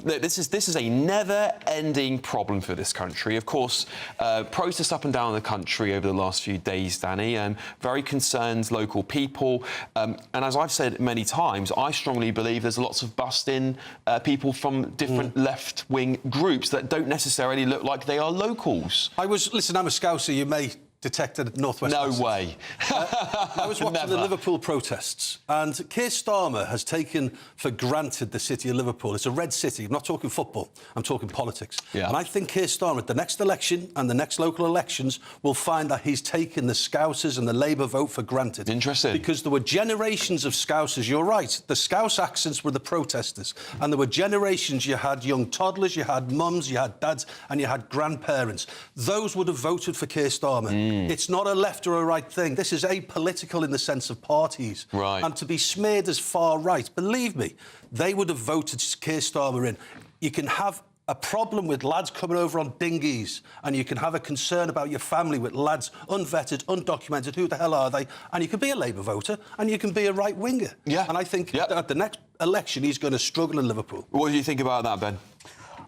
This is a never-ending problem for this country. Of course, protests up and down the country over the last few days, Danny, very concerned local people. And as I've said many times, I strongly believe there's lots of bussed-in people from different left-wing groups that don't necessarily look like they are locals. Listen, I'm a Scouser, you may detected Northwest. No way. I was watching the Liverpool protests, and Keir Starmer has taken for granted the city of Liverpool. It's a red city. I'm not talking football. I'm talking politics. Yeah. And I think Keir Starmer, at the next election and the next local elections, will find that he's taken the Scousers and the Labour vote for granted. Interesting. Because there were generations of Scousers. You're right. The Scouse accents were the protesters. And there were generations. You had young toddlers, you had mums, you had dads, and you had grandparents. Those would have voted for Keir Starmer. It's not a left or a right thing. This is apolitical in the sense of parties. Right. And to be smeared as far right, believe me, they would have voted Keir Starmer in. You can have a problem with lads coming over on dinghies, and you can have a concern about your family with lads unvetted, undocumented, who the hell are they? And you can be a Labour voter, and you can be a right-winger. Yeah. And I think that at the next election, he's going to struggle in Liverpool. What do you think about that, Ben?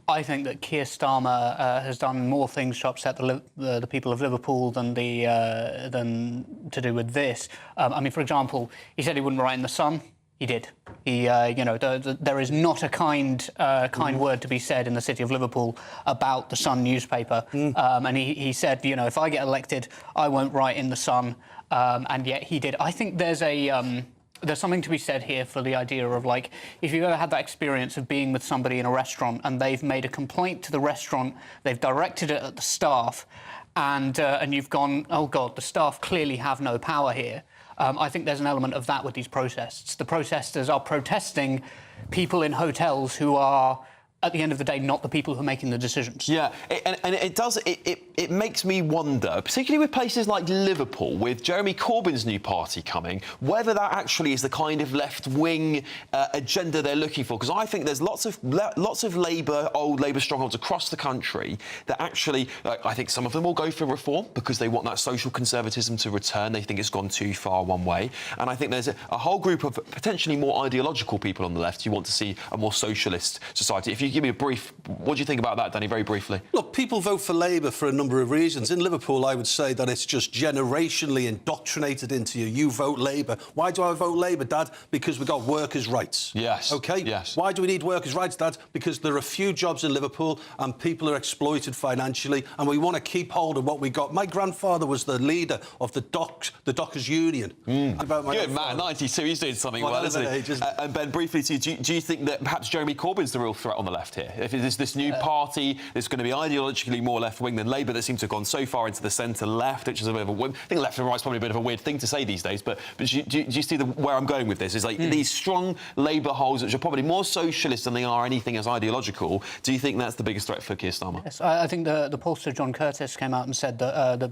I think that Keir Starmer has done more things to upset the people of Liverpool than to do with this. I mean, for example, he said he wouldn't write in the Sun. He did. There is not a kind word to be said in the city of Liverpool about the Sun newspaper. And he said, if I get elected, I won't write in the Sun. And yet he did. I think there's something to be said here for the idea of, like, if you've ever had that experience of being with somebody in a restaurant and they've made a complaint to the restaurant, they've directed it at the staff, and you've gone, oh God, the staff clearly have no power here. I think there's an element of that with these protests. The protesters are protesting people in hotels who are, at the end of the day, not the people who are making the decisions. Yeah, and it makes me wonder, particularly with places like Liverpool, with Jeremy Corbyn's new party coming, whether that actually is the kind of left-wing agenda they're looking for. Because I think there's lots of Labour, old Labour strongholds across the country that actually, I think some of them will go for reform because they want that social conservatism to return. They think it's gone too far one way. And I think there's a whole group of potentially more ideological people on the left who want to see a more socialist society. If you give me a brief, what do you think about that, Danny, very briefly? Look, people vote for Labour for a number of reasons. In Liverpool, I would say that it's just generationally indoctrinated into you. You vote Labour. Why do I vote Labour, Dad? Because we've got workers' rights. Yes. OK? Yes. Why do we need workers' rights, Dad? Because there are few jobs in Liverpool and people are exploited financially and we want to keep hold of what we got. My grandfather was the leader of the Dockers Union. Good man, 92, he's doing something well, isn't he? And Ben, briefly to you, do you think that perhaps Jeremy Corbyn's the real threat on the left here? If there's this new party that's going to be ideologically more left-wing than Labour that seems to have gone so far into the centre-left, which is a bit of a... I think left and right's probably a bit of a weird thing to say these days, but do you see where I'm going with this? Is like these strong Labour holes, which are probably more socialist than they are anything as ideological, do you think that's the biggest threat for Keir Starmer? Yes, I think the pollster John Curtis came out and said that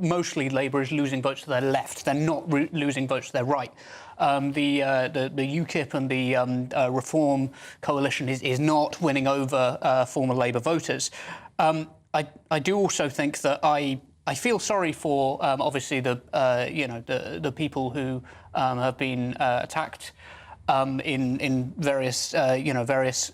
mostly Labour is losing votes to their left. They're not losing votes to their right. The UKIP and the Reform coalition is not winning over former Labour voters. I do also think that I feel sorry for obviously the people who have been attacked in various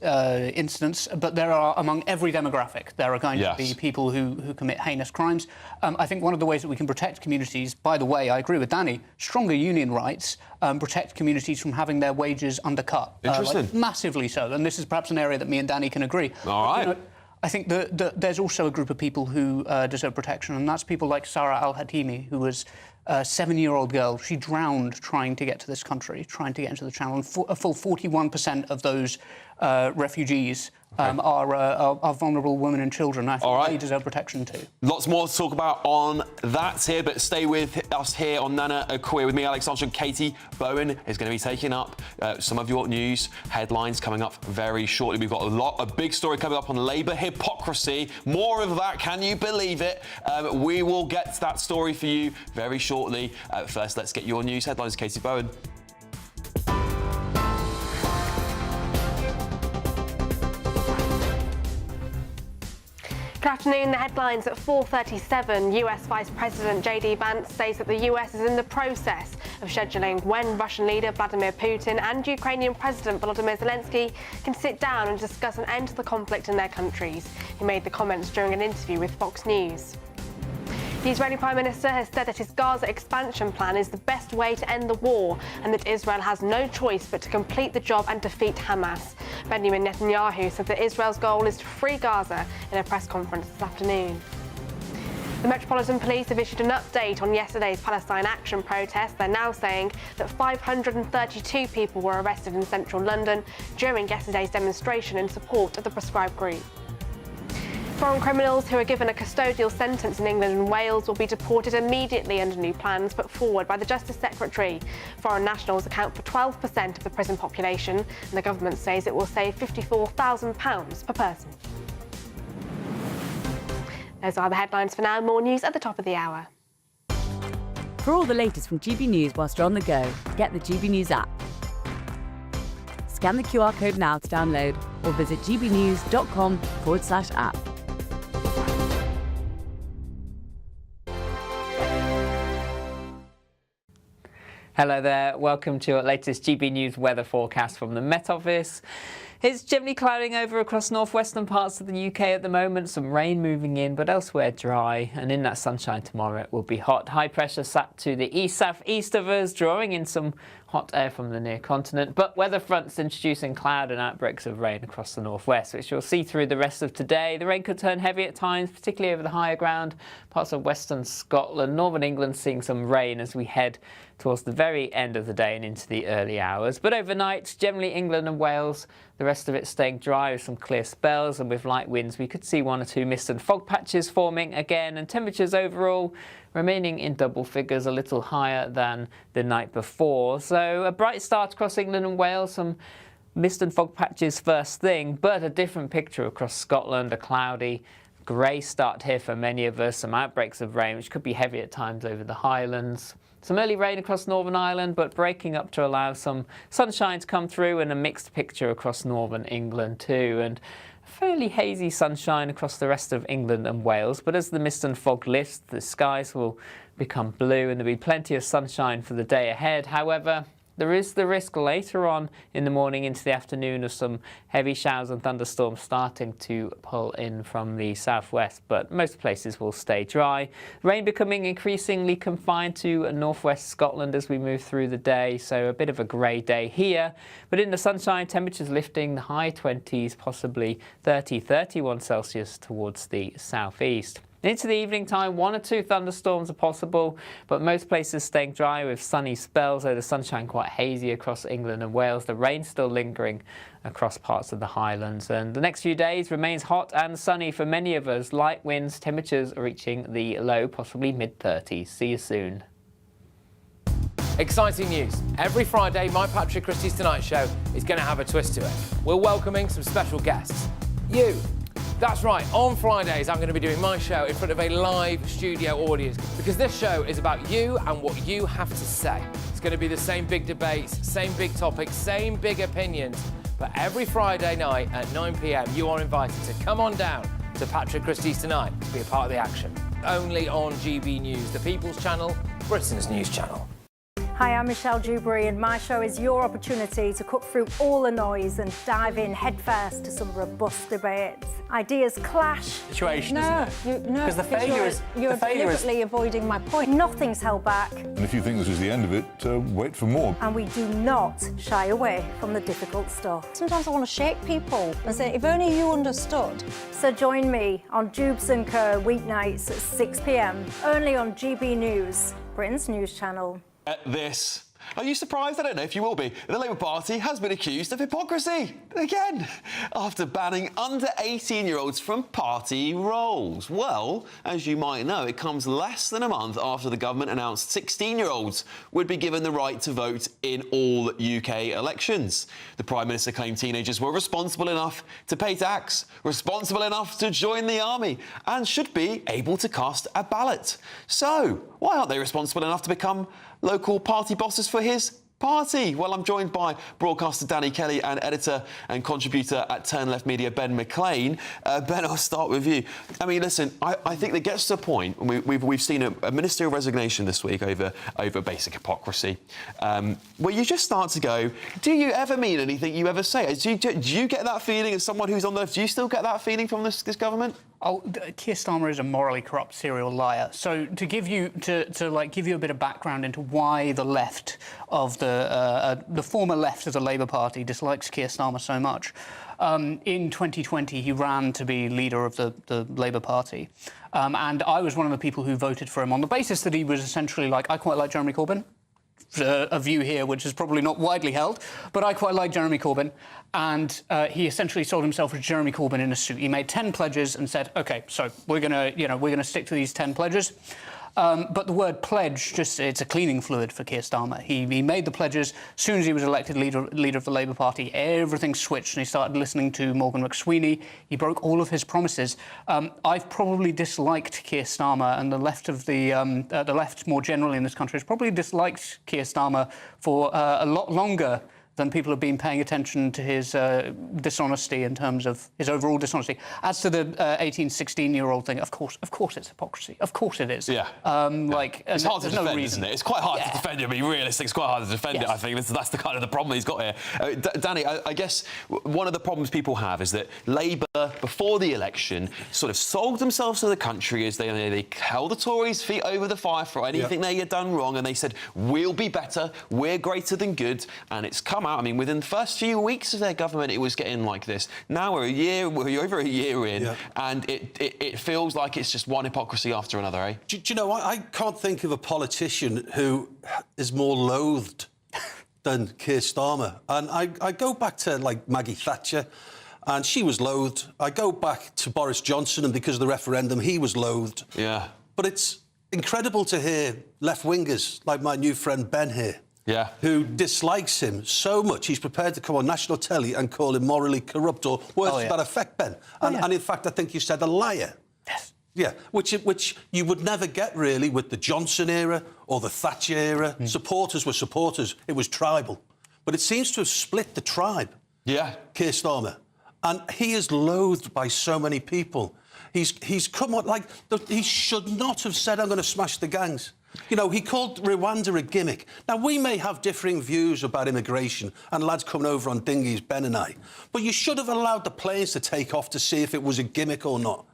incidents, but there are, among every demographic, there are going to be people who commit heinous crimes. I think one of the ways that we can protect communities, by the way, I agree with Danny, stronger union rights protect communities from having their wages undercut. Interesting. Massively so, and this is perhaps an area that me and Danny can agree. All right. I think there's also a group of people who deserve protection, and that's people like Sarah Al-Hatimi, who was a 7-year-old girl. She drowned trying to get to this country, trying to get into the Channel. And a full 41% of those refugees are vulnerable women and children. I think they deserve protection too. Lots more to talk about on that here, but stay with us here on Nana Akua with me, Alex Archer, and Katie Bowen is going to be taking up some of your news headlines coming up very shortly. We've got a big story coming up on Labour hypocrisy. More of that, can you believe it? We will get to that story for you very shortly. First, let's get your news headlines, Katie Bowen. Good afternoon. The headlines at 4:37. US Vice President JD Vance says that the US is in the process of scheduling when Russian leader Vladimir Putin and Ukrainian President Volodymyr Zelenskyy can sit down and discuss an end to the conflict in their countries. He made the comments during an interview with Fox News. The Israeli Prime Minister has said that his Gaza expansion plan is the best way to end the war and that Israel has no choice but to complete the job and defeat Hamas. Benjamin Netanyahu said that Israel's goal is to free Gaza in a press conference this afternoon. The Metropolitan Police have issued an update on yesterday's Palestine Action protest. They're now saying that 532 people were arrested in central London during yesterday's demonstration in support of the proscribed group. Foreign criminals who are given a custodial sentence in England and Wales will be deported immediately under new plans put forward by the Justice Secretary. Foreign nationals account for 12% of the prison population, and the government says it will save £54,000 per person. Those are the headlines for now. More news at the top of the hour. For all the latest from GB News whilst you're on the go, get the GB News app. Scan the QR code now to download or visit gbnews.com/app. Hello there, welcome to our latest GB News weather forecast from the Met Office. It's gently clouding over across northwestern parts of the UK at the moment, some rain moving in, but elsewhere dry. And in that sunshine tomorrow, it will be hot. High pressure sat to the east-south-east of us, drawing in some hot air from the near continent, but weather fronts introducing cloud and outbreaks of rain across the northwest, which you'll see through the rest of today. The rain could turn heavy at times, particularly over the higher ground, parts of western Scotland. Northern England seeing some rain as we head towards the very end of the day and into the early hours. But overnight, generally England and Wales, the rest of it staying dry with some clear spells, and with light winds we could see 1 or 2 mist and fog patches forming again, and temperatures overall remaining in double figures, a little higher than the night before. So a bright start across England and Wales, some mist and fog patches first thing, but a different picture across Scotland, a cloudy, grey start here for many of us, some outbreaks of rain which could be heavy at times over the Highlands. Some early rain across Northern Ireland, but breaking up to allow some sunshine to come through, and a mixed picture across Northern England too. And fairly hazy sunshine across the rest of England and Wales, but as the mist and fog lifts, the skies will become blue and there'll be plenty of sunshine for the day ahead. However, there is the risk later on in the morning into the afternoon of some heavy showers and thunderstorms starting to pull in from the southwest, but most places will stay dry. Rain becoming increasingly confined to northwest Scotland as we move through the day, so a bit of a grey day here. But in the sunshine, temperatures lifting the high 20s, possibly 30, 31 Celsius towards the southeast. Into the evening time, 1 or 2 thunderstorms are possible, but most places staying dry with sunny spells, though the sunshine quite hazy across England and Wales. The rain still lingering across parts of the Highlands. And the next few days remains hot and sunny for many of us. Light winds, temperatures reaching the low, possibly mid-30s. See you soon. Exciting news. Every Friday, my Patrick Christie's Tonight Show is going to have a twist to it. We're welcoming some special guests. You. That's right, on Fridays I'm going to be doing my show in front of a live studio audience, because this show is about you and what you have to say. It's going to be the same big debates, same big topics, same big opinions, but every Friday night at 9 p.m. you are invited to come on down to Patrick Christie's Tonight to be a part of the action. Only on GB News, the People's Channel, Britain's news channel. Hi, I'm Michelle Dewberry, and my show is your opportunity to cut through all the noise and dive in headfirst to some robust debates. Ideas clash. Situation, isn't it? No, Because the failure is... You're deliberately avoiding my point. Nothing's held back. And if you think this is the end of it, wait for more. And we do not shy away from the difficult stuff. Sometimes I want to shake people and say, if only you understood. So join me on Jubes & Co. weeknights at 6 p.m, only on GB News, Britain's news channel. This. Are you surprised? I don't know if you will be. The Labour Party has been accused of hypocrisy again after banning under 18-year-olds from party roles. Well, as you might know, it comes less than a month after the government announced 16-year-olds would be given the right to vote in all UK elections. The Prime Minister claimed teenagers were responsible enough to pay tax, responsible enough to join the army, and should be able to cast a ballot. So, why aren't they responsible enough to become local party bosses for his party? Well, I'm joined by broadcaster Danny Kelly and editor and contributor at Turn Left Media, Ben McLean. Ben, I'll start with you. I mean, listen, I think that gets to a point, and we've seen a ministerial resignation this week over basic hypocrisy, where you just start to go, do you ever mean anything you ever say? Do you get that feeling as someone who's on the left? Do you still get that feeling from this government? Oh, Keir Starmer is a morally corrupt serial liar. So to give you a bit of background into why the left of the former left of the Labour Party dislikes Keir Starmer so much. In 2020, he ran to be leader of the Labour Party, and I was one of the people who voted for him on the basis that he was essentially like, I quite like Jeremy Corbyn. A view here which is probably not widely held, but I quite like Jeremy Corbyn, and he essentially sold himself as Jeremy Corbyn in a suit. He made 10 pledges and said, OK, so we're gonna stick to these 10 pledges. But the word pledge, it's a cleaning fluid for Keir Starmer. He made the pledges. As soon as he was elected leader of the Labour Party, everything switched and he started listening to Morgan McSweeney. He broke all of his promises. I've probably disliked Keir Starmer, and the left more generally in this country has probably disliked Keir Starmer for a lot longer then people have been paying attention to his dishonesty in terms of his overall dishonesty. As to the 18, 16-year-old thing, of course it's hypocrisy. Of course it is. Yeah. Like, it's hard to there's no defend, reason. isn't it? It's quite hard to defend it. I mean, realistic, it's quite hard to defend it, I think. That's the kind of the problem he's got here. Danny, I guess one of the problems people have is that Labour, before the election, sort of sold themselves to the country as they held the Tories' feet over the fire for anything they had done wrong, and they said, we'll be better, we're greater than good, and it's come out. I mean, within the first few weeks of their government, it was getting like this. Now we're over a year in, and it feels like it's just one hypocrisy after another, eh? Do you know, I can't think of a politician who is more loathed than Keir Starmer. And I go back to, like, Maggie Thatcher, and she was loathed. I go back to Boris Johnson, and because of the referendum, he was loathed. Yeah. But it's incredible to hear left-wingers, like my new friend Ben here, who dislikes him so much, he's prepared to come on national telly and call him morally corrupt, or words to that effect, Ben. And in fact, I think you said a liar. Yes. Yeah, which you would never get, really, with the Johnson era or the Thatcher era. Supporters were supporters. It was tribal. But it seems to have split the tribe. Yeah. Keir Starmer. And he is loathed by so many people. He's come on, like, he should not have said, I'm going to smash the gangs. You know, he called Rwanda a gimmick. Now, we may have differing views about immigration and lads coming over on dinghies, Ben and I, but you should have allowed the planes to take off to see if it was a gimmick or not.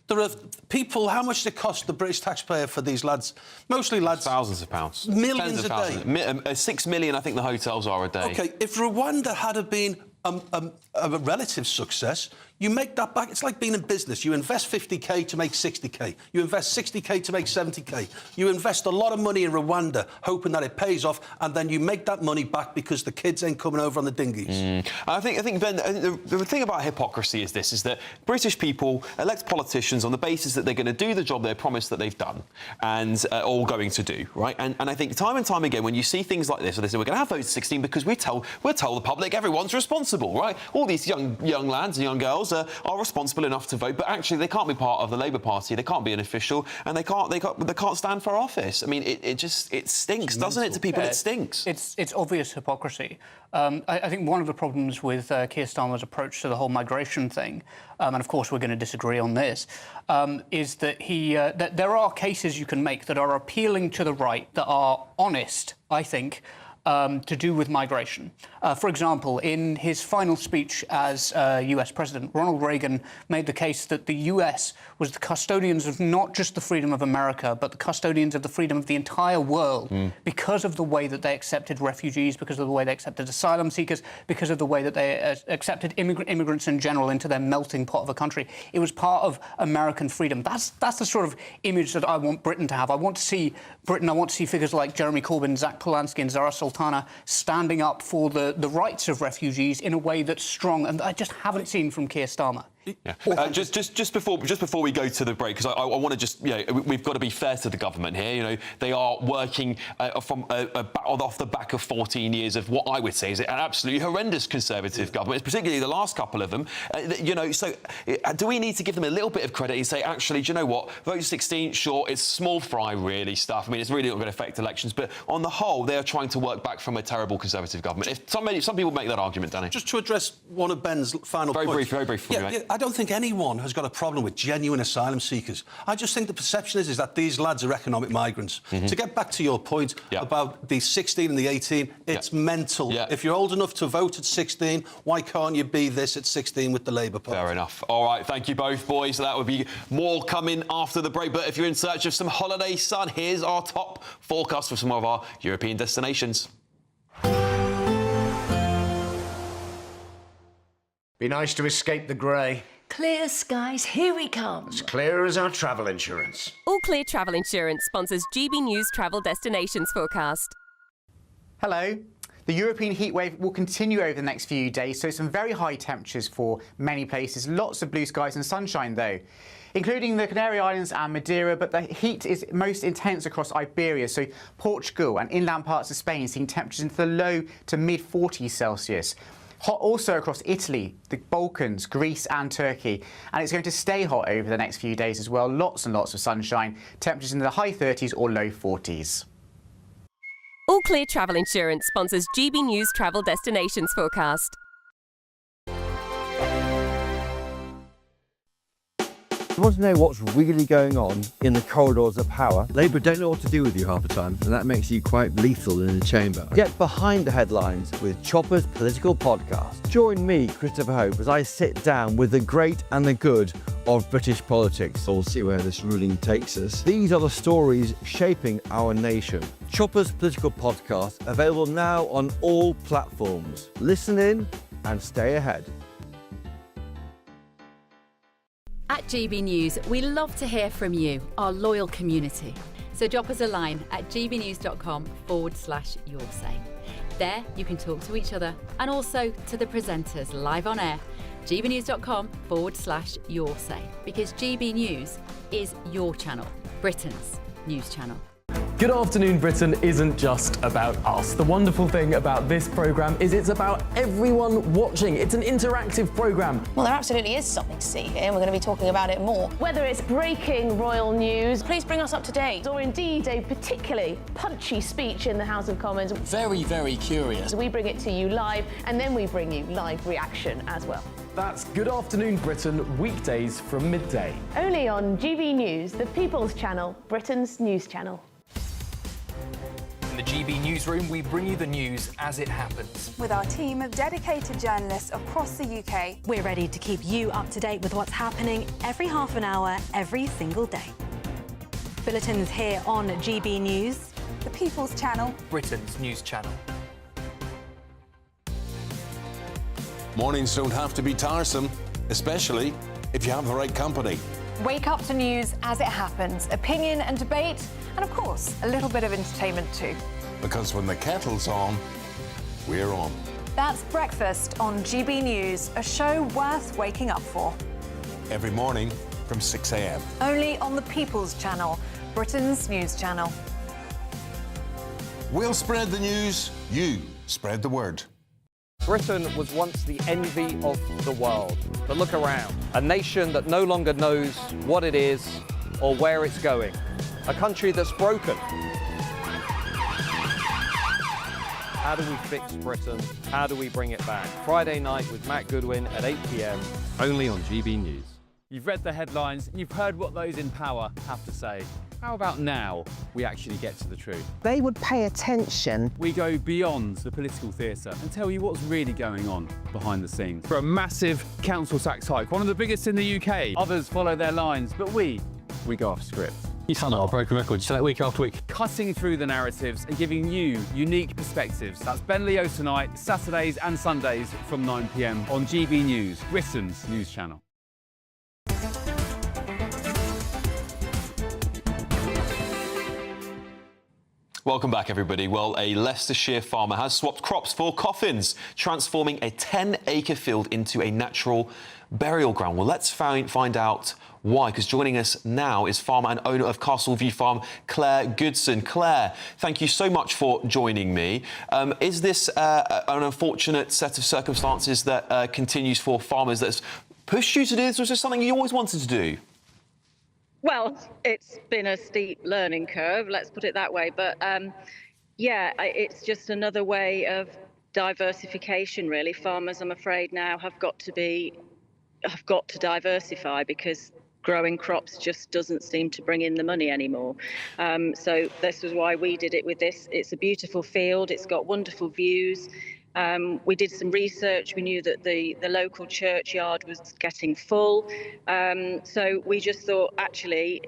There are people, how much does it cost the British taxpayer for these lads? Mostly lads... Thousands of pounds. Millions a day. 6 million, I think the hotels are a day. OK, if Rwanda had been a relative success, you make that back. It's like being in business. You invest 50k to make 60k. You invest 60k to make 70k. You invest a lot of money in Rwanda, hoping that it pays off, and then you make that money back because the kids ain't coming over on the dinghies. I think, Ben, the thing about hypocrisy is this, is that British people elect politicians on the basis that they're going to do the job they promised that they've done and all going to do, right? And I think time and time again, when you see things like this, where they say, we're going to have votes 16 because we'll tell the public everyone's responsible, right? All these young lads and young girls are responsible enough to vote, but actually they can't be part of the Labour Party, they can't be an official, and they can't stand for office. I mean, it stinks, doesn't it, to people? It stinks. It's obvious hypocrisy. I think one of the problems with Keir Starmer's approach to the whole migration thing, and of course we're going to disagree on this, is that that there are cases you can make that are appealing to the right, that are honest, I think, to do with migration. For example, in his final speech as US President, Ronald Reagan made the case that the US was the custodians of not just the freedom of America, but the custodians of the freedom of the entire world because of the way that they accepted refugees, because of the way they accepted asylum seekers, because of the way that they accepted immigrants in general into their melting pot of a country. It was part of American freedom. That's the sort of image that I want Britain to have. I want to see Britain, I want to see figures like Jeremy Corbyn, Zach Polanski and Zara Sultana standing up for the rights of refugees in a way that's strong, and I just haven't seen from Keir Starmer. Yeah. Just before we go to the break, because I want to just, we've got to be fair to the government here. You know, they are working off the back of 14 years of what I would say is an absolutely horrendous Conservative government, particularly the last couple of them. So do we need to give them a little bit of credit and say, actually, do you know what? Vote 16, sure, it's small fry really stuff. I mean, it's really not going to affect elections, but on the whole, they are trying to work back from a terrible Conservative government. If some people make that argument, Danny. Just to address one of Ben's final points. Very brief. I don't think anyone has got a problem with genuine asylum seekers. I just think the perception is that these lads are economic migrants. To get back to your point about the 16 and the 18, it's mental. If you're old enough to vote at 16, why can't you be this at 16 with the Labour Party? Fair enough. All right, thank you both, boys. So that would be more coming after the break. But if you're in search of some holiday sun, here's our top forecast for some of our European destinations. Be nice to escape the grey. Clear skies, here we come. As clear as our travel insurance. All Clear Travel Insurance sponsors GB News Travel Destinations Forecast. Hello. The European heatwave will continue over the next few days, so some very high temperatures for many places. Lots of blue skies and sunshine, though, including the Canary Islands and Madeira, but the heat is most intense across Iberia, so Portugal and inland parts of Spain seeing temperatures into the low to mid-40s Celsius. Hot also across Italy, the Balkans, Greece and Turkey. And it's going to stay hot over the next few days as well. Lots and lots of sunshine. Temperatures in the high 30s or low 40s. All Clear Travel Insurance sponsors GB News Travel Destinations Forecast. You want to know what's really going on in the corridors of power? Labour don't know what to do with you half the time, and that makes you quite lethal in the chamber. Get behind the headlines with Chopper's political podcast. Join me, Christopher Hope, as I sit down with the great and the good of British politics. We'll see where this ruling takes us. These are the stories shaping our nation. Chopper's political podcast, available now on all platforms. Listen in and stay ahead. At GB News, we love to hear from you, our loyal community. So drop us a line at gbnews.com/yoursay. There you can talk to each other and also to the presenters live on air. gbnews.com/yoursay, because GB News is your channel, Britain's news channel. Good Afternoon Britain isn't just about us. The wonderful thing about this programme is it's about everyone watching. It's an interactive programme. Well, there absolutely is something to see here, and we're going to be talking about it more. Whether it's breaking royal news, please bring us up to date, or indeed a particularly punchy speech in the House of Commons. Very, very curious. We bring it to you live, and then we bring you live reaction as well. That's Good Afternoon Britain, weekdays from midday. Only on GB News, the People's Channel, Britain's news channel. In the GB Newsroom, we bring you the news as it happens. With our team of dedicated journalists across the UK, we're ready to keep you up to date with what's happening every half an hour, every single day. Bulletins here on GB News, the People's Channel, Britain's news channel. Mornings don't have to be tiresome, especially if you have the right company. Wake up to news as it happens, opinion and debate, and of course, a little bit of entertainment too. Because when the kettle's on, we're on. That's Breakfast on GB News, a show worth waking up for. Every morning from 6 a.m. Only on the People's Channel, Britain's news channel. We'll spread the news, you spread the word. Britain was once the envy of the world. But look around. A nation that no longer knows what it is or where it's going. A country that's broken. How do we fix Britain? How do we bring it back? Friday night with Matt Goodwin at 8 p.m. Only on GB News. You've read the headlines, you've heard what those in power have to say. How about now we actually get to the truth? They would pay attention. We go beyond the political theatre and tell you what's really going on behind the scenes. For a massive council tax hike, one of the biggest in the UK. Others follow their lines, but we go off script. You cannot break a record, select week after week. Cutting through the narratives and giving you unique perspectives. That's Ben Leo tonight, Saturdays and Sundays from 9 p.m. on GB News, Britain's news channel. Welcome back, everybody. Well, a Leicestershire farmer has swapped crops for coffins, transforming a 10-acre field into a natural burial ground. Well, let's find out why, because joining us now is farmer and owner of Castleview Farm, Claire Goodson. Claire, thank you so much for joining me. Is this an unfortunate set of circumstances that continues for farmers that's pushed you to do this, or is this something you always wanted to do? Well, it's been a steep learning curve, let's put it that way. But yeah, it's just another way of diversification, really. Farmers, I'm afraid, now have got to diversify, because growing crops just doesn't seem to bring in the money anymore. So this was why we did it with this. It's a beautiful field. It's got wonderful views. We did some research. We knew that the local churchyard was getting full. So we just thought, actually,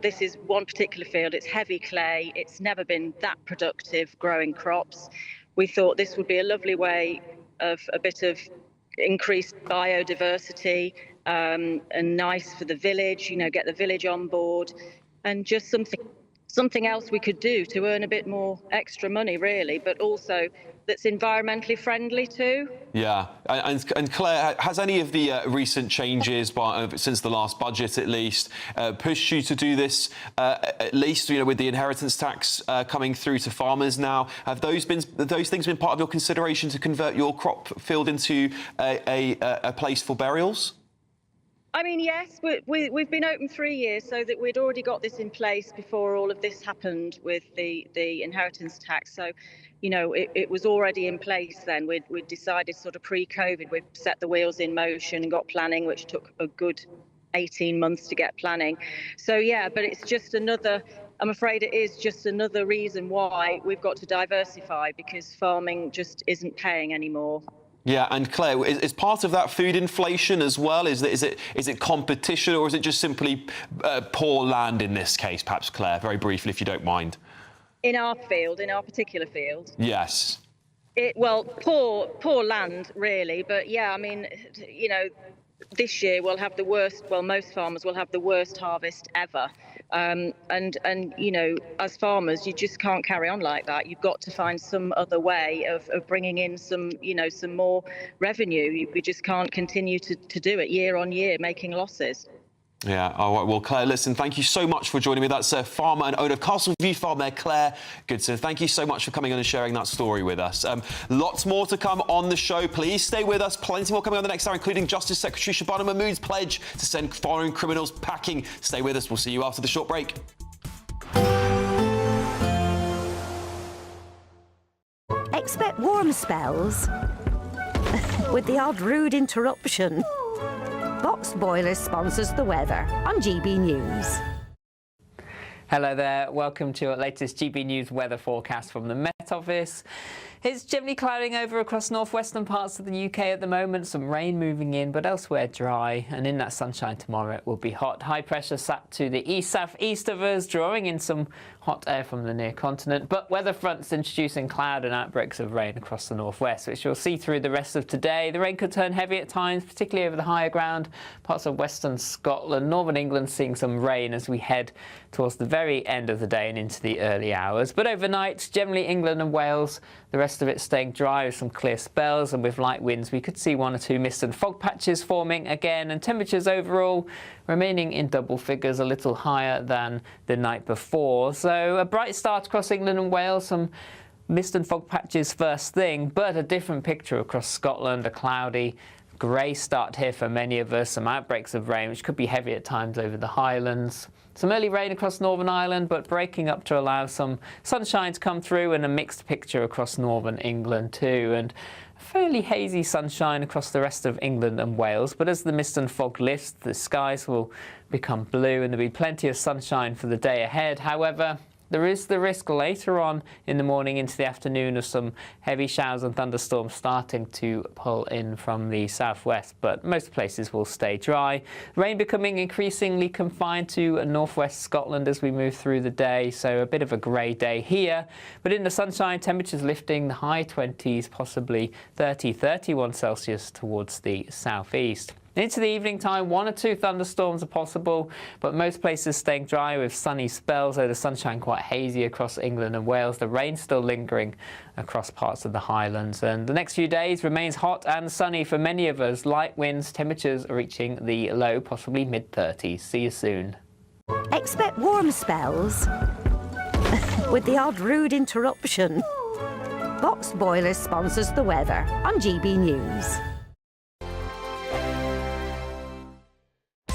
this is one particular field. It's heavy clay. It's never been that productive growing crops. We thought this would be a lovely way of a bit of increased biodiversity, and nice for the village, get the village on board, and just something else we could do to earn a bit more extra money, really, but also that's environmentally friendly too. Yeah, and Claire, has any of the recent changes, since the last budget at least, pushed you to do this, at least, with the inheritance tax coming through to farmers now? Have those things been part of your consideration to convert your crop field into a place for burials? I mean, yes, we've been open 3 years, so that we'd already got this in place before all of this happened with the inheritance tax. So, you know, it was already in place then. We'd decided sort of pre-COVID, we'd set the wheels in motion and got planning, which took a good 18 months to get planning. So, yeah, but it's just another, I'm afraid it is just another reason why we've got to diversify, because farming just isn't paying anymore. Yeah, and Claire, is part of that food inflation as well? Is it competition, or is it just simply poor land in this case, perhaps, Claire, very briefly, if you don't mind? In our field, in our particular field? Yes. Well, poor land, really. But yeah, I mean, you know, this year we'll have the worst, well, most farmers will have the worst harvest ever. And you know, as farmers, you just can't carry on like that. You've got to find some other way of bringing in some, you know, some more revenue. We just can't continue to do it year on year, making losses. Yeah, all right. Well, Claire, listen, thank you so much for joining me. That's farmer and owner of Castleview Farm there, Claire Goodson. Thank you so much for coming on and sharing that story with us. Lots more to come on the show. Please stay with us. Plenty more coming on the next hour, including Justice Secretary Shabana Mahmood's pledge to send foreign criminals packing. Stay with us. We'll see you after the short break. Expect warm spells with the odd rude interruption. Box Boilers sponsors the weather on GB News. Hello there, welcome to our latest GB News weather forecast from the Met Office. It's generally clouding over across northwestern parts of the UK at the moment, some rain moving in, but elsewhere dry, and in that sunshine tomorrow it will be hot. High pressure sat to the east-south-east of us, drawing in some hot air from the near continent, but weather fronts introducing cloud and outbreaks of rain across the northwest, which you'll see through the rest of today. The rain could turn heavy at times, particularly over the higher ground, parts of western Scotland. Northern England seeing some rain as we head towards the very end of the day and into the early hours. But overnight, generally England and Wales, the rest of it staying dry with some clear spells, and with light winds we could see 1 or 2 mist and fog patches forming again, and temperatures overall remaining in double figures, a little higher than the night before. So a bright start across England and Wales, some mist and fog patches first thing, but a different picture across Scotland, a cloudy grey start here for many of us, some outbreaks of rain which could be heavy at times over the Highlands. Some early rain across Northern Ireland, but breaking up to allow some sunshine to come through, and a mixed picture across Northern England too. And fairly hazy sunshine across the rest of England and Wales, but as the mist and fog lifts, the skies will become blue and there'll be plenty of sunshine for the day ahead. However, there is the risk later on in the morning into the afternoon of some heavy showers and thunderstorms starting to pull in from the southwest, but most places will stay dry. Rain becoming increasingly confined to northwest Scotland as we move through the day, so a bit of a grey day here. But in the sunshine, temperatures lifting the high 20s, possibly 30, 31 Celsius towards the southeast. Into the evening time, 1 or 2 thunderstorms are possible, but most places staying dry with sunny spells, though the sunshine quite hazy across England and Wales. The rain still lingering across parts of the Highlands. And the next few days remains hot and sunny for many of us. Light winds, temperatures reaching the low, possibly mid-30s. See you soon. Expect warm spells with the odd rude interruption. Box Boilers sponsors the weather on GB News.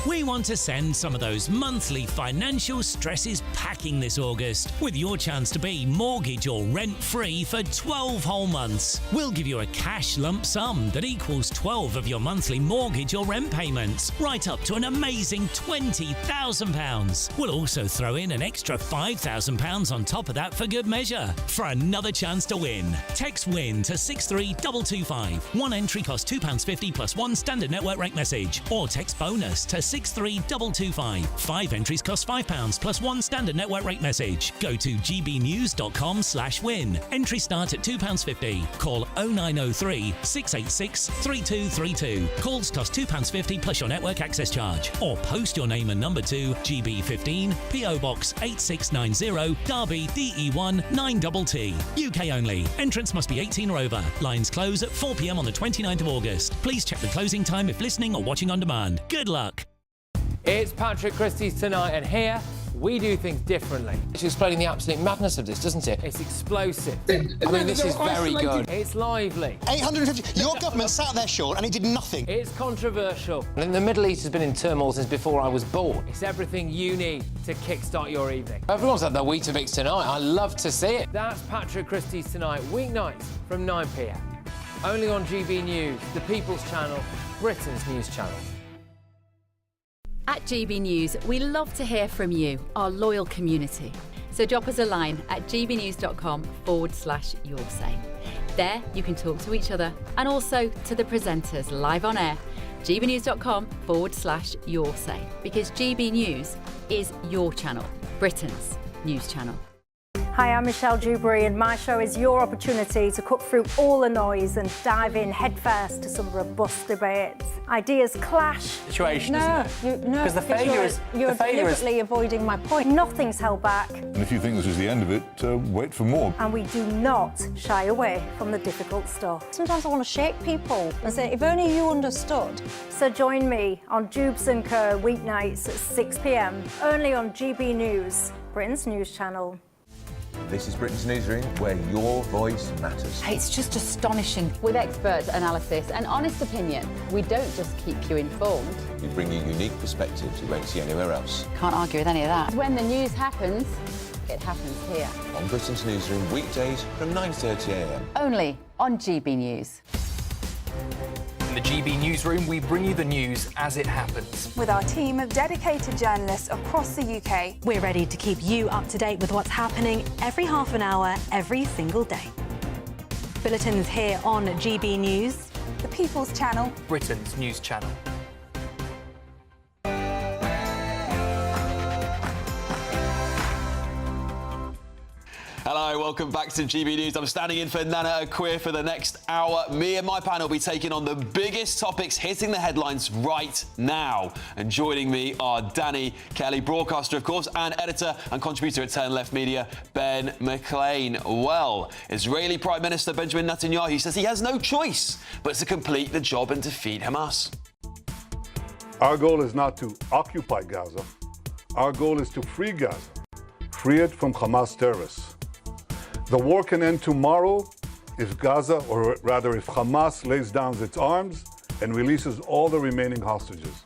We want to send some of those monthly financial stresses packing this August with your chance to be mortgage or rent-free for 12 whole months. We'll give you a cash lump sum that equals 12 of your monthly mortgage or rent payments, right up to an amazing £20,000. We'll also throw in an extra £5,000 on top of that for good measure. For another chance to win, text WIN to 63225. One entry costs £2.50 plus one standard network rate message, or text BONUS to 63225. 5 entries cost £5 plus one standard network rate message. Go to gbnews.com/win. Entry start at £2.50. Call 0903 686 3232. Calls cost £2.50 plus your network access charge. Or post your name and number to GB15 PO Box 8690 Derby DE1 9TT. UK only. Entrance must be 18 or over. Lines close at 4 p.m. on the 29th of August. Please check the closing time if listening or watching on demand. Good luck. It's Patrick Christie's Tonight, and here We do things differently. It's explaining the absolute madness of this, doesn't it? It's explosive. I mean, this is very good. It's lively. 850. Your government sat there, Sean, and it did nothing. It's controversial. And the Middle East has been in turmoil since before I was born. It's everything you need to kickstart your evening. Everyone's had their Weetabix tonight. I love to see it. That's Patrick Christie's Tonight, weeknights from 9 p.m. Only on GB News, the People's Channel, Britain's news channel. At GB News, we love to hear from you, our loyal community. So drop us a line at gbnews.com/yoursay. There you can talk to each other and also to the presenters live on air. gbnews.com/yoursay, because GB News is your channel, Britain's news channel. Hi, I'm Michelle Dewberry, and my show is your opportunity to cut through all the noise and dive in headfirst to some robust debates. Ideas clash. Situation, no, because the failure is you're deliberately avoiding my point. Nothing's held back, And if you think this is the end of it, wait for more. and we do not shy away from the difficult stuff. Sometimes I want to shake people and say, if only you understood. So join me on Jubes & Co. weeknights at 6 p.m. only on GB News, Britain's news channel. This is Britain's Newsroom, where your voice matters. It's just astonishing. With expert analysis and honest opinion, we don't just keep you informed. We bring you unique perspectives you won't see anywhere else. Can't argue with any of that. When the news happens, it happens here. On Britain's Newsroom, weekdays from 9:30 a.m. Only on GB News. In the GB Newsroom, we bring you the news as it happens. With our team of dedicated journalists across the UK, we're ready to keep you up to date with what's happening every half an hour, every single day. Bulletins here on GB News, the People's Channel, Britain's news channel. Hello, welcome back to GB News. I'm standing in for Nana Akua for the next hour. Me and my panel will be taking on the biggest topics hitting the headlines right now. And joining me are Danny Kelly, broadcaster, of course, and editor and contributor at Turn Left Media, Ben McLean. Well, Israeli Prime Minister Benjamin Netanyahu says he has no choice but to complete the job and defeat Hamas. Our goal is not to occupy Gaza. Our goal is to free Gaza, free it from Hamas terrorists. The war can end tomorrow if Gaza, or rather if Hamas, lays down its arms and releases all the remaining hostages.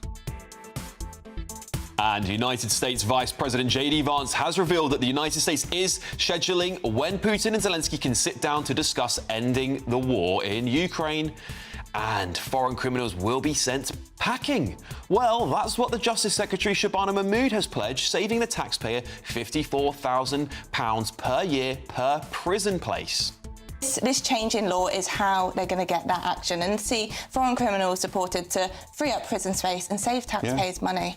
And United States Vice President J.D. Vance has revealed that the United States is scheduling when Putin and Zelenskyy can sit down to discuss ending the war in Ukraine. And foreign criminals will be sent packing. Well, that's what the Justice Secretary Shabana Mahmood has pledged, saving the taxpayer £54,000 per year per prison place. This change in law is how they're going to get that action and see foreign criminals deported to free up prison space and save taxpayers money.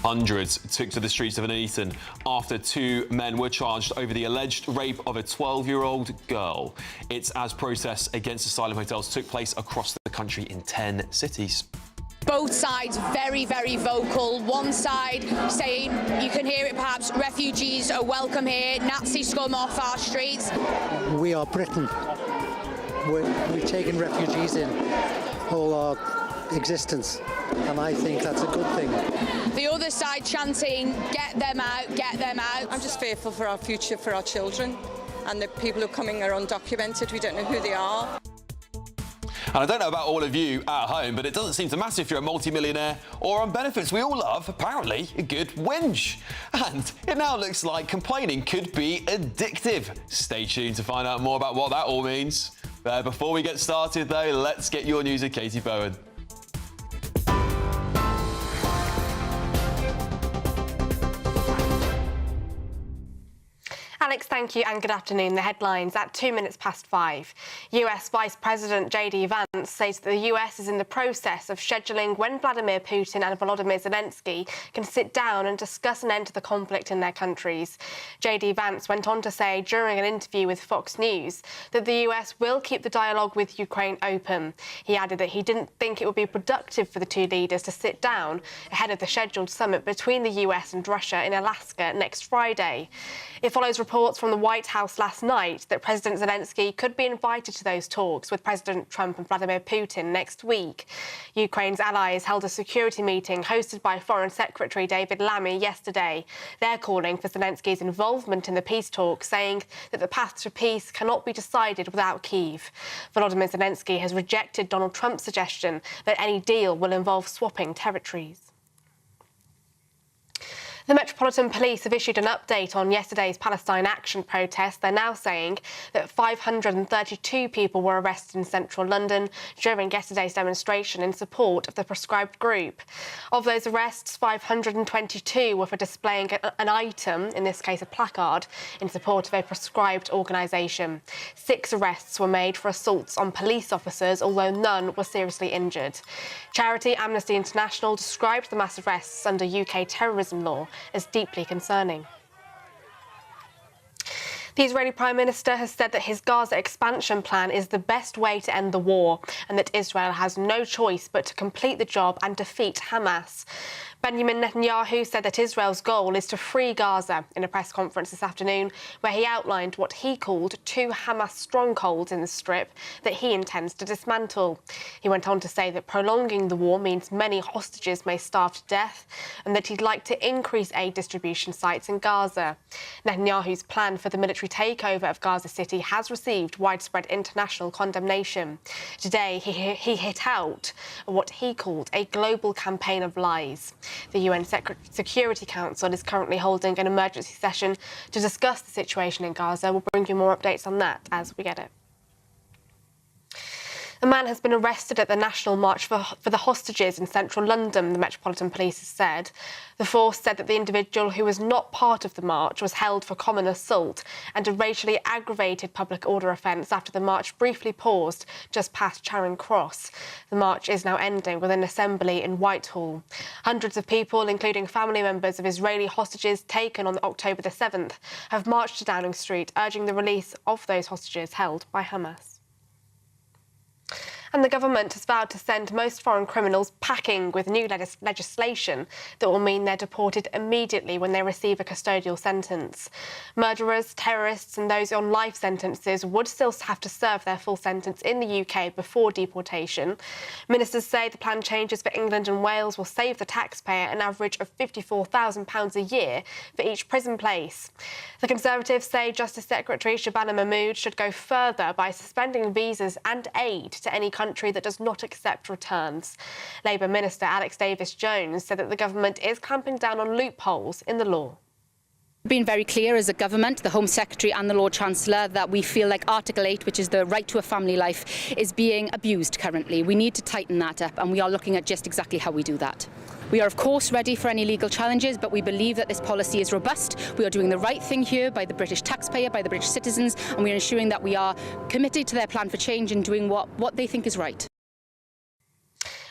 Hundreds took to the streets of Nuneaton after two men were charged over the alleged rape of a 12-year-old girl. It's as protests against asylum hotels took place across the country in 10 cities. Both sides very, very vocal. One side saying, you can hear it perhaps, refugees are welcome here, Nazi scum off our streets. We are Britain. We've taken refugees in all our existence, and I think that's a good thing. The other side chanting, get them out, get them out. I'm just fearful for our future, for our children, and the people who are coming are undocumented. We don't know who they are. And I don't know about all of you at home, but it doesn't seem to matter if you're a multi-millionaire or on benefits. We all love, apparently, a good whinge. And it now looks like complaining could be addictive. Stay tuned to find out more about what that all means. Before we get started, though, let's get your news with Katie Bowen. Alex, thank you and good afternoon. The headlines at 5:02. US Vice President J.D. Vance says that the US is in the process of scheduling when Vladimir Putin and Volodymyr Zelenskyy can sit down and discuss an end to the conflict in their countries. J.D. Vance went on to say during an interview with Fox News that the US will keep the dialogue with Ukraine open. He added that he didn't think it would be productive for the two leaders to sit down ahead of the scheduled summit between the US and Russia in Alaska next Friday. It follows reports reports from the White House last night that President Zelenskyy could be invited to those talks with President Trump and Vladimir Putin next week. Ukraine's allies held a security meeting hosted by Foreign Secretary David Lammy yesterday. They're calling for Zelenskyy's involvement in the peace talks, saying that the path to peace cannot be decided without Kyiv. Volodymyr Zelenskyy has rejected Donald Trump's suggestion that any deal will involve swapping territories. The Metropolitan Police have issued an update on yesterday's Palestine Action protest. They're now saying that 532 people were arrested in central London during yesterday's demonstration in support of the proscribed group. Of those arrests, 522 were for displaying an item, in this case a placard, in support of a proscribed organisation. 6 arrests were made for assaults on police officers, although none were seriously injured. Charity Amnesty International described the mass arrests under UK terrorism law as deeply concerning. The Israeli Prime Minister has said that his Gaza expansion plan is the best way to end the war and that Israel has no choice but to complete the job and defeat Hamas. Benjamin Netanyahu said that Israel's goal is to free Gaza in a press conference this afternoon where he outlined what he called 2 Hamas strongholds in the Strip that he intends to dismantle. He went on to say that prolonging the war means many hostages may starve to death and that he'd like to increase aid distribution sites in Gaza. Netanyahu's plan for the military takeover of Gaza City has received widespread international condemnation. Today, he hit out what he called a global campaign of lies. The UN Security Council is currently holding an emergency session to discuss the situation in Gaza. We'll bring you more updates on that as we get it. A man has been arrested at the National March for the hostages in central London, the Metropolitan Police has said. The force said that the individual who was not part of the march was held for common assault and a racially aggravated public order offence after the march briefly paused just past Charing Cross. The march is now ending with an assembly in Whitehall. Hundreds of people, including family members of Israeli hostages taken on October the 7th, have marched to Downing Street, urging the release of those hostages held by Hamas. And the government has vowed to send most foreign criminals packing with new legislation that will mean they're deported immediately when they receive a custodial sentence. Murderers, terrorists and those on life sentences would still have to serve their full sentence in the UK before deportation. Ministers say the planned changes for England and Wales will save the taxpayer an average of £54,000 a year for each prison place. The Conservatives say Justice Secretary Shabana Mahmood should go further by suspending visas and aid to any country that does not accept returns. Labour Minister Alex Davis-Jones said that the government is clamping down on loopholes in the law. We've been very clear as a government, the Home Secretary and the Lord Chancellor, that we feel like Article 8, which is the right to a family life, is being abused currently. We need to tighten that up and we are looking at just exactly how we do that. We are of course ready for any legal challenges, but we believe that this policy is robust. We are doing the right thing here by the British taxpayer, by the British citizens, and we are ensuring that we are committed to their plan for change and doing what they think is right.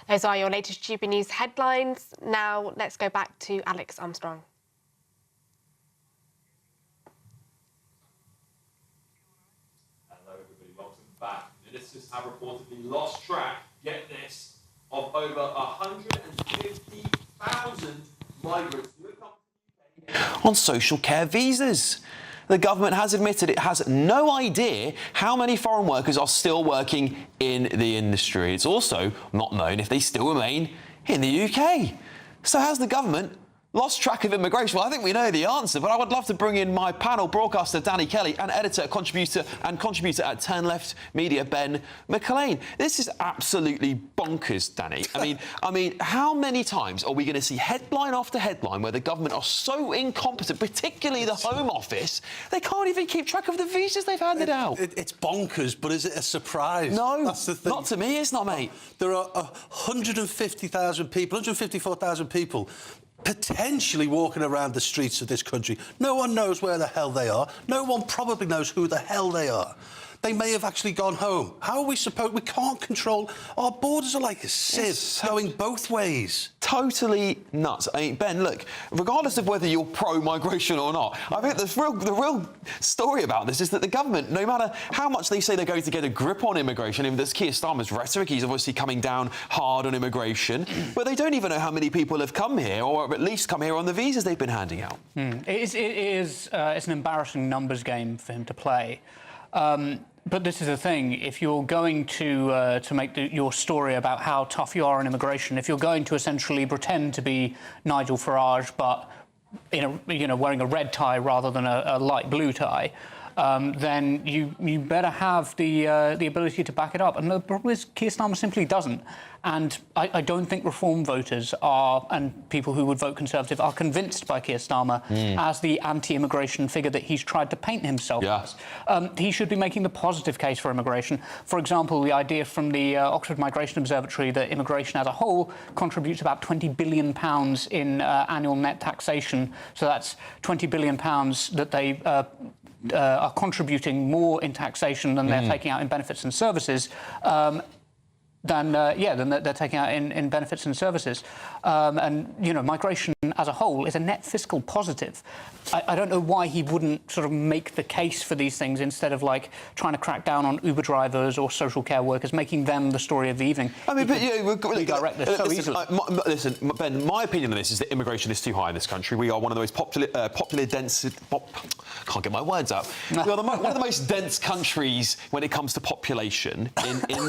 Those are your latest GB News headlines. Now let's go back to Alex Armstrong. Hello everybody, welcome back. Ministers have reportedly lost track, get this, of over 150,000 migrants who have come to the UK on social care visas. The government has admitted it has no idea how many foreign workers are still working in the industry. It's also not known if they still remain in the UK. So has the government lost track of immigration? Well, I think we know the answer, but I would love to bring in my panel broadcaster, Danny Kelly, and editor, contributor at Turn Left Media, Ben McLean. This is absolutely bonkers, Danny. I mean, how many times are we going to see headline after headline where the government are so incompetent, particularly the Home Office, they can't even keep track of the visas they've handed out? It's bonkers, but is it a surprise? No, that's the thing. Not to me, it's not, mate. There are 150,000 people, 154,000 people potentially walking around the streets of this country. No one knows where the hell they are. No one probably knows who the hell they are. They may have actually gone home. How are we supposed... We can't control... Our borders are like a sieve, going both ways. totally nuts. I mean, Ben, look, regardless of whether you're pro-migration or not, I think the real story about this is that the government, no matter how much they say they're going to get a grip on immigration, even this Keir Starmer's rhetoric, he's obviously coming down hard on immigration, but they don't even know how many people have come here, or at least come here on the visas they've been handing out. It's an embarrassing numbers game for him to play. But this is the thing: if you're going to make your story about how tough you are on immigration, if you're going to essentially pretend to be Nigel Farage, but wearing a red tie rather than a light blue tie, then you better have the ability to back it up. And the problem is Keir Starmer simply doesn't. And I don't think Reform voters and people who would vote Conservative are convinced by Keir Starmer as the anti-immigration figure that he's tried to paint himself as. He should be making the positive case for immigration. For example, the idea from the Oxford Migration Observatory that immigration as a whole contributes about £20 billion in annual net taxation. So that's £20 billion that they are contributing more in taxation than they're taking out in benefits and services. Than they're taking out in benefits and services. And, migration as a whole is a net fiscal positive. I don't know why he wouldn't sort of make the case for these things instead of, trying to crack down on Uber drivers or social care workers, making them the story of the evening. I mean, redirect this so easily. Listen, Ben, my opinion on this is that immigration is too high in this country. We are one of the most popular dense... can't get my words out. We are one of the most dense countries when it comes to population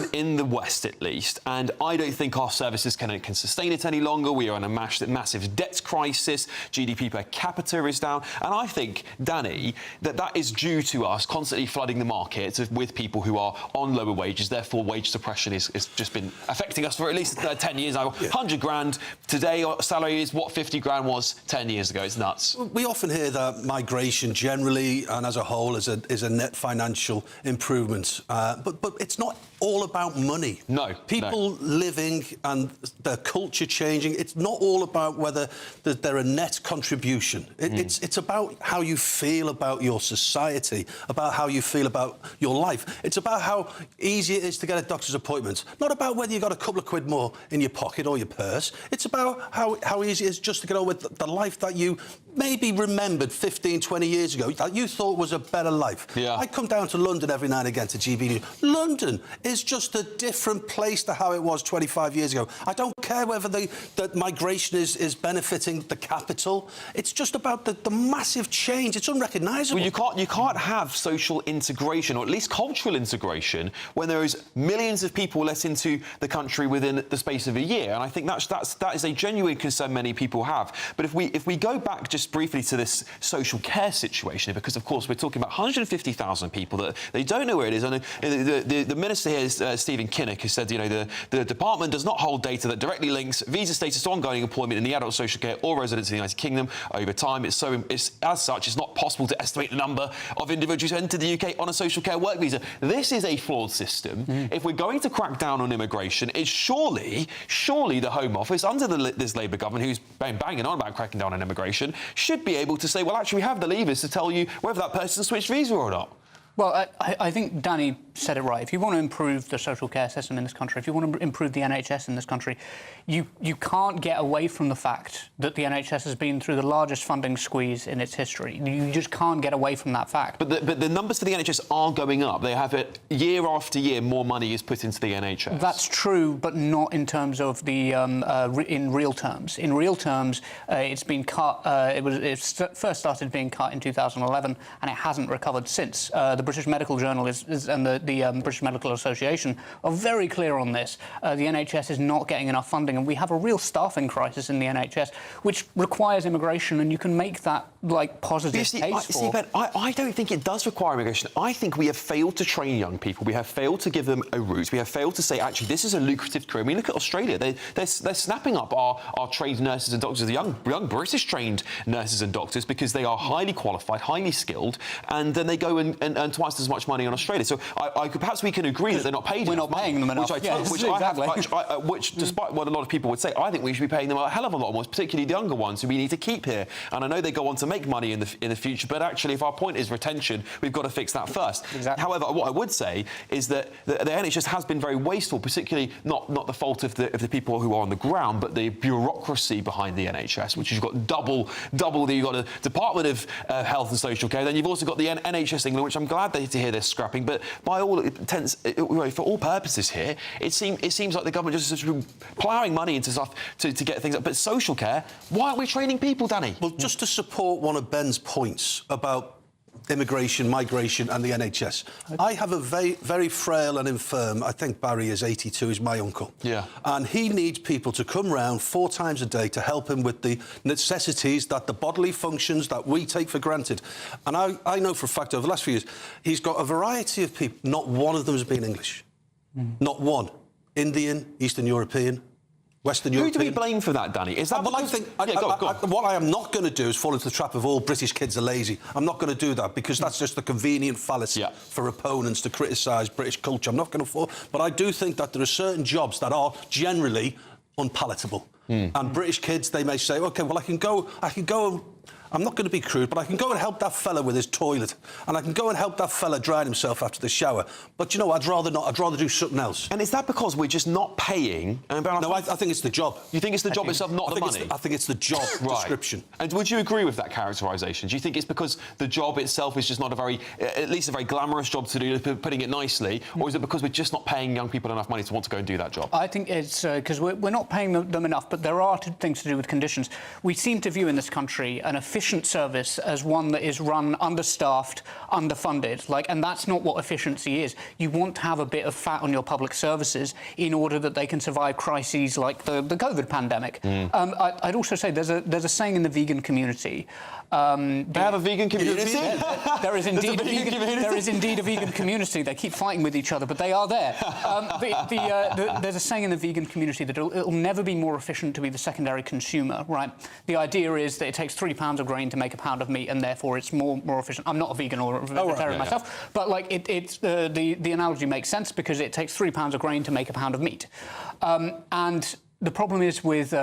in the West, at least, and I don't think our services can sustain it any longer. We are in a massive debt crisis. GDP per capita is down, and I think, Danny, that is due to us constantly flooding the market with people who are on lower wages. Therefore, wage suppression has just been affecting us for at least 10 years now. 100 grand today, salary is what 50 grand was 10 years ago. It's nuts. We often hear that migration generally and as a whole is a net financial improvement, but it's not all about money. No. People living and their culture changing, it's not all about whether they're a net contribution. It's about how you feel about your society, about how you feel about your life. It's about how easy it is to get a doctor's appointment, not about whether you've got a couple of quid more in your pocket or your purse. It's about how easy it is just to get on with the life that you maybe remembered 15, 20 years ago, that you thought was a better life. Yeah. I come down to London every now and again to GBNews. London is just a different place to how it was 25 years ago. I don't care whether the migration is benefiting the capital. It's just about the massive change. It's unrecognisable. Well, you can't have social integration, or at least cultural integration, when there is millions of people let into the country within the space of a year. And I think that is a genuine concern many people have. But if we go back just briefly to this social care situation, because of course we're talking about 150,000 people that they don't know where it is. And the minister here is Stephen Kinnock, who said, the department does not hold data that directly links visa status to ongoing employment in the adult social care or residence in the United Kingdom over time. As such, it's not possible to estimate the number of individuals who enter the UK on a social care work visa. This is a flawed system. If we're going to crack down on immigration, it's surely the Home Office, under this Labour government, who's banging on about cracking down on immigration, should be able to say, well, actually, we have the levers to tell you whether that person switched visa or not. Well, I think Danny said it right. If you want to improve the social care system in this country, if you want to improve the NHS in this country, you can't get away from the fact that the NHS has been through the largest funding squeeze in its history. You just can't get away from that fact. But the numbers for the NHS are going up. They have it year after year. More money is put into the NHS. That's true, but not in terms of the in real terms. In real terms, it's been cut. It first started being cut in 2011, and it hasn't recovered since. The British Medical Journal and the British Medical Association are very clear on this. The NHS is not getting enough funding, and we have a real staffing crisis in the NHS, which requires immigration, and you can make that positive case for. Ben, I don't think it does require immigration. I think we have failed to train young people. We have failed to give them a route. We have failed to say, actually, this is a lucrative career. I mean, look at Australia. They're snapping up our trained nurses and doctors, the young British trained nurses and doctors, because they are highly qualified, highly skilled, and then they go and earn spend twice as much money on Australia. So perhaps we can agree that they're not paid. We're not paying them enough. Which, despite what a lot of people would say, I think we should be paying them a hell of a lot more, particularly the younger ones who we need to keep here. And I know they go on to make money in the future, but actually, if our point is retention, we've got to fix that first. Exactly. However, what I would say is that the NHS has been very wasteful, particularly not the fault of the people who are on the ground, but the bureaucracy behind the NHS, which you've got double. You've got a Department of Health and Social Care, then you've also got the NHS England, which I'm glad to hear they're scrapping. But by all intents, for all purposes here, it seems like the government just is ploughing money into stuff to get things up. But social care, why aren't we training people, Danny? Well, just to support one of Ben's points about immigration, migration and the NHS. I have a very, very frail and infirm, I think Barry is 82, he's my uncle. Yeah. And he needs people to come round 4 times a day to help him with the necessities, that the bodily functions that we take for granted. And I know for a fact over the last few years, he's got a variety of people, not one of them has been English. Not one. Indian, Eastern European, Western European. Who do we blame for that, Danny? Is that well, I think what I am not going to do is fall into the trap of all British kids are lazy. I'm not going to do that because that's just a convenient fallacy for opponents to criticise British culture. I'm not going to fall. But I do think that there are certain jobs that are generally unpalatable. And British kids, they may say, OK, well, I can go and... I'm not going to be crude, but I can go and help that fella with his toilet, and I can go and help that fella dry himself after the shower. But, you know, I'd rather not. I'd rather do something else. And is that because we're just not paying? No, I think it's the job. You think it's the job itself, not the money? I think it's the job description. And would you agree with that characterisation? Do you think it's because the job itself is just not at least a very glamorous job to do, putting it nicely, or is it because we're just not paying young people enough money to want to go and do that job? I think it's because we're not paying them enough, but there are things to do with conditions. We seem to view in this country an efficient service as one that is run understaffed, underfunded, and that's not what efficiency is. You want to have a bit of fat on your public services in order that they can survive crises like the COVID pandemic. I'd also say there's a saying in the vegan community. They have a vegan community? There is indeed a vegan community. They keep fighting with each other, but they are there. There's a saying in the vegan community that it'll never be more efficient to be the secondary consumer, right? The idea is that it takes 3 pounds of grain to make a pound of meat, and therefore it's more efficient. I'm not a vegan or a vegetarian myself, but the analogy makes sense because it takes 3 pounds of grain to make a pound of meat. And the problem is with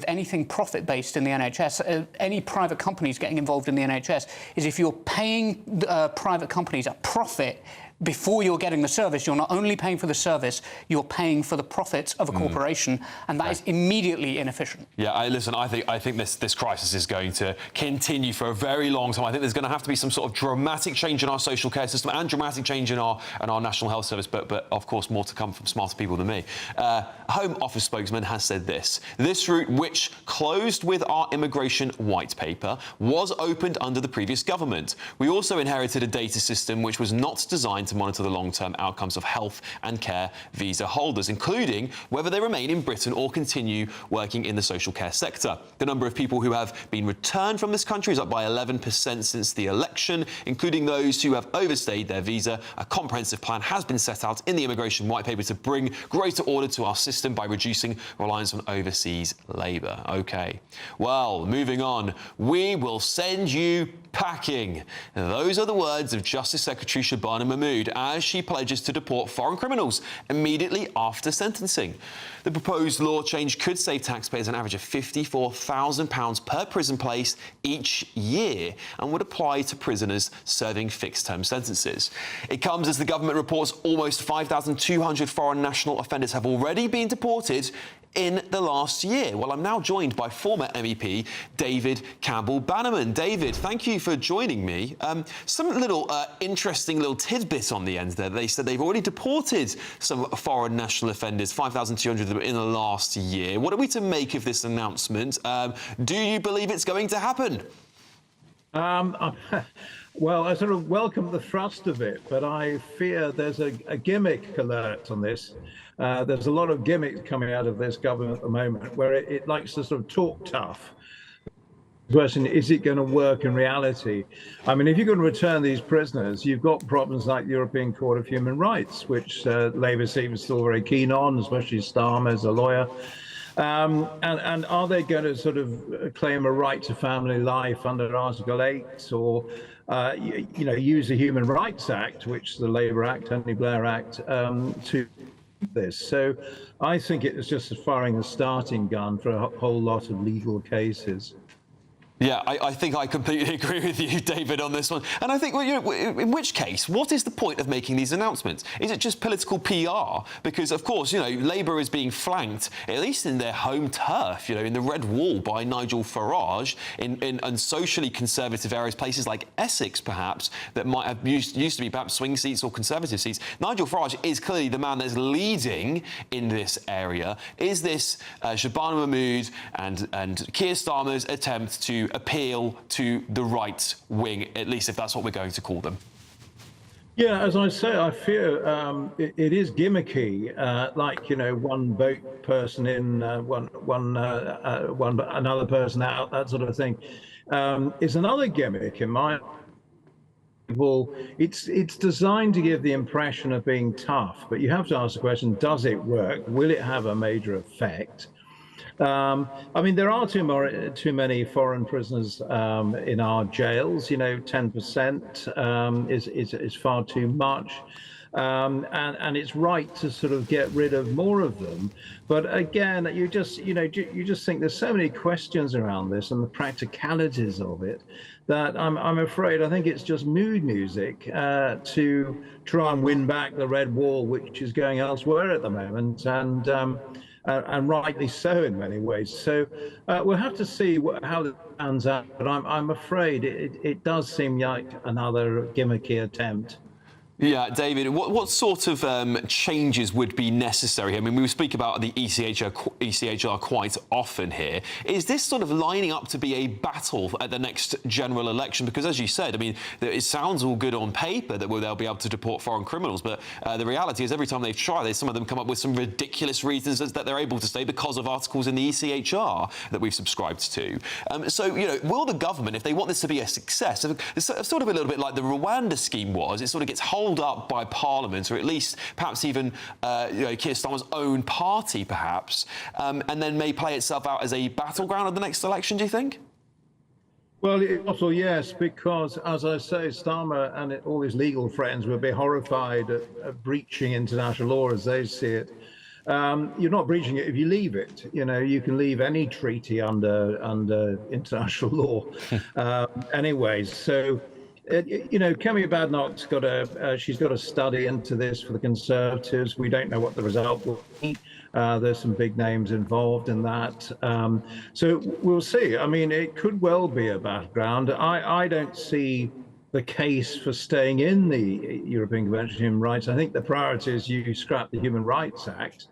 anything profit-based in the NHS, any private companies getting involved in the NHS, is if you're paying private companies a profit before you're getting the service, you're not only paying for the service, you're paying for the profits of a corporation, and that is immediately inefficient. Yeah, listen, I think this crisis is going to continue for a very long time. I think there's going to have to be some sort of dramatic change in our social care system and dramatic change in our National Health Service, but of course more to come from smarter people than me. A Home Office spokesman has said this: this route, which closed with our immigration white paper, was opened under the previous government. We also inherited a data system which was not designed to monitor the long-term outcomes of health and care visa holders, including whether they remain in Britain or continue working in the social care sector. The number of people who have been returned from this country is up by 11% since the election, including those who have overstayed their visa. A comprehensive plan has been set out in the immigration white paper to bring greater order to our system by reducing reliance on overseas labour. OK. Well, moving on. We will send you packing. Those are the words of Justice Secretary Shabana Mahmood as she pledges to deport foreign criminals immediately after sentencing. The proposed law change could save taxpayers an average of £54,000 per prison place each year and would apply to prisoners serving fixed-term sentences. It comes as the government reports almost 5,200 foreign national offenders have already been deported in the last year. Well, I'm now joined by former MEP David Campbell-Bannerman. David, thank you for joining me. Some little interesting little tidbit on the end there. They said they've already deported some foreign national offenders, 5,200 of them in the last year. What are we to make of this announcement? Do you believe it's going to happen? Well, I sort of welcome the thrust of it, but I fear there's a gimmick alert on this. There's a lot of gimmicks coming out of this government at the moment where it likes to sort of talk tough. The question, is it going to work in reality? I mean, if you're going to return these prisoners, you've got problems like the European Court of Human Rights, which Labour seems still very keen on, especially Starmer as a lawyer. And are they going to sort of claim a right to family life under Article 8 or, use the Human Rights Act, which the Labour Act, Tony Blair Act, to this? So I think it's just firing a starting gun for a whole lot of legal cases. Yeah, I think I completely agree with you, David, on this one. And I think, well, in which case, what is the point of making these announcements? Is it just political PR? Because, of course, Labour is being flanked, at least in their home turf, in the Red Wall by Nigel Farage, in socially conservative areas, places like Essex, perhaps, that might have used to be perhaps swing seats or conservative seats. Nigel Farage is clearly the man that's leading in this area. Is this Shabana Mahmood and Keir Starmer's attempt to appeal to the right wing, at least if that's what we're going to call them? Yeah, as I say, I fear it is gimmicky, like one vote person in, another person out, that sort of thing. Is another gimmick in my. Well, it's designed to give the impression of being tough, but you have to ask the question: does it work? Will it have a major effect? I mean, there are too many foreign prisoners in our jails. 10% is far too much, and it's right to sort of get rid of more of them. But again, you just think there's so many questions around this and the practicalities of it that I'm afraid I think it's just mood music to try and win back the Red Wall, which is going elsewhere at the moment, and rightly so in many ways. So we'll have to see how it pans out. But I'm afraid it does seem like another gimmicky attempt. Yeah, David, what sort of changes would be necessary? I mean, we speak about the ECHR quite often here. Is this sort of lining up to be a battle at the next general election? Because, as you said, I mean, it sounds all good on paper that they'll be able to deport foreign criminals, but the reality is every time they've tried, some of them come up with some ridiculous reasons that they're able to stay because of articles in the ECHR that we've subscribed to. So, will the government, if they want this to be a success, it's sort of a little bit like the Rwanda scheme was, it sort of gets held up by Parliament, or at least perhaps even Keir Starmer's own party, perhaps, and then may play itself out as a battleground of the next election, do you think? Well, also yes, because, as I say, Starmer and all his legal friends will be horrified at breaching international law as they see it. You're not breaching it if you leave it. You can leave any treaty under international law. Anyways, so. Kemi Badenoch's she's got a study into this for the Conservatives. We don't know what the result will be. There's some big names involved in that. So we'll see. I mean, it could well be a battleground. I don't see the case for staying in the European Convention on Human Rights. I think the priority is you scrap the Human Rights Act,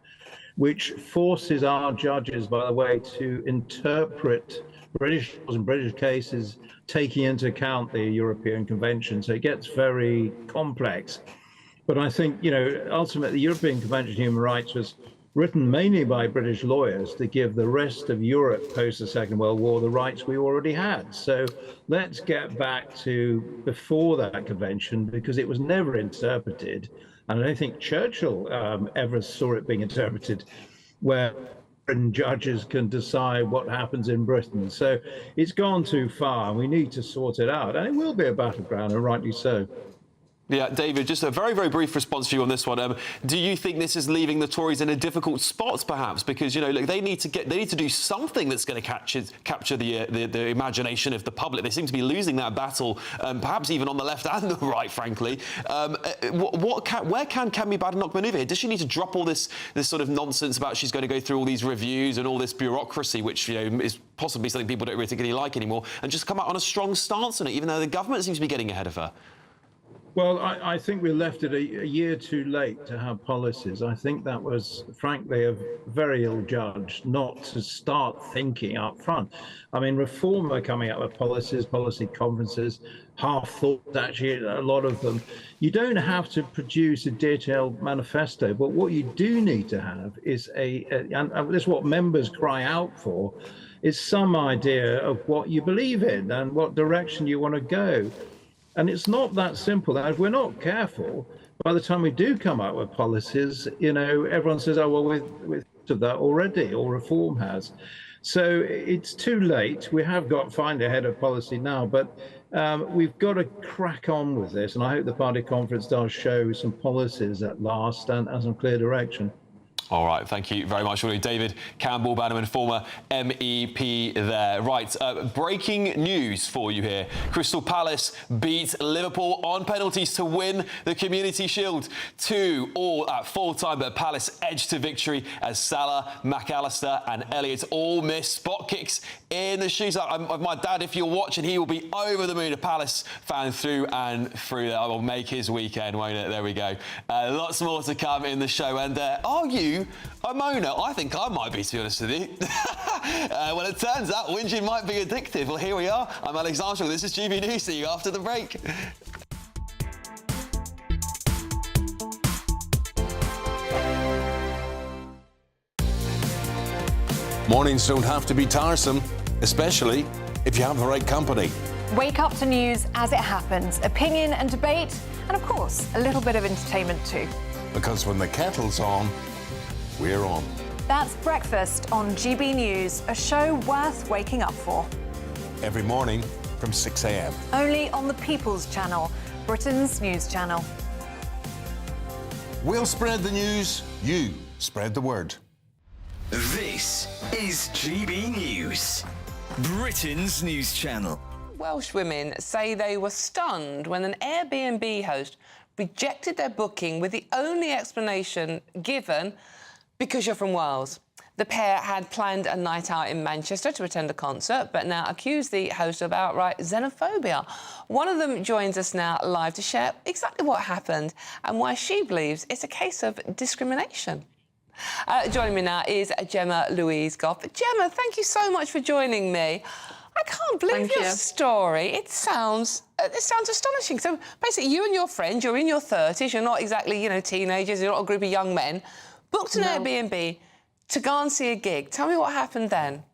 which forces our judges, by the way, to interpret British laws and British cases taking into account the European Convention. So it gets very complex. But I think, ultimately, the European Convention on Human Rights was written mainly by British lawyers to give the rest of Europe post the Second World War the rights we already had. So let's get back to before that convention, because it was never interpreted. And I don't think Churchill ever saw it being interpreted where judges can decide what happens in Britain. So it's gone too far, and we need to sort it out. And it will be a battleground, and rightly so. Yeah, David, just a very, very brief response to you on this one. Do you think this is leaving the Tories in a difficult spot, perhaps? Because, look, they need to do something that's going to capture the imagination of the public. They seem to be losing that battle, perhaps even on the left and the right, frankly. Where can Kemi Badenoch manoeuvre here? Does she need to drop all this sort of nonsense about she's going to go through all these reviews and all this bureaucracy, which is possibly something people don't really like anymore, and just come out on a strong stance on it, even though the government seems to be getting ahead of her? Well, I think we left it a year too late to have policies. I think that was, frankly, a very ill judge not to start thinking up front. I mean, Reform are coming up with policies, policy conferences, half thought, actually, a lot of them. You don't have to produce a detailed manifesto, but what you do need to have is and this is what members cry out for, is some idea of what you believe in and what direction you want to go. And it's not that simple. If we're not careful, by the time we do come out with policies, everyone says, oh, well, with of that already, or reform has. So it's too late. We have got to find a head of policy now, but we've got to crack on with this. And I hope the party conference does show some policies at last and some clear direction. All right, thank you very much, David Campbell Bannerman, former MEP there. Right, breaking news for you here. Crystal Palace beat Liverpool on penalties to win the Community Shield. 2-2 at full-time, but Palace edged to victory as Salah, McAllister and Elliott all missed spot kicks in the shootout. My dad, if you're watching, he will be over the moon. A Palace fan through and through there. I will make his weekend, won't it? There we go. Lots more to come in the show. And are you a moaner? I think I might be, to be honest with you. Well, it turns out whinging might be addictive. Well, here we are. I'm Alex Armstrong. This is GB News. See you after the break. Mornings don't have to be tiresome, especially if you have the right company. Wake up to news as it happens, opinion and debate, and of course, a little bit of entertainment too. Because when the kettle's on, we're on. That's Breakfast on GB News, a show worth waking up for. Every morning from 6 a.m. Only on the People's Channel, Britain's news channel. We'll spread the news, you spread the word. This is GB News, Britain's news channel. Welsh women say they were stunned when an Airbnb host rejected their booking with the only explanation given, because you're from Wales. The pair had planned a night out in Manchester to attend a concert, but now accuse the host of outright xenophobia. One of them joins us now live to share exactly what happened and why she believes it's a case of discrimination. Joining me now is Gemma Louise Goff. Gemma, thank you so much for joining me. I can't believe your story. It sounds astonishing. So basically, you and your friend, you're in your 30s, you're not exactly, teenagers, you're not a group of young men, booked an Airbnb to go and see a gig. Tell me what happened then.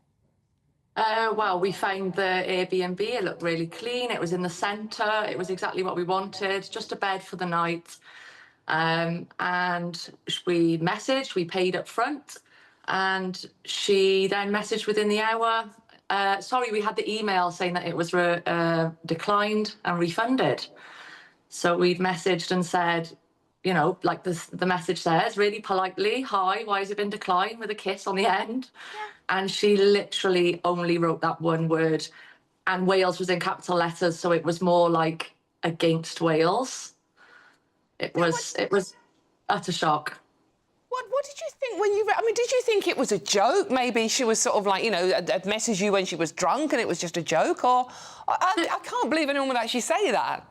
Well, we found the Airbnb. It looked really clean. It was in the centre. It was exactly what we wanted, just a bed for the night. And we messaged, we paid up front, and she then messaged within the hour, sorry, we had the email saying that it was declined and refunded. So we'd messaged and said, like the message says, really politely, hi, why has it been declined, with a kiss on the end? Yeah. And she literally only wrote that one word, and Wales was in capital letters, so it was more like against Wales. It was utter shock. What did you think when you read? I mean, did you think it was a joke? Maybe she was sort of like, had messaged you when she was drunk and it was just a joke? Or I can't believe anyone would actually say that.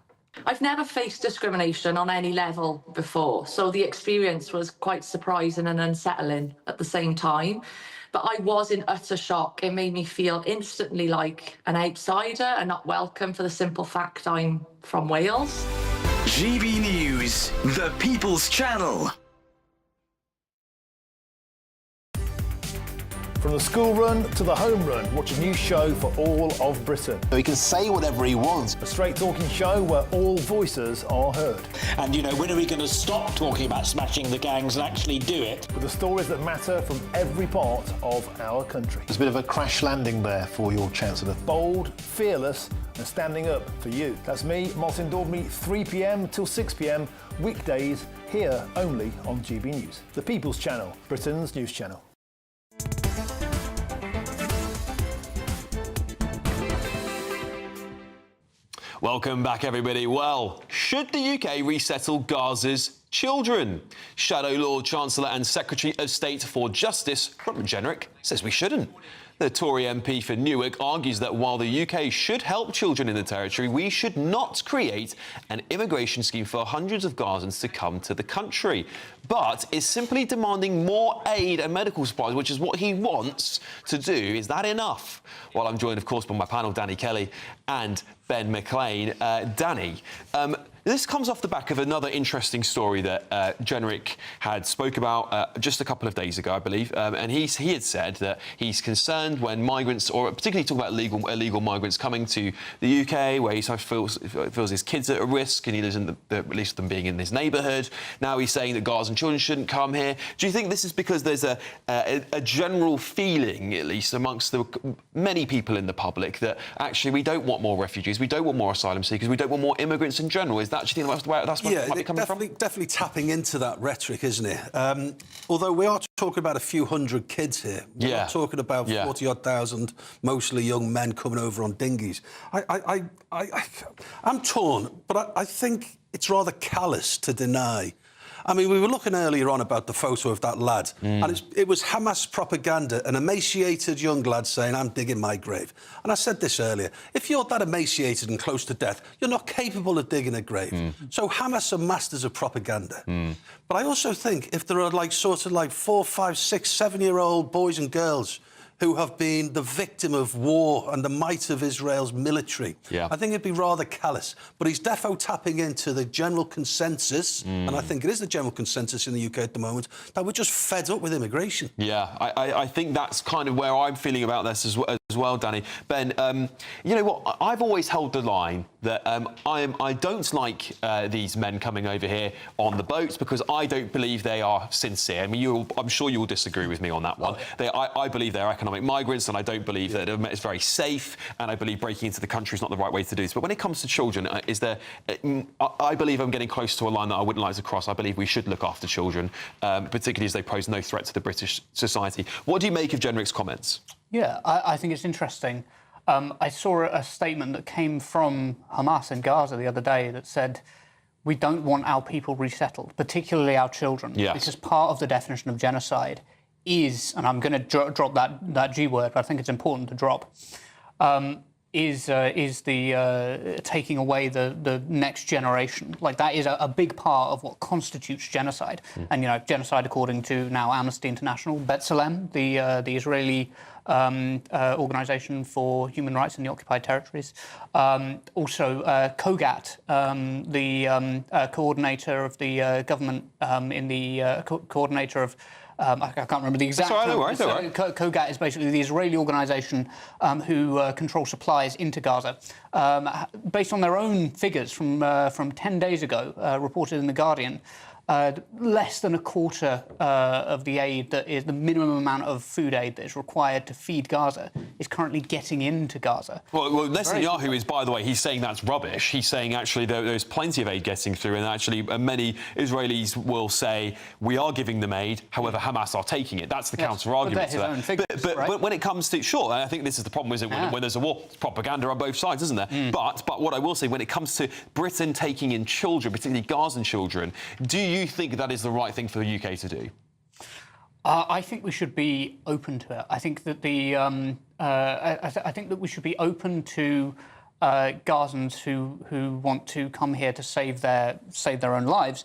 I've never faced discrimination on any level before, so the experience was quite surprising and unsettling at the same time. But I was in utter shock. It made me feel instantly like an outsider and not welcome for the simple fact I'm from Wales. GB News, the People's Channel. From the school run to the home run, watch a new show for all of Britain. He can say whatever he wants. A straight-talking show where all voices are heard. And, when are we going to stop talking about smashing the gangs and actually do it? With the stories that matter from every part of our country. There's a bit of a crash landing there for your Chancellor. Bold, fearless and standing up for you. That's me, Martin Daubney, 3 p.m. till 6 p.m, weekdays, here only on GB News. The People's Channel, Britain's news channel. Welcome back, everybody. Well, should the UK resettle Gaza's children? Shadow Lord Chancellor and Secretary of State for Justice, Robert Jenrick, says we shouldn't. The Tory MP for Newark argues that while the UK should help children in the territory, we should not create an immigration scheme for hundreds of Gazans to come to the country, but is simply demanding more aid and medical supplies, which is what he wants to do. Is that enough? Well, I'm joined, of course, by my panel, Danny Kelly and Ben McLean. Danny, this comes off the back of another interesting story that Jenrick had spoke about just a couple of days ago, I believe, and he had said that he's concerned concerned when migrants, or particularly talk about illegal migrants coming to the UK, where he sort of feels his kids are at risk, and he lives in at least them being in his neighbourhood. Now he's saying that Gaza children shouldn't come here. Do you think this is because there's a general feeling, at least amongst many people in the public, that actually we don't want more refugees, we don't want more asylum seekers, we don't want more immigrants in general? Is that, do you think that's where it might be coming from? Definitely tapping into that rhetoric, isn't it? Although we are talking about a few hundred kids here. We're not talking about 40-odd thousand, mostly young men coming over on dinghies. I'm torn, but I think it's rather callous to deny. I mean, we were looking earlier on about the photo of that lad, and it was Hamas propaganda, an emaciated young lad saying, I'm digging my grave. And I said this earlier, if you're that emaciated and close to death, you're not capable of digging a grave. So Hamas are masters of propaganda. But I also think if there are sort of 4, 5, 6, 7-year-old boys and girls who have been the victim of war and the might of Israel's military, I think it'd be rather callous. But he's defo tapping into the general consensus, and I think it is the general consensus in the UK at the moment, that we're just fed up with immigration. Yeah, I think that's kind of where I'm feeling about this as well, Danny. Ben, you know what? I've always held the line that I don't like these men coming over here on the boats because I don't believe they are sincere. I mean, I'm sure you will disagree with me on that one. I believe they're economic migrants, and I don't believe that it's very safe, and I believe breaking into the country is not the right way to do this. But when it comes to children, I believe I'm getting close to a line that I wouldn't like to cross. I believe we should look after children, particularly as they pose no threat to the British society. What do you make of Jenrick's comments? Yeah, I think it's interesting. I saw a statement that came from Hamas in Gaza the other day that said, we don't want our people resettled, particularly our children, because part of the definition of genocide is, and I'm going to drop that G word, but I think it's important to drop, is the taking away the next generation. Like, that is a big part of what constitutes genocide. And, you know, genocide, according to now Amnesty International, B'Tselem, the Israeli organisation for human rights in the occupied territories. Also, COGAT, the coordinator of the government in the coordinator of I can't remember the exact term. COGAT is basically the Israeli organisation who control supplies into Gaza. Based on their own figures from 10 days ago, reported in The Guardian, less than a quarter of the aid that is the minimum amount of food aid that is required to feed Gaza is currently getting into Gaza. Well, Netanyahu is, by the way, he's saying that's rubbish. He's saying actually there's plenty of aid getting through, and actually many Israelis will say we are giving them aid, however Hamas are taking it. That's the counter-argument to that. But when it comes to, sure, I think this is the problem, is it? When there's a war, it's propaganda on both sides, isn't there? But what I will say, when it comes to Britain taking in children, particularly Gazan children, do you think that is the right thing for the UK to do? I think we should be open to it. I think that I think that we should be open to Gazans who want to come here to save their own lives.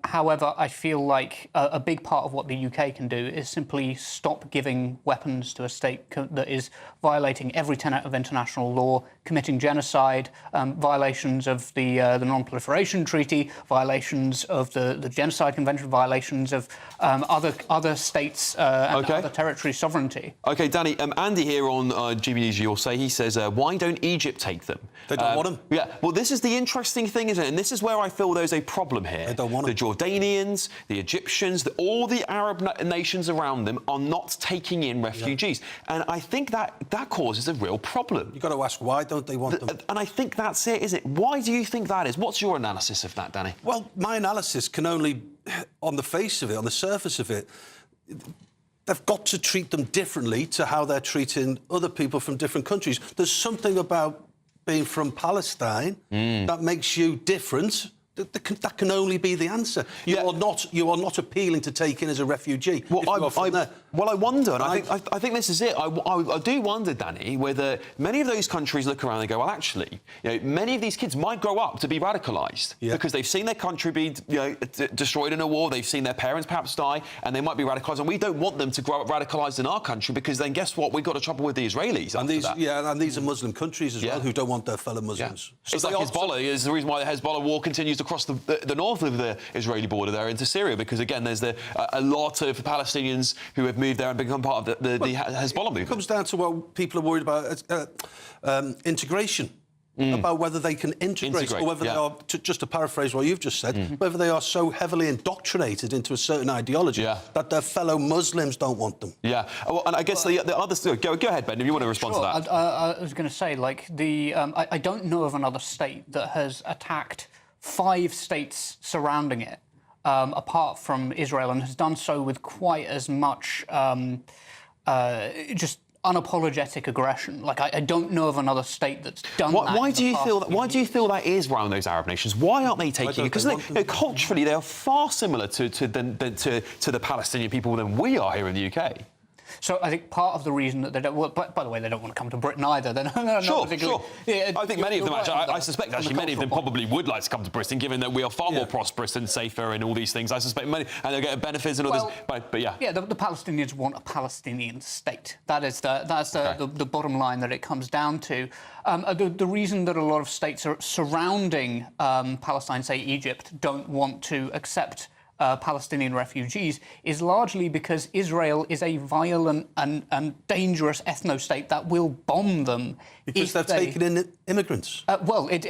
However, I feel like a big part of what the UK can do is simply stop giving weapons to a state that is violating every tenet of international law, committing genocide, violations of the Non-Proliferation Treaty, violations of the Genocide Convention, violations of other states and other territory sovereignty. OK, Danny, Andy here on GBNews, you'll say, he says, why don't Egypt take them? They don't want them. Yeah, well, this is the interesting thing, isn't it? And this is where I feel there's a problem here. They don't want them. The Jordanians, the Egyptians, all the Arab nations around them are not taking in refugees. And I think that causes a real problem. You've got to ask, why don't they want them? And I think that's it, is it? Why do you think that is? What's your analysis of that, Danny? Well, my analysis can only, on the face of it, on the surface of it, they've got to treat them differently to how they're treating other people from different countries. There's something about being from Palestine that makes you different. That can only be the answer. You are not appealing to take in as a refugee. Well, I wonder, and I think this is it. I do wonder, Danny, whether many of those countries look around and go, well, actually, many of these kids might grow up to be radicalised because they've seen their country be destroyed in a war, they've seen their parents perhaps die, and they might be radicalised, and we don't want them to grow up radicalised in our country because then guess what? We've got a trouble with the Israelis. And these are Muslim countries as well who don't want their fellow Muslims. It's like Hezbollah is the reason why the Hezbollah war continues across the north of the Israeli border there into Syria, because again, there's a lot of Palestinians who have moved there and become part of the Hezbollah movement. It comes down to what people are worried about, integration. About whether they can integrate or whether they are, just to paraphrase what you've just said, whether they are so heavily indoctrinated into a certain ideology that their fellow Muslims don't want them. Yeah, well, and I guess the other... Go ahead, Ben, if you want to respond to that. I was going to say, like, I don't know of another state that has attacked 5 states surrounding it, apart from Israel, and has done so with quite as much just unapologetic aggression. Like, I don't know of another state that's done that. Why do you feel that is around those Arab nations? Why aren't they taking it? Because culturally they are far similar to the Palestinian people than we are here in the UK. So I think part of the reason that they don't... Well, by the way, they don't want to come to Britain either. They're sure. Yeah, I think many of them, actually, I suspect, actually, many of them probably would like to come to Britain, given that we are far more prosperous and safer and all these things. I suspect many... And they get benefits and all this... But yeah. Yeah, the Palestinians want a Palestinian state. That's the bottom line that it comes down to. The reason that a lot of states are surrounding Palestine, say Egypt, don't want to accept Palestinian refugees is largely because Israel is a violent and dangerous ethno-state that will bomb them. Because they've taken in immigrants.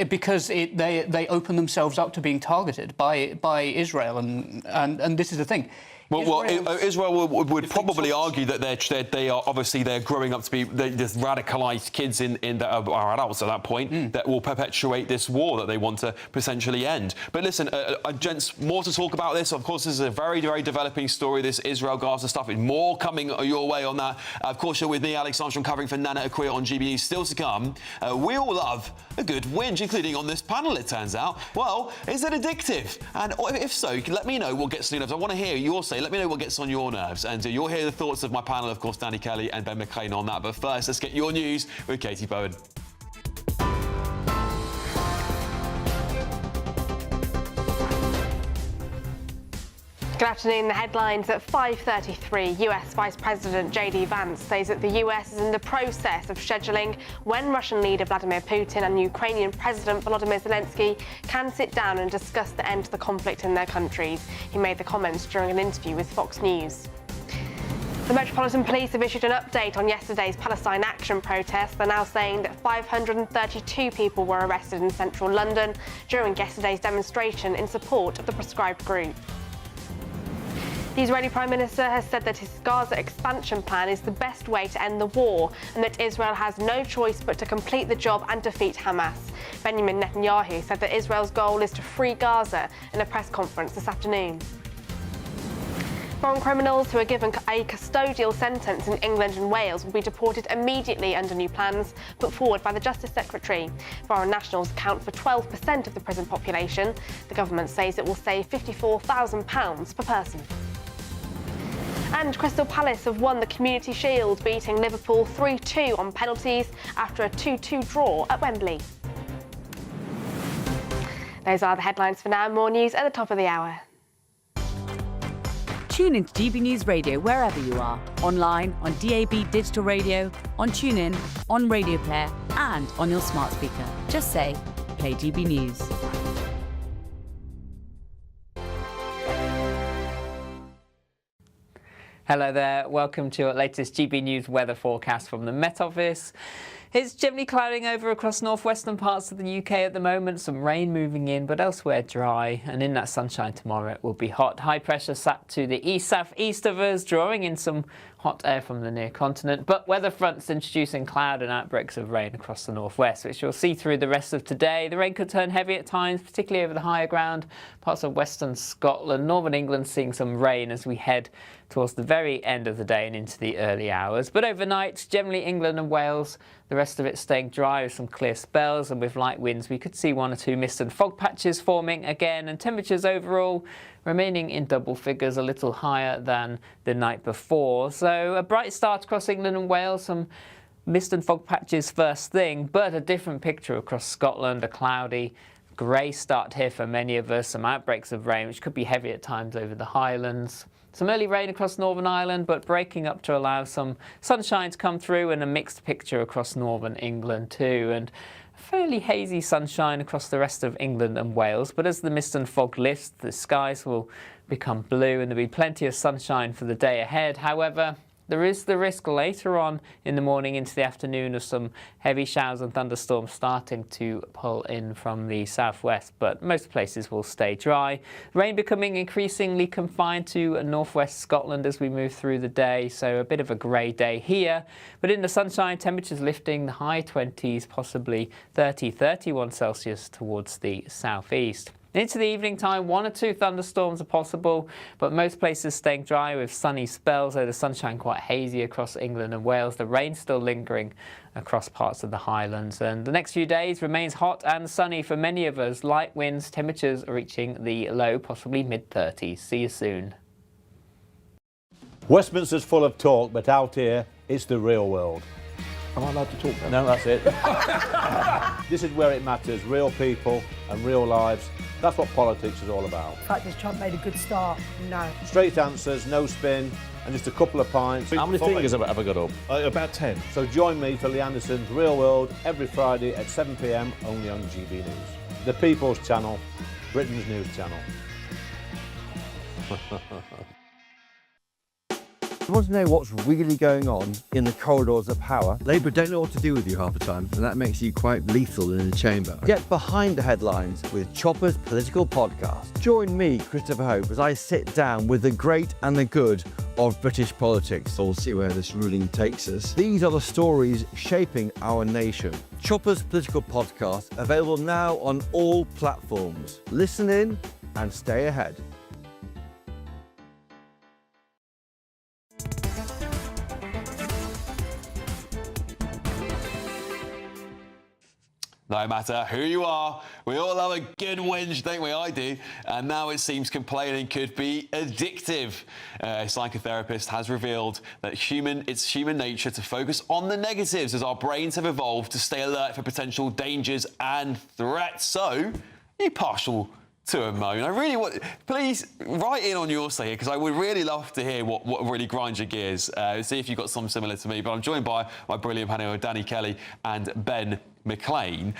Because they open themselves up to being targeted by Israel, and this is the thing. Israel would probably argue that they're growing up to be this radicalised kids that are adults at that point that will perpetuate this war that they want to potentially end. But listen, gents, more to talk about this. Of course, this is a very, very developing story. This Israel-Gaza stuff is more coming your way on that. Of course, you're with me, Alex Armstrong, covering for Nana Akua on GBNews. Still to come, we all love a good whinge, including on this panel, it turns out. Well, is it addictive? And if so, let me know what gets on your nerves. I want to hear your say. Let me know what gets on your nerves. And you'll hear the thoughts of my panel, of course, Danny Kelly and Ben McLean on that. But first, let's get your news with Katie Bowen. Good afternoon. The headlines at 5:33. US Vice President J.D. Vance says that the US is in the process of scheduling when Russian leader Vladimir Putin and Ukrainian President Volodymyr Zelenskyy can sit down and discuss the end to the conflict in their countries. He made the comments during an interview with Fox News. The Metropolitan Police have issued an update on yesterday's Palestine Action protest. They're now saying that 532 people were arrested in central London during yesterday's demonstration in support of the proscribed group. The Israeli Prime Minister has said that his Gaza expansion plan is the best way to end the war and that Israel has no choice but to complete the job and defeat Hamas. Benjamin Netanyahu said that Israel's goal is to free Gaza in a press conference this afternoon. Foreign criminals who are given a custodial sentence in England and Wales will be deported immediately under new plans put forward by the Justice Secretary. Foreign nationals account for 12% of the prison population. The government says it will save £54,000 per person. And Crystal Palace have won the Community Shield, beating Liverpool 3-2 on penalties after a 2-2 draw at Wembley. Those are the headlines for now. More news at the top of the hour. Tune into GB News Radio wherever you are. Online, on DAB digital radio, on TuneIn, on Radio Player and on your smart speaker. Just say, play GB News. Hello there, welcome to your latest GB News weather forecast from the Met Office. It's gently clouding over across northwestern parts of the UK at the moment, some rain moving in, but elsewhere dry. And in that sunshine tomorrow, it will be hot. High pressure sat to the east-south-east of us, drawing in some hot air from the near continent. But weather fronts introducing cloud and outbreaks of rain across the northwest, which you'll see through the rest of today. The rain could turn heavy at times, particularly over the higher ground, parts of western Scotland. Northern England seeing some rain as we head towards the very end of the day and into the early hours. But overnight, generally England and Wales, the rest of it staying dry with some clear spells, and with light winds we could see 1 or 2 mist and fog patches forming again, and temperatures overall remaining in double figures, a little higher than the night before. So a bright start across England and Wales, some mist and fog patches first thing, but a different picture across Scotland, a cloudy grey start here for many of us, some outbreaks of rain which could be heavy at times over the Highlands. Some early rain across Northern Ireland, but breaking up to allow some sunshine to come through, and a mixed picture across northern England too. And fairly hazy sunshine across the rest of England and Wales, but as the mist and fog lifts, the skies will become blue and there'll be plenty of sunshine for the day ahead. However, there is the risk later on in the morning into the afternoon of some heavy showers and thunderstorms starting to pull in from the southwest, but most places will stay dry. Rain becoming increasingly confined to northwest Scotland as we move through the day, so a bit of a grey day here. But in the sunshine, temperatures lifting the high 20s, possibly 30, 31 Celsius towards the southeast. Into the evening time, 1 or 2 thunderstorms are possible, but most places staying dry with sunny spells, though the sunshine quite hazy across England and Wales. The rain still lingering across parts of the Highlands. And the next few days remains hot and sunny for many of us. Light winds, temperatures reaching the low, possibly mid-30s. See you soon. Westminster's full of talk, but out here, it's the real world. Am I allowed to talk now? No, that's it. This is where it matters, real people and real lives. That's what politics is all about. The fact is Trump made a good start, no. Straight answers, no spin, and just a couple of pints. How many fingers have I got up? About 10. So join me for Lee Anderson's Real World every Friday at 7 p.m, only on GB News. The People's Channel, Britain's news channel. You want to know what's really going on in the corridors of power? Labour don't know what to do with you half the time, and that makes you quite lethal in the chamber. Get behind the headlines with Chopper's political podcast. Join me, Christopher Hope, as I sit down with the great and the good of British politics. We'll see where this ruling takes us. These are the stories shaping our nation. Chopper's political podcast, available now on all platforms. Listen in and stay ahead. No matter who you are, we all have a good whinge, don't we? I do. And now it seems complaining could be addictive. A psychotherapist has revealed that it's human nature to focus on the negatives as our brains have evolved to stay alert for potential dangers and threats. So, are you partial to a moan? I really want... Please write in on your say here, because I would really love to hear what really grinds your gears. See if you've got something similar to me. But I'm joined by my brilliant panel, Danny Kelly and Ben McLean.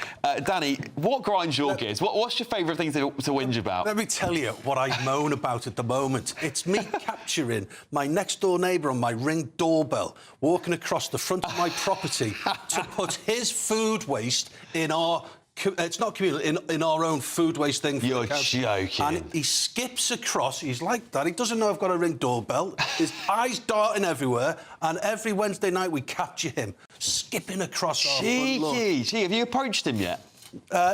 Danny, what grinds your gears? What's your favourite thing to whinge about? Let me tell you what I moan about at the moment. It's me capturing my next-door neighbour on my Ring doorbell, walking across the front of my property to put his food waste in our... It's not communal, in our own food waste thing. You're joking. And he skips across, he's like that, he doesn't know I've got a Ring doorbell, his eyes darting everywhere, and every Wednesday night we capture him skipping across our front lawn. Cheeky. Have you approached him yet?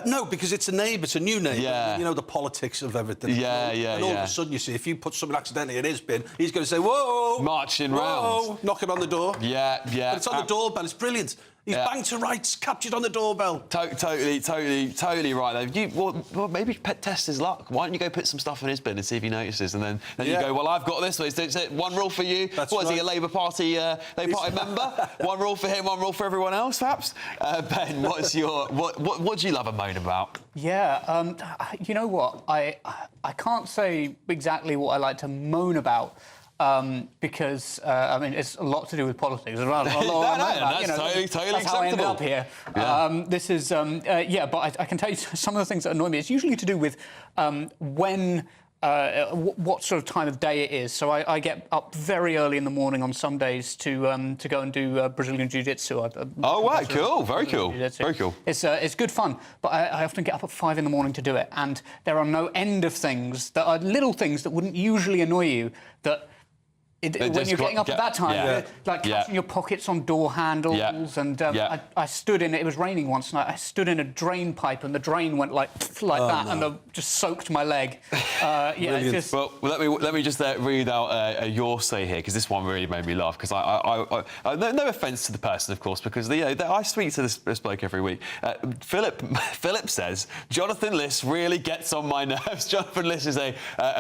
No, because it's a neighbour, it's a new neighbour. Yeah. You know, the politics of everything. Yeah. And all of a sudden, you see, if you put something accidentally in his bin, he's going to say, whoa! Marching round. Knocking on the door. Yeah. But it's on the doorbell, it's brilliant. He's banged to rights, captured on the doorbell. Totally right, though. Well, maybe test his luck. Why don't you go put some stuff in his bin and see if he notices, and then you go, well, I've got this. It's one rule for you. That's What is right. he, a Labour Party member? One rule for him, one rule for everyone else, perhaps? Ben, what do you love a moan about? Yeah, you know what? I can't say exactly what I like to moan about. Because I mean, it's a lot to do with politics as well. That's totally how I ended up here. Yeah. This is, but I can tell you some of the things that annoy me. It's usually to do with what sort of time of day it is. So I get up very early in the morning on some days to go and do Brazilian Jiu-Jitsu. Oh, wow, cool, very cool. It's good fun, but I often get up at 5 in the morning to do it, and there are no end of things that are little things that wouldn't usually annoy you that... when you're getting up at that time, like catching your pockets on door handles, and I stood in it. It was raining once night. I stood in a drain pipe, and the drain went like that, and just soaked my leg. It's just... Well, let me just read out your say here, because this one really made me laugh. Because I no offence to the person, of course, because I speak to this bloke every week. Philip says Jonathan Liss really gets on my nerves. Jonathan Liss is a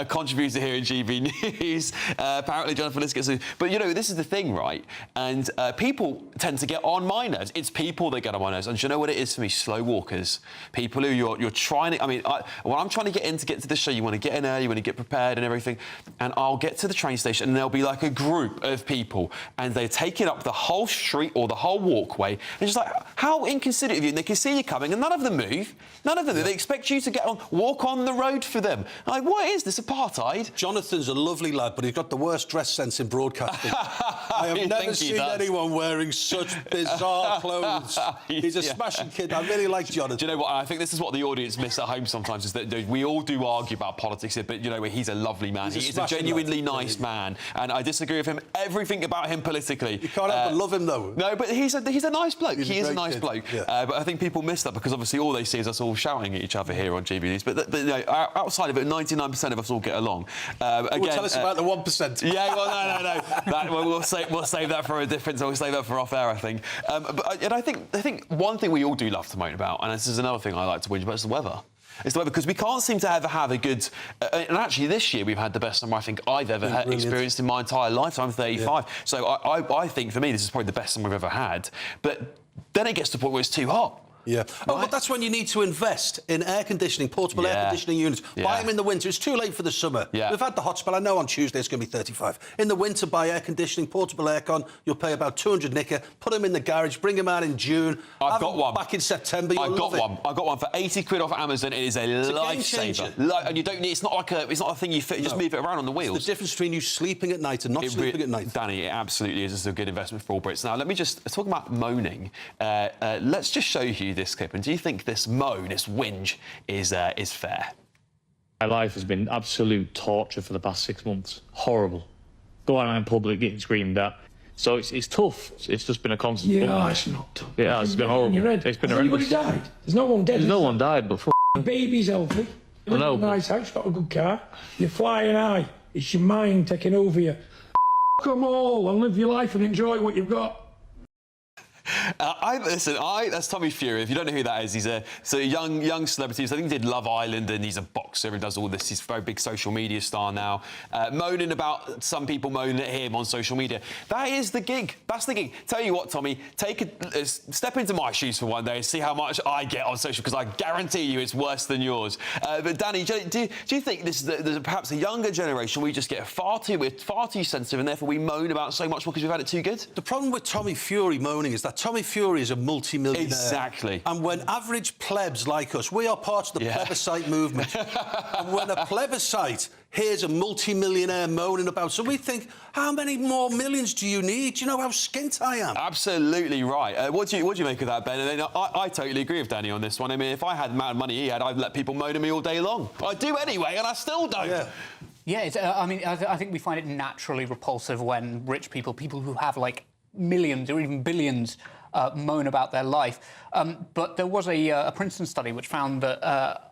contributor here in GB News. Apparently, Jennifer, let's get some. But, you know, this is the thing, right? And people tend to get on my nerves. It's people that get on my nerves. And do you know what it is for me? Slow walkers. People who you're trying to... I mean, when I'm trying to get to the show, you want to get in early, you want to get prepared and everything. And I'll get to the train station and there'll be like a group of people and they're taking up the whole street or the whole walkway. And it's just like, how inconsiderate of you. And they can see you coming and none of them move. None of them. They expect you to walk on the road for them. I'm like, what is this, apartheid? Jonathan's a lovely lad, but he's got the worst dress sense in broadcasting. I have never seen anyone wearing such bizarre clothes. He's a smashing kid. I really like Jonathan. Do you know what? I think this is what the audience miss at home sometimes, is that we all do argue about politics here, but, you know, he's a lovely man. He is a genuinely nice man, and I disagree with him, everything about him politically. You can't help but love him, though. No, but he's a nice bloke. He is a nice kid. bloke. Yeah. But I think people miss that because, obviously, all they see is us all shouting at each other here on GB News. But you know, outside of it, 99% of us all get along. Again, tell us about the 1%. Yeah, well, no. We'll save that for a different. We'll save that for off air, I think. And I think one thing we all do love to moan about, and this is another thing I like to whinge about, is the weather. It's the weather, because we can't seem to ever have a good... and actually, this year, we've had the best summer I think I've ever experienced in my entire life. I'm 35. Yeah. So I think, for me, this is probably the best summer we've ever had. But then it gets to the point where it's too hot. Yeah. Oh, but that's when you need to invest in air conditioning, portable air conditioning units. Buy them in the winter. It's too late for the summer. Yeah. We've had the hot spell. I know on Tuesday it's going to be 35. In the winter, buy air conditioning, portable aircon. You'll pay about 200 nicker. Put them in the garage. Bring them out in June. I've got one. Back in September. I got one for 80 quid off Amazon. It is a lifesaver. And you don't need. It's not a thing you fit. You just move it around on the wheels. It's the difference between you sleeping at night and not sleeping at night. Danny, it absolutely is. It's a good investment for all Brits. Now, let me just talk about moaning. Let's just show you this clip. And do you think this moan, this whinge, is fair? My life has been absolute torture for the past 6 months. Horrible. Going out in public, getting screamed at. So it's tough. It's just been a constant. Yeah, it's not tough. Yeah, it's been horrible. It's been horrendous. Anybody died? There's no one dead. There's no one died, but the baby's healthy. You live in a nice house, got a good car. You're flying high. It's your mind taking over you. Them all and live your life and enjoy what you've got. That's Tommy Fury. If you don't know who that is, he's a young celebrity. I think he did Love Island, and he's a boxer and does all this. He's a very big social media star now. Moaning about some people moaning at him on social media. That is the gig. That's the gig. Tell you what, Tommy, step into my shoes for one day and see how much I get on social, because I guarantee you it's worse than yours. But Danny, do you think there's perhaps a younger generation we just get far too sensitive, and therefore we moan about so much more because we've had it too good? The problem with Tommy Fury moaning is that Tommy Fury is a multi-millionaire. Exactly. And when average plebs like us, we are part of the plebiscite movement. And when a plebiscite hears a multi-millionaire moaning about, so we think, how many more millions do you need? Do you know how skint I am? Absolutely right. What do you make of that, Ben? And I totally agree with Danny on this one. I mean, if I had the amount of money he had, I'd let people moan at me all day long. I do anyway, and I still don't. Yeah. Yeah, I think we find it naturally repulsive when rich people who have, like, millions or even billions moan about their life. But there was a Princeton study which found that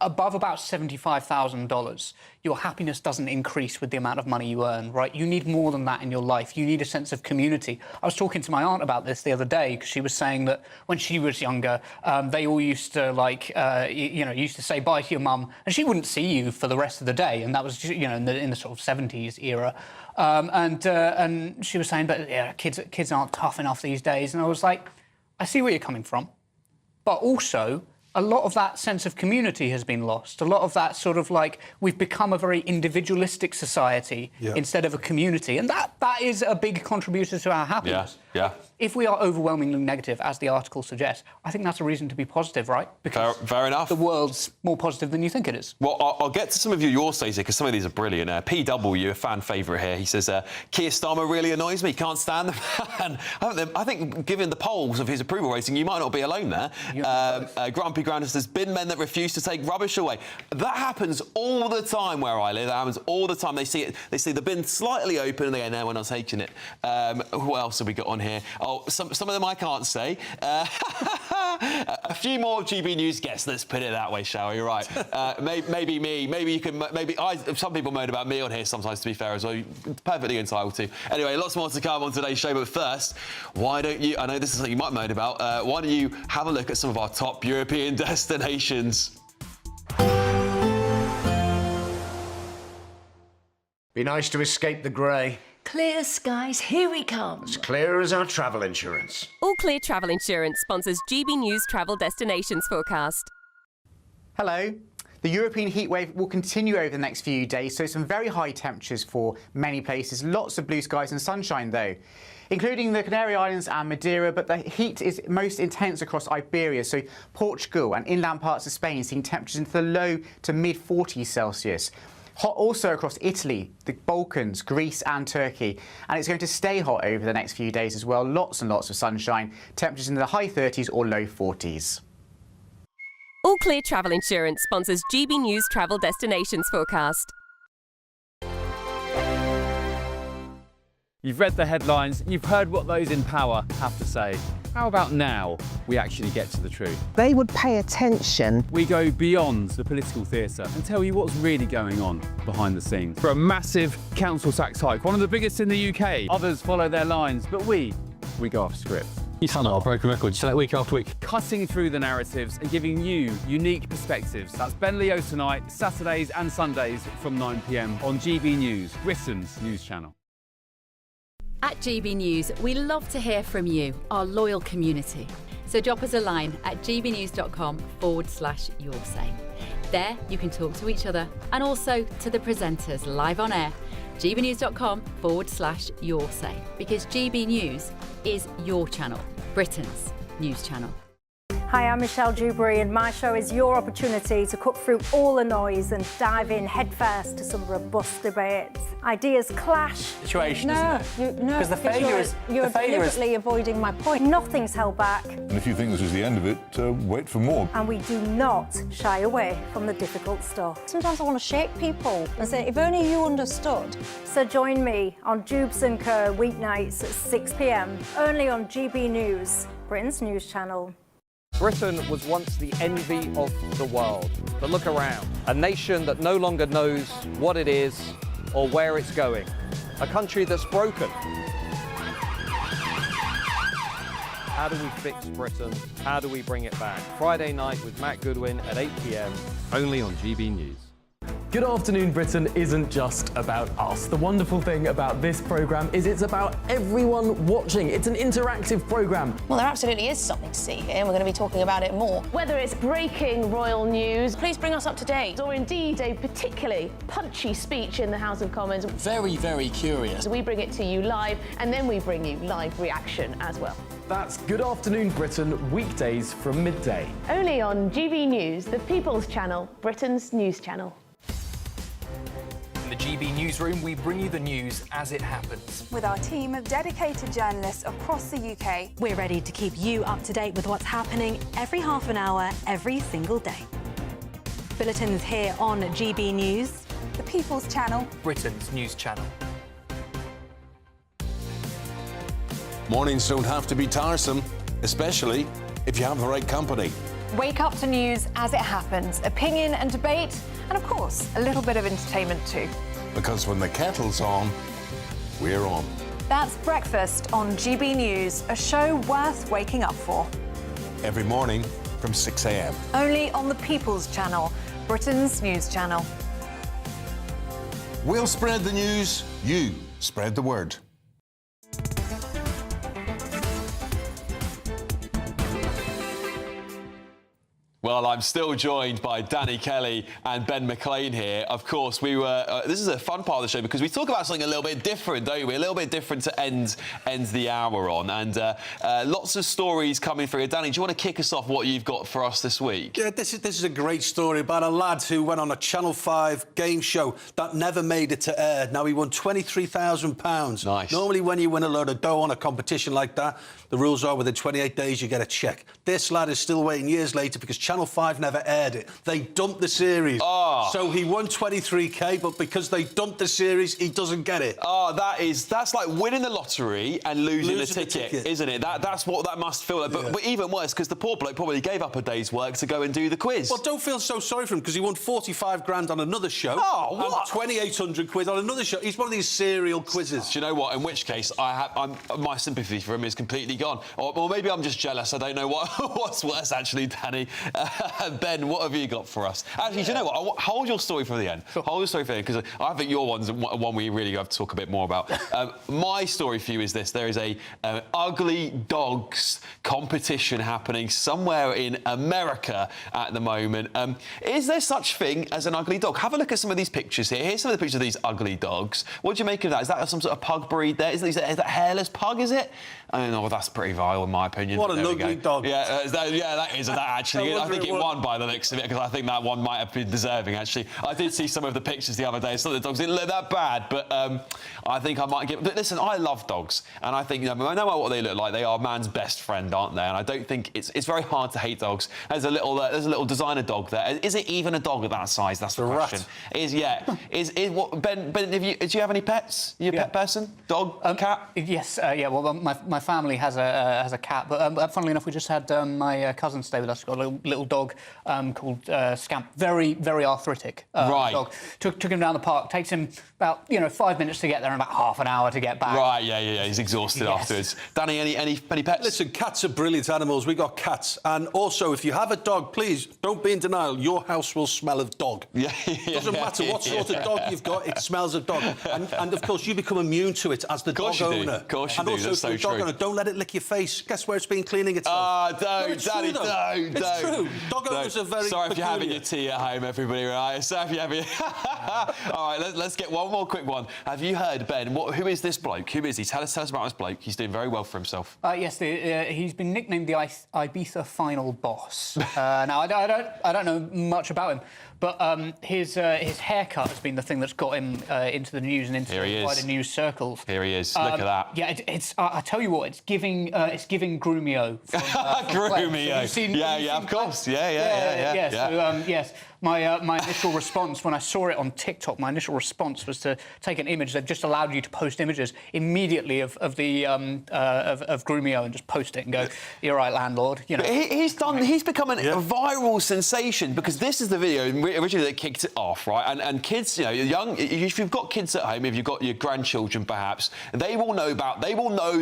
above about $75,000, your happiness doesn't increase with the amount of money you earn, right? You need more than that in your life. You need a sense of community. I was talking to my aunt about this the other day, because she was saying that when she was younger, they all used to, like, used to say bye to your mum, and she wouldn't see you for the rest of the day, and that was, in the sort of 70s era. And she was saying, but yeah, kids aren't tough enough these days. And I was like, I see where you're coming from, but also a lot of that sense of community has been lost. A lot of that sort of, like, we've become a very individualistic society instead of a community, and that is a big contributor to our happiness. Yeah. If we are overwhelmingly negative, as the article suggests, I think that's a reason to be positive, right? Because fair enough. The world's more positive than you think it is. Well, I'll get to some of your stays here, because some of these are brilliant. PW, a fan favourite here, he says, Keir Starmer really annoys me, can't stand the man. I think, given the polls of his approval rating, you might not be alone there. Grumpy Grandis says, bin men that refuse to take rubbish away. That happens all the time where I live. That happens all the time. They see the bin slightly open and they go, no, we're not taking it. Who else have we got on here? Oh, some of them I can't say. A few more GB News guests, let's put it that way, shall we? Right. Maybe me. Maybe you can... some people moan about me on here sometimes, to be fair, as well. Perfectly entitled to. Anyway, lots more to come on today's show, but first, why don't you... I know this is something you might moan about. Why don't you have a look at some of our top European destinations? Be nice to escape the grey. Clear skies, here we come. As clear as our travel insurance. All Clear Travel Insurance sponsors GB News travel destinations forecast. Hello. The European heatwave will continue over the next few days, so some very high temperatures for many places. Lots of blue skies and sunshine, though, including the Canary Islands and Madeira, but the heat is most intense across Iberia, so Portugal and inland parts of Spain seeing temperatures into the low to mid-40s Celsius. Hot also across Italy, the Balkans, Greece and Turkey. And it's going to stay hot over the next few days as well. Lots and lots of sunshine, temperatures in the high 30s or low 40s. All Clear Travel Insurance sponsors GB News travel destinations forecast. You've read the headlines, you've heard what those in power have to say. How about now we actually get to the truth? They would pay attention. We go beyond the political theatre and tell you what's really going on behind the scenes. For a massive council tax hike, one of the biggest in the UK. Others follow their lines, but we go off script. You sound like a broken record, you say that week after week. Cutting through the narratives and giving you unique perspectives. That's Ben Leo tonight, Saturdays and Sundays from 9 p.m. on GB News, Britain's news channel. At GB News, we love to hear from you, our loyal community. So drop us a line at gbnews.com/yoursay. There you can talk to each other and also to the presenters live on air. gbnews.com/yoursay, because GB News is your channel, Britain's news channel. Hi, I'm Michelle Dewberry, and my show is your opportunity to cut through all the noise and dive in headfirst to some robust debates. Ideas clash. Situation, isn't it? Because the failure is you're deliberately avoiding my point. Nothing's held back, And if you think this is the end of it, wait for more. and we do not shy away from the difficult stuff. Sometimes I want to shake people and say, if only you understood. So join me on Dubes & Co weeknights at 6 p.m. only on GB News, Britain's news channel. Britain was once the envy of the world. But look around. A nation that no longer knows what it is or where it's going. A country that's broken. How do we fix Britain? How do we bring it back? Friday night with Matt Goodwin at 8 p.m. only on GB News. Good Afternoon Britain isn't just about us. The wonderful thing about this programme is it's about everyone watching. It's an interactive programme. Well, there absolutely is something to see here, and we're going to be talking about it more. Whether it's breaking royal news, please bring us up to date, or indeed a particularly punchy speech in the House of Commons. Very, very curious. We bring it to you live, and then we bring you live reaction as well. That's Good Afternoon Britain, weekdays from midday. Only on GB News, the People's Channel, Britain's news channel. In the GB Newsroom, we bring you the news as it happens. With our team of dedicated journalists across the UK, we're ready to keep you up to date with what's happening every half an hour, every single day. Bulletins here on GB News, the People's Channel, Britain's news channel. Mornings don't have to be tiresome, especially if you have the right company. Wake up to news as it happens, opinion and debate, and of course, a little bit of entertainment too. Because when the kettle's on, we're on. That's Breakfast on GB News, a show worth waking up for. Every morning from 6 a.m. Only on the People's Channel, Britain's news channel. We'll spread the news, you spread the word. Well, I'm still joined by Danny Kelly and Ben McLean here. Of course, this is a fun part of the show because we talk about something a little bit different, don't we? A little bit different to end the hour on. And lots of stories coming through. Danny, do you want to kick us off what you've got for us this week? Yeah, this is a great story about a lad who went on a Channel 5 game show that never made it to air. Now, he won £23,000. Nice. Normally, when you win a load of dough on a competition like that, the rules are within 28 days you get a cheque. This lad is still waiting years later because Channel 5 never aired it. They dumped the series. Oh. So he won 23k, but because they dumped the series, he doesn't get it. Oh, that's like winning the lottery and losing the ticket, isn't it? That's what that must feel like. But even worse, because the poor bloke probably gave up a day's work to go and do the quiz. Well, don't feel so sorry for him because he won 45 grand on another show. Oh, what? And 2,800 quid on another show. He's one of these serial quizzes. Do you know what? In which case, my sympathy for him is completely gone. Or maybe I'm just jealous. I don't know what's worse, actually, Danny. Ben, what have you got for us? Actually, do you know what? Hold your story for the end. Sure. Hold your story for the end, because I think your one's one we really have to talk a bit more about. My story for you is this. There is a ugly dogs competition happening somewhere in America at the moment. Is there such thing as an ugly dog? Have a look at some of these pictures here. Here's some of the pictures of these ugly dogs. What do you make of that? Is that some sort of pug breed there? Is that hairless pug, is it? I don't know, well, that's pretty vile in my opinion. What an ugly dog. Yeah, that is. That actually, I think it won by the looks of it, because I think that one might have been deserving, actually. I did see some of the pictures the other day. Some of the dogs didn't look that bad, but I think I might give... But listen, I love dogs, and I think, no matter what they look like, they are man's best friend, aren't they? And I don't think it's very hard to hate dogs. There's a little designer dog there. Is it even a dog of that size? That's the question. What, Ben, do you have any pets? Are you a pet person? Dog? Cat? Yes, well, my family has a cat, but funnily enough, we just had my cousin stay with us. Got a little dog called Scamp, very, very arthritic dog. Took him down the park. Takes him about 5 minutes to get there and about half an hour to get back. Right, yeah. He's exhausted afterwards. Danny, any pets? Listen, cats are brilliant animals. We got cats, and also if you have a dog, please don't be in denial. Your house will smell of dog. Doesn't matter what sort of dog you've got, it smells of dog. And of course, you become immune to it as the dog owner. Of course you do. And also, that's so the dog true. owner, don't let it lick your face. Guess where it's been cleaning itself? Don't, Danny, don't. It's true. Dog owners are very Sorry if you're having peculiar. your tea at home, everybody, right? Sorry if you're having... All right, let's get one more quick one. Have you heard, Ben, who is this bloke? Who is he? Tell us about this bloke. He's doing very well for himself. Yes, he's been nicknamed the Ibiza final boss. Now, I don't know much about him, but his haircut has been the thing that's got him into the news and into wider news circles. Here he is. Look at that. Yeah, I tell you what, it's giving Grumio. Grumio. So of course. Yeah. So, yes. My initial response when I saw it on TikTok, my initial response was to take an image. They've just allowed you to post images immediately of Grumio and just post it and go, "You're right, landlord." You know. He's become a viral sensation, because this is the video originally that kicked it off, right? And kids, if you've got kids at home, if you've got your grandchildren, perhaps they will know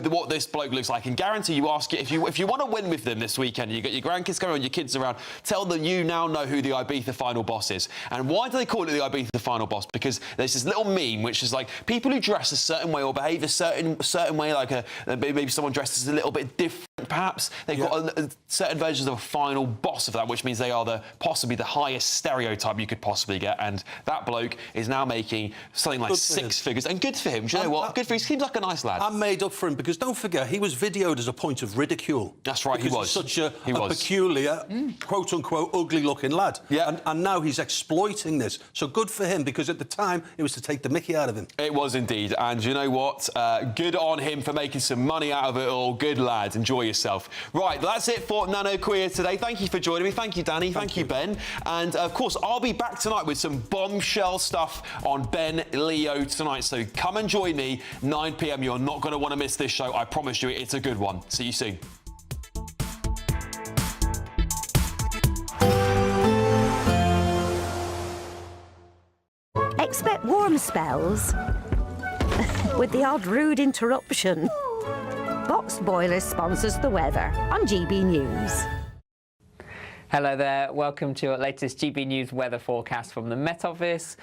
what this bloke looks like. And guarantee you ask it if you want to win with them this weekend. You get your grandkids coming, your kids around. Tell them you now know who the Ibiza final boss is. And why do they call it the Ibiza final boss? Because there's this little meme which is like people who dress a certain way or behave a certain way, like maybe someone dresses a little bit different, perhaps. They've got certain versions of a final boss of that, which means they are possibly the highest stereotype you could possibly get. And that bloke is now making something like 6 figures. And good for him. Do you know what? Good for him. He seems like a nice lad. I'm made up for him, because don't forget, he was videoed as a point of ridicule. That's right, he was. Such a peculiar, quote-unquote, ugly-looking lad. Yeah. And now he's exploiting this. So good for him, because at the time, it was to take the mickey out of him. It was indeed. And you know what? Good on him for making some money out of it all. Good lad. Enjoy yourself. Right, that's it for Nano Queer today. Thank you for joining me. Thank you, Danny. Thank you, Ben. And, of course, I'll be back tonight with some bombshell stuff on Ben Leo tonight. So come and join me, 9 p.m. You're not going to want to miss this show. I promise you, it's a good one. See you soon. Expect warm spells with the odd rude interruption. Boxed Boilers sponsors the weather on GB News. Hello there, welcome to your latest GB News weather forecast from the Met Office.